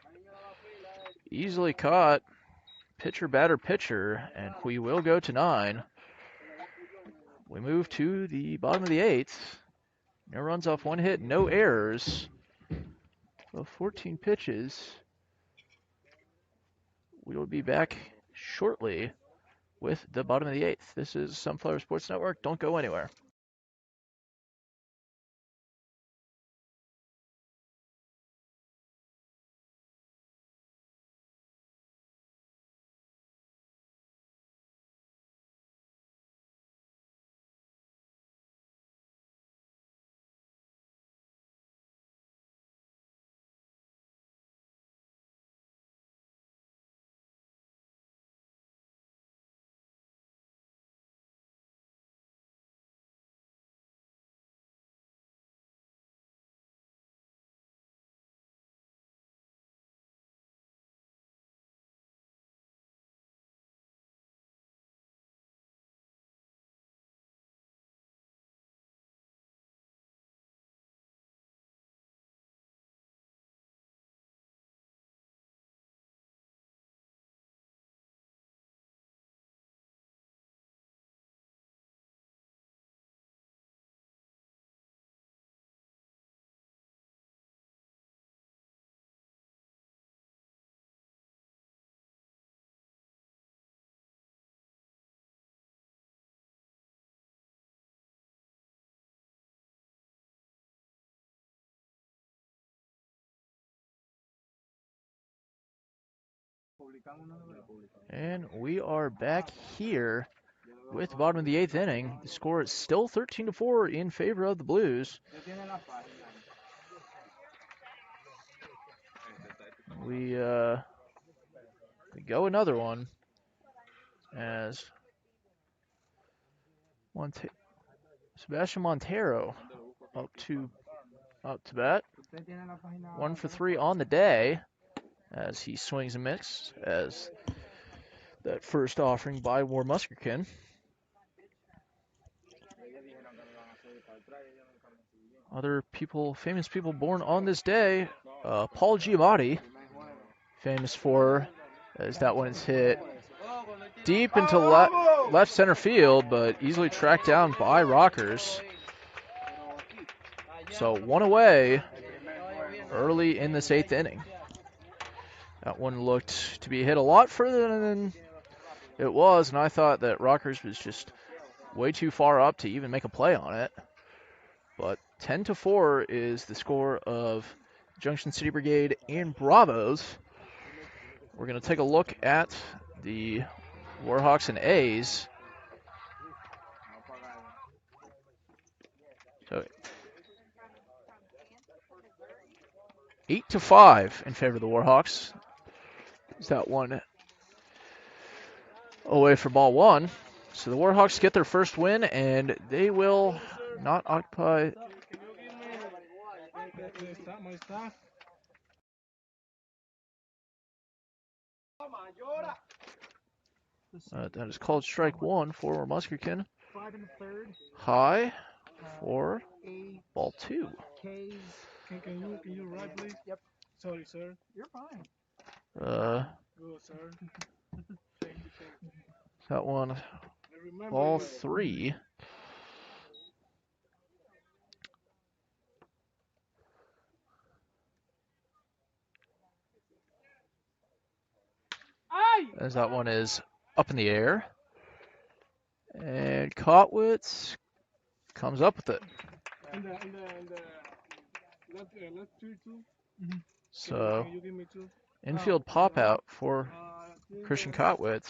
easily caught. Pitcher, batter, pitcher, and we will go to 9. We move to the bottom of the 8th. No runs off, 1 hit, no errors. So 14 pitches. We will be back shortly with the bottom of the 8th. This is Sunflower Sports Network. Don't go anywhere. And we are back here with the bottom of the 8th inning. The score is still 13-4 in favor of the Blues. We go another one as Sebastian Montero up to bat. 1 for 3 on the day as he swings and misses as that first offering by War Muskerkin. Other people, famous people born on this day, Paul Giamatti, famous for, as that one is hit deep into left center field, but easily tracked down by Rockers. So 1 away early in this 8th inning. That one looked to be hit a lot further than it was, and I thought that Rockers was just way too far up to even make a play on it. But 10-4 is the score of Junction City Brigade and Bravos. We're going to take a look at the Warhawks and A's. So 8-5 in favor of the Warhawks. Is that one away for ball 1? So the Warhawks get their first win, and they will not occupy. That is called strike 1 for Muskerkin. 5 1/3. High for ball 2. Can you write, please? Yep. Sorry, sir. You're fine. Good, sir. That one, ball 3. As that one is up in the air. And Kotwitz comes up with it. In the left two. So Can you give me 2? infield pop out for Christian Kotwitz.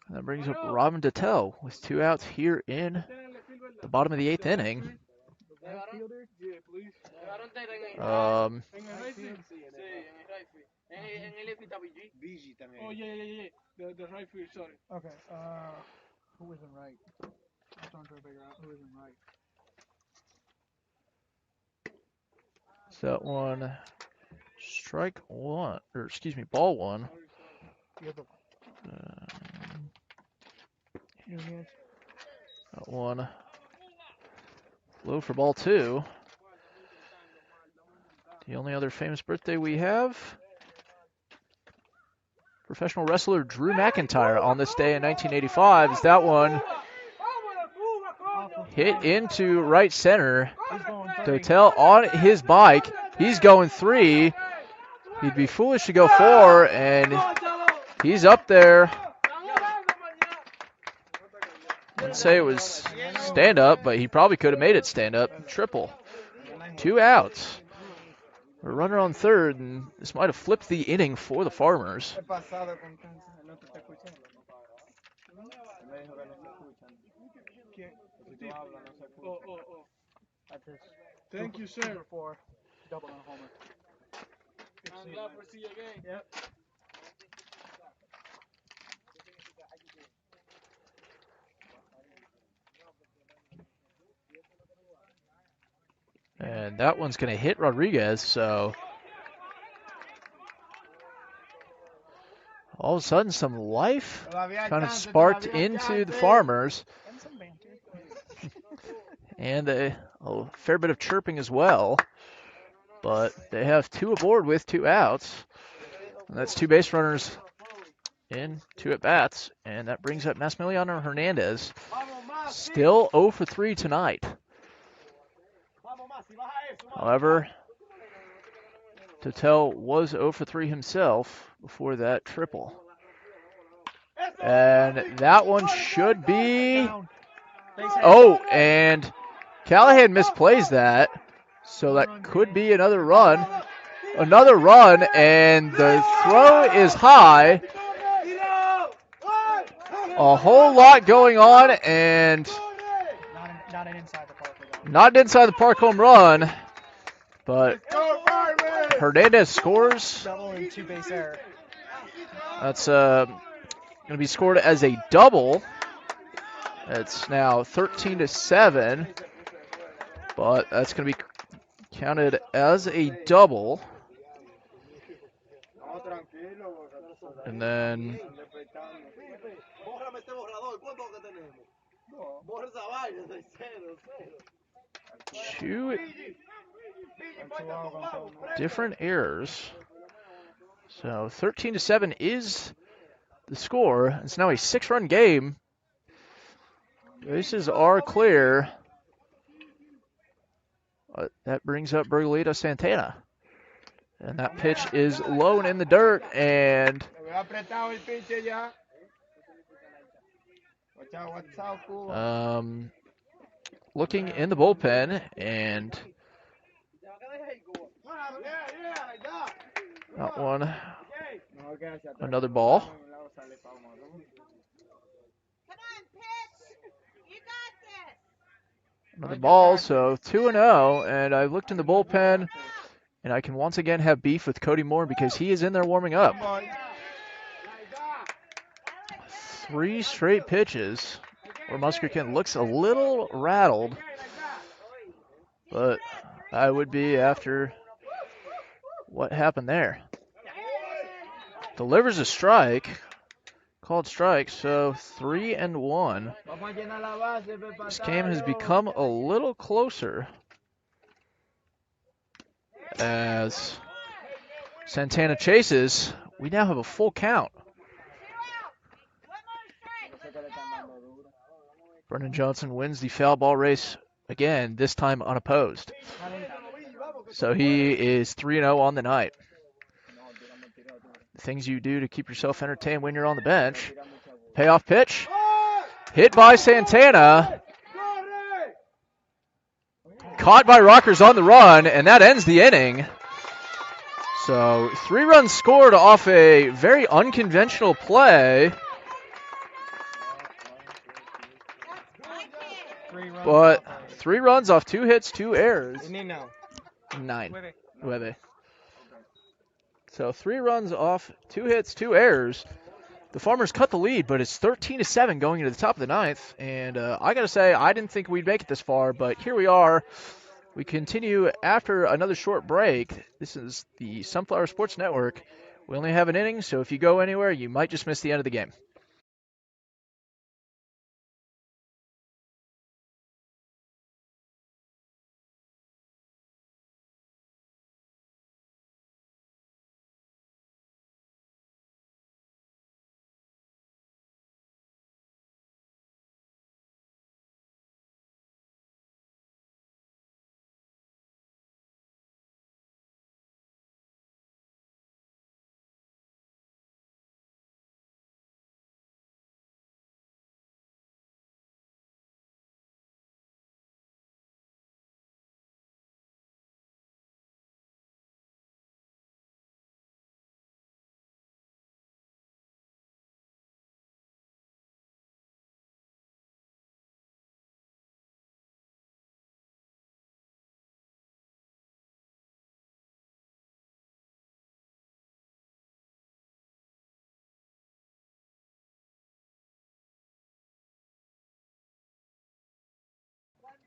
And that brings up Robin Detel with 2 outs here in the bottom of the 8th inning. Yeah, please. Oh, yeah. The right field, sorry. Okay. Who isn't right? I'm trying to figure out who isn't right. So that one, strike 1, or excuse me, ball 1. The other one. That one, low for ball 2. The only other famous birthday we have, professional wrestler Drew McIntyre on this day in 1985. Is that one hit into right center? Dotel on his bike. He's going 3. He'd be foolish to go 4, and he's up there. I'd say it was stand up, but he probably could have made it stand up. Triple. 2 outs. A runner on third, and this might have flipped the inning for the Farmers. Thank you, sir. For double and a homer. I'm glad to see you again. Yep. And that one's going to hit Rodriguez, so all of a sudden some life kind of sparked into the Farmers. And some banter. And a fair bit of chirping as well. But they have 2 aboard with 2 outs. And that's 2 base runners in, 2 at bats. And that brings up Massimiliano Hernandez. Still 0 for 3 tonight. However, Totel was 0 for 3 himself before that triple. And that one should be... Oh, and Callahan misplays that. So that could be another run. Another run, and the throw is high. A whole lot going on, and Not an inside the park run. not an inside the park home run, but Hernandez scores. Double and two base error. That's going to be scored as a double. It's now 13-7, but that's going to be counted as a double. And then two different errors. So 13-7 is the score. It's now a 6-run game. Bases are clear. That brings up Bergalito Santana. And that pitch is low and in the dirt, and looking in the bullpen, and that one, another ball. Come on, pitch. You got this. Another ball, so 2-0, and I looked in the bullpen, and I can once again have beef with Cody Moore because he is in there warming up. 3 straight pitches where Muskerkin looks a little rattled, but I would be after what happened there. Delivers a strike, called strike, so 3-1. This game has become a little closer as Santana chases. We now have a full count. Brennan Johnson wins the foul ball race again, this time unopposed. So he is 3-0 on the night. Things you do to keep yourself entertained when you're on the bench. Payoff pitch. Hit by Santana. Caught by Rockers on the run, and that ends the inning. So 3 runs scored off a very unconventional play. But 3 runs off 2 hits, 2 errors. 9. So 3 runs off 2 hits, 2 errors. The Farmers cut the lead, but it's 13-7 going into the top of the 9th. And I got to say, I didn't think we'd make it this far, but here we are. We continue after another short break. This is the Sunflower Sports Network. We only have an inning, so if you go anywhere, you might just miss the end of the game.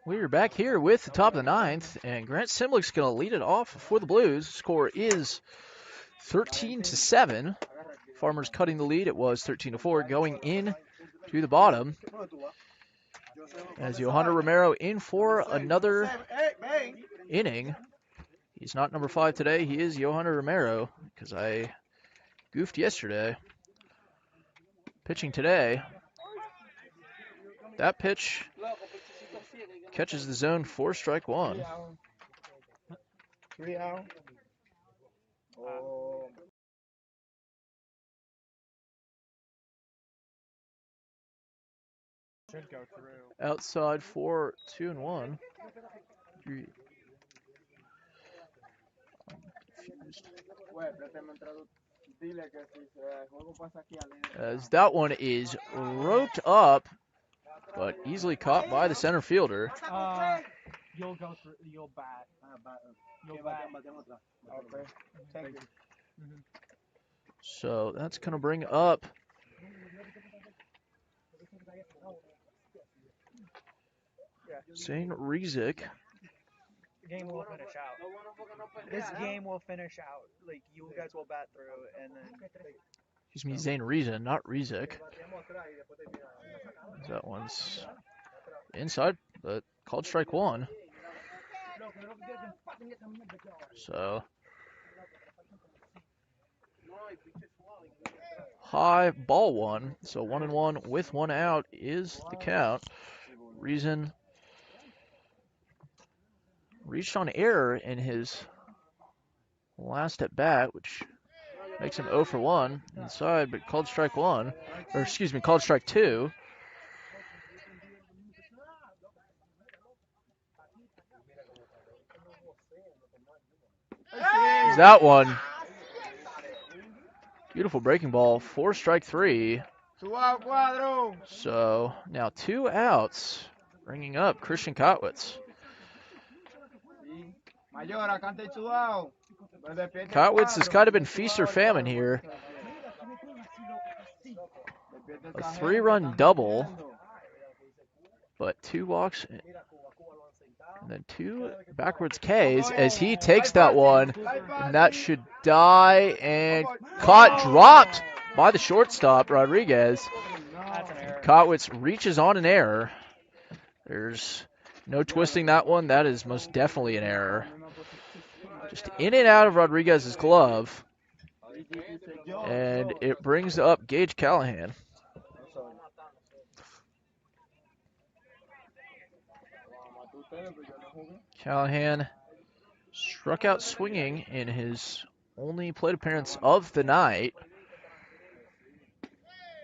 We're back here with the top of the 9th, and Grant Simlick's going to lead it off for the Blues. Score is 13-7. Farmers cutting the lead. It was 13-4 going in to the bottom. As Yohander Romero in for another inning. He's not number 5 today. He is Yohander Romero because I goofed yesterday. Pitching today. That pitch catches the zone for strike 1. 3 out. Should go through. Outside for 2-1. As that one is roped up, but easily caught by the center fielder. You'll go through. You'll bat. You'll bat. Okay. Thank you. So that's going to bring up Zane Rezick. The game will finish out. This game will finish out. Like, you guys will bat through, and then. Excuse me, Zane Reason, not Rezick. That one's inside, but called strike one. So high ball one. So 1-1 with one out is the count. Reason reached on error in his last at bat, which makes him 0 for 1 inside, but called strike one, or excuse me, called strike two. That one. Beautiful breaking ball, 4 strike 3. So now 2 outs, bringing up Christian Kotwitz. Kotwitz has kind of been feast or famine here. A 3-run double, but 2 walks, and then 2 backwards Ks as he takes that one, and that should die, and caught, dropped by the shortstop, Rodriguez. Kotwitz reaches on an error. There's no twisting that one. That is most definitely an error. Just in and out of Rodriguez's glove. And it brings up Gage Callahan. Callahan struck out swinging in his only plate appearance of the night.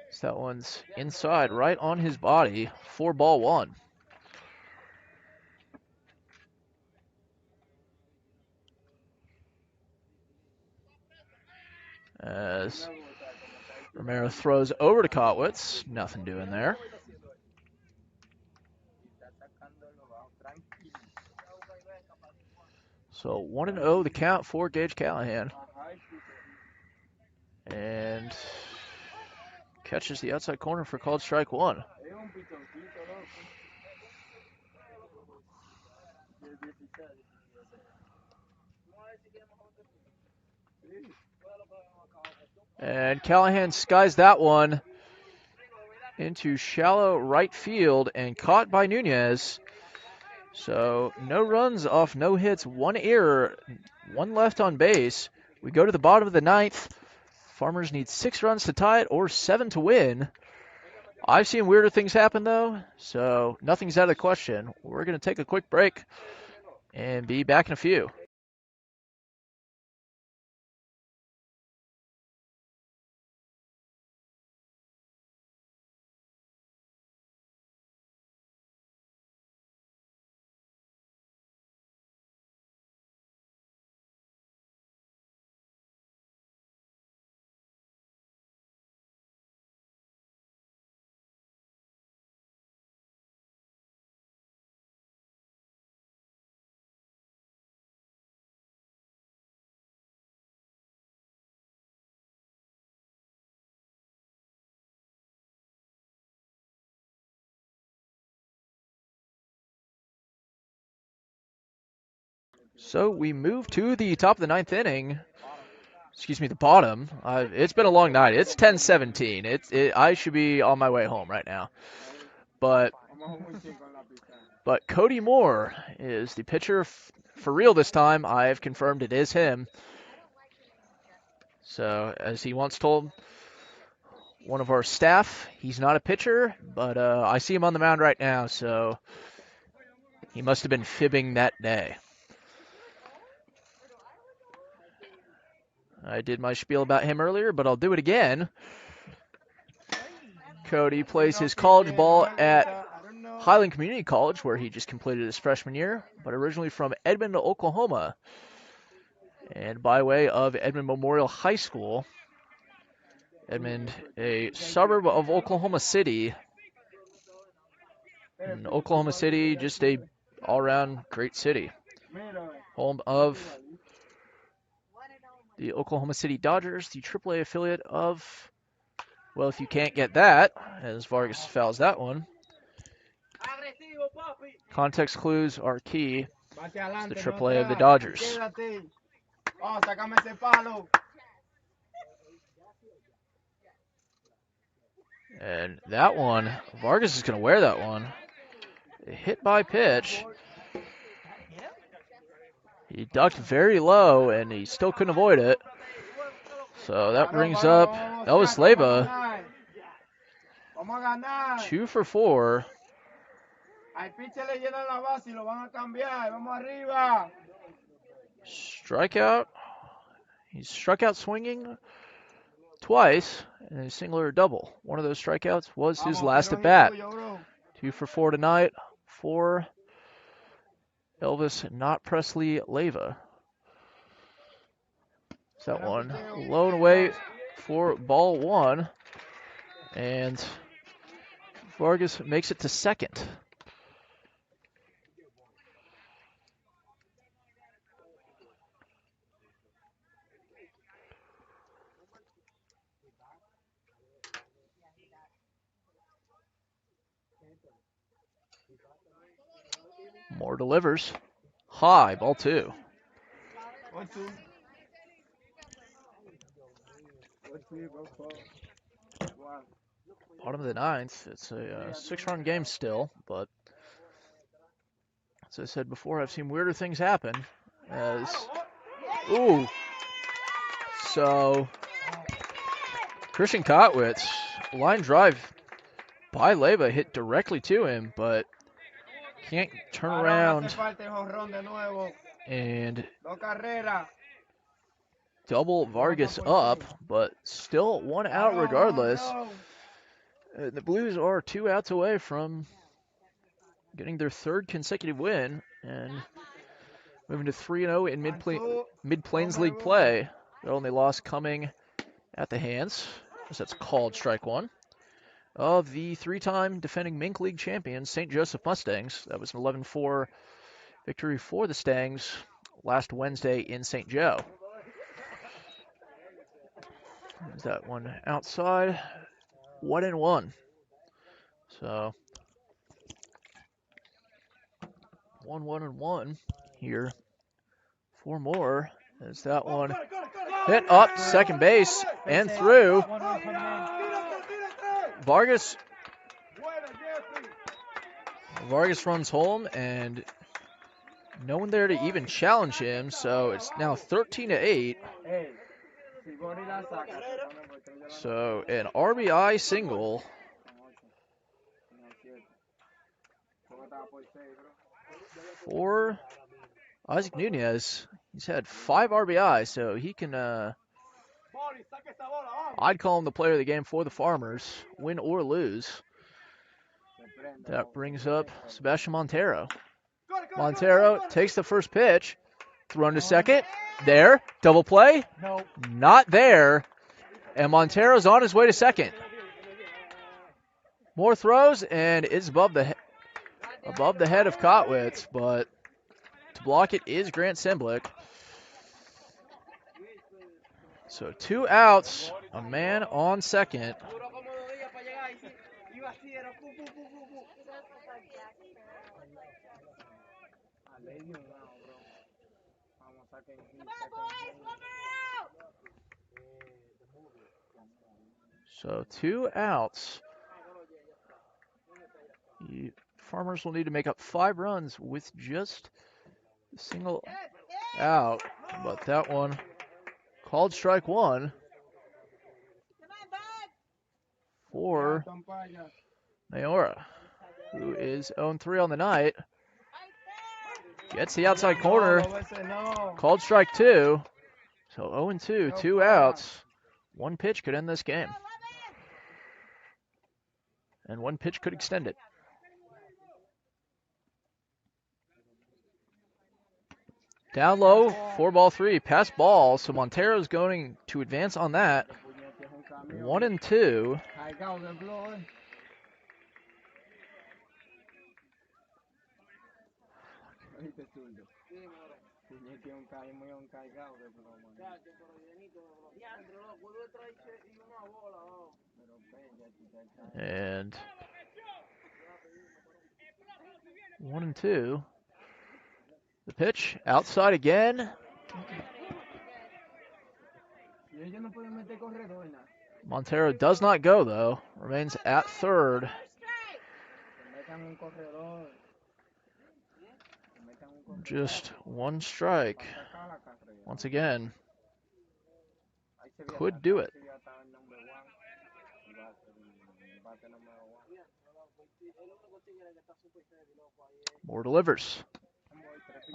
So that one's inside, right on his body. 4-1. As Romero throws over to Kotwitz. Nothing doing there. So 1-0 the count for Gage Callahan. And catches the outside corner for called strike one. And Callahan skies that one into shallow right field and caught by Nunez. So no runs off no hits, 1 error, 1 left on base. We go to the bottom of the 9th. Farmers need 6 runs to tie it or 7 to win. I've seen weirder things happen though, so nothing's out of the question. We're going to take a quick break and be back in a few. So we move to the top of the 9th inning. Excuse me, the bottom. It's been a long night. It's 10:17. I should be on my way home right now. But Cody Moore is the pitcher for real this time. I have confirmed it is him. So as he once told one of our staff, he's not a pitcher, but I see him on the mound right now, so he must have been fibbing that day. I did my spiel about him earlier, but I'll do it again. Cody plays his college ball at Highland Community College, where he just completed his freshman year, but originally from Edmond, Oklahoma. And by way of Edmond Memorial High School, Edmond, a suburb of Oklahoma City. And Oklahoma City, just a all-around great city. Home of the Oklahoma City Dodgers, the AAA affiliate of, well, if you can't get that, as Vargas fouls that one, context clues are key to the AAA of the Dodgers. And that one, Vargas is going to wear that one. A hit by pitch. He ducked very low, and he still couldn't avoid it. So that brings up Elvis Leyva, 2 for 4. Strikeout. He struck out swinging twice, and a single or a double. One of those strikeouts was his last at bat. 2 for 4 tonight for Elvis Not Presley Leyva. That one low and away for ball 1, and Vargas makes it to second. Moore delivers. High, ball 2. Bottom of the 9th. It's a 6-run game still, but as I said before, I've seen weirder things happen. So Christian Kotwitz, line drive by Leyva, hit directly to him, but can't turn around and double Vargas up, but still 1 out regardless. The Blues are 2 outs away from getting their 3rd consecutive win and moving to 3-0 in Mid-Plains League play. Their only loss coming at the hands, as that's called strike 1, of the 3-time defending Mink League champions, St. Joseph Mustangs. That was an 11-4 victory for the Stangs last Wednesday in St. Joe. There's that one outside. 1-1. So 1-1 here. 4 more. There's that one hit up second base and through. Vargas runs home, and no one there to even challenge him, so it's now 13-8. So an RBI single for Isaac Nunez. He's had 5 RBIs, so he can, I'd call him the player of the game for the Farmers, win or lose. That brings up Sebastian Montero. Montero takes the first pitch, thrown to second. There, double play. Nope. Not there. And Montero's on his way to second. More throws, and it's above the head of Kotwitz, but to block it is Grant Simblick. So 2 outs, a man on second. So 2 outs. The Farmers will need to make up 5 runs with just a single out, but that one called strike 1 for Mayora, who is 0-3 on the night. Gets the outside corner, called strike 2. So 0-2, 2 outs. 1 pitch could end this game. And 1 pitch could extend it. Down low, 4-3, pass ball. So Montero's going to advance on that. 1-2. Cargado de blog, ¿Oíste, zurdo? Puñete un cargado de blog, man. And 1-2. The pitch outside again. Y ellos no pueden meter corredor, nada. Montero does not go though. Remains at third. Que metan un corredor. Just one strike. Once again, could do it. Moore delivers.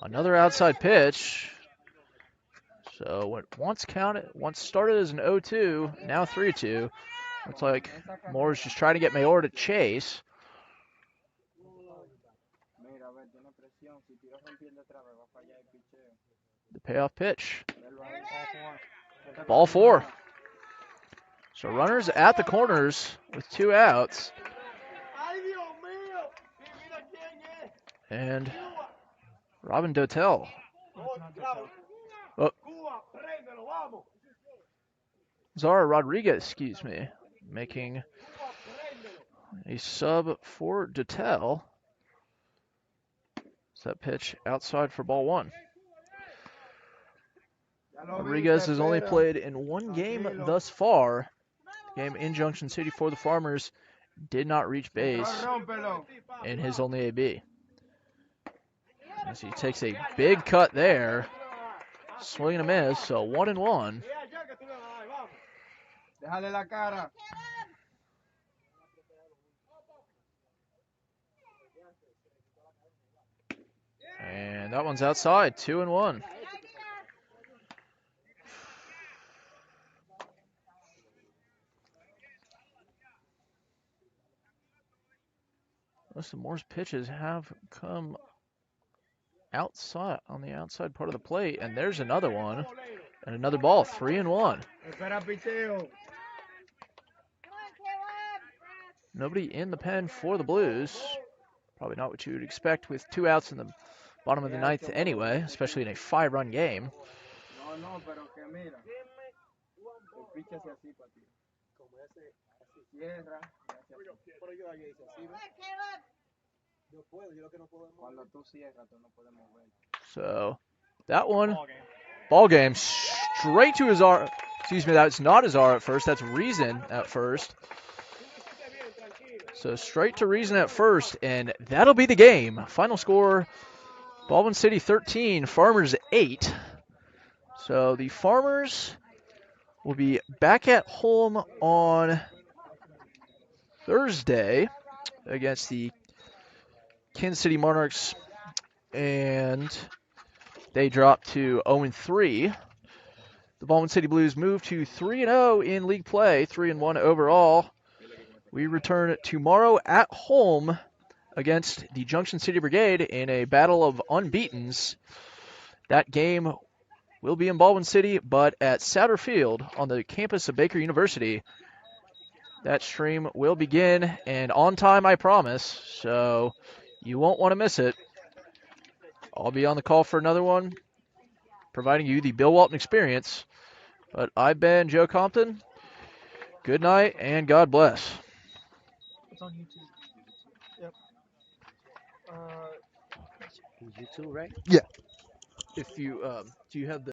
Another outside pitch. So what once started as an 0-2, now 3-2. Looks like Moore's just trying to get Mayor to chase. The payoff pitch. Ball 4. So runners at the corners with 2 outs. And Robin Dotel. Oh. Zara Rodriguez, excuse me, making a sub for Dotel. That pitch outside for ball 1. Rodriguez has only played in 1 game thus far. The game in Junction City for the Farmers did not reach base in his only AB. As he takes a big cut there. Swing and a miss, so 1-1. Déjale la cara. And that one's outside, 2-1. Most of Moore's pitches have come outside, on the outside part of the plate, and there's another one, and another ball, 3-1. Nobody in the pen for the Blues. Probably not what you would expect with 2 outs in the bottom of the 9th anyway, especially in a 5-run game. No, pero que mira. El pitch hace así, papi. Como ese, así cierra. Pero yo ayer hice así, ¿ves? Yo puedo, yo lo que no puedo. Cuando tú cierras, tú no puedes mover. So, that one, ball game, straight to his R. Excuse me, that's not his R at first. That's Reason at first. So straight to Reason at first, and that'll be the game. Final score, Baldwin City 13, Farmers 8. So the Farmers will be back at home on Thursday against the Kansas City Monarchs, and they drop to 0-3. The Baldwin City Blues move to 3-0 in league play, 3-1 overall. We return tomorrow at home against the Junction City Brigade in a battle of unbeatens. That game will be in Baldwin City, but at Souter Field on the campus of Baker University. That stream will begin, and on time, I promise, so you won't want to miss it. I'll be on the call for another one, providing you the Bill Walton experience. But I've been Joe Compton. Good night, and God bless. It's on YouTube. Yep. YouTube, right? Yeah. If you, do you have the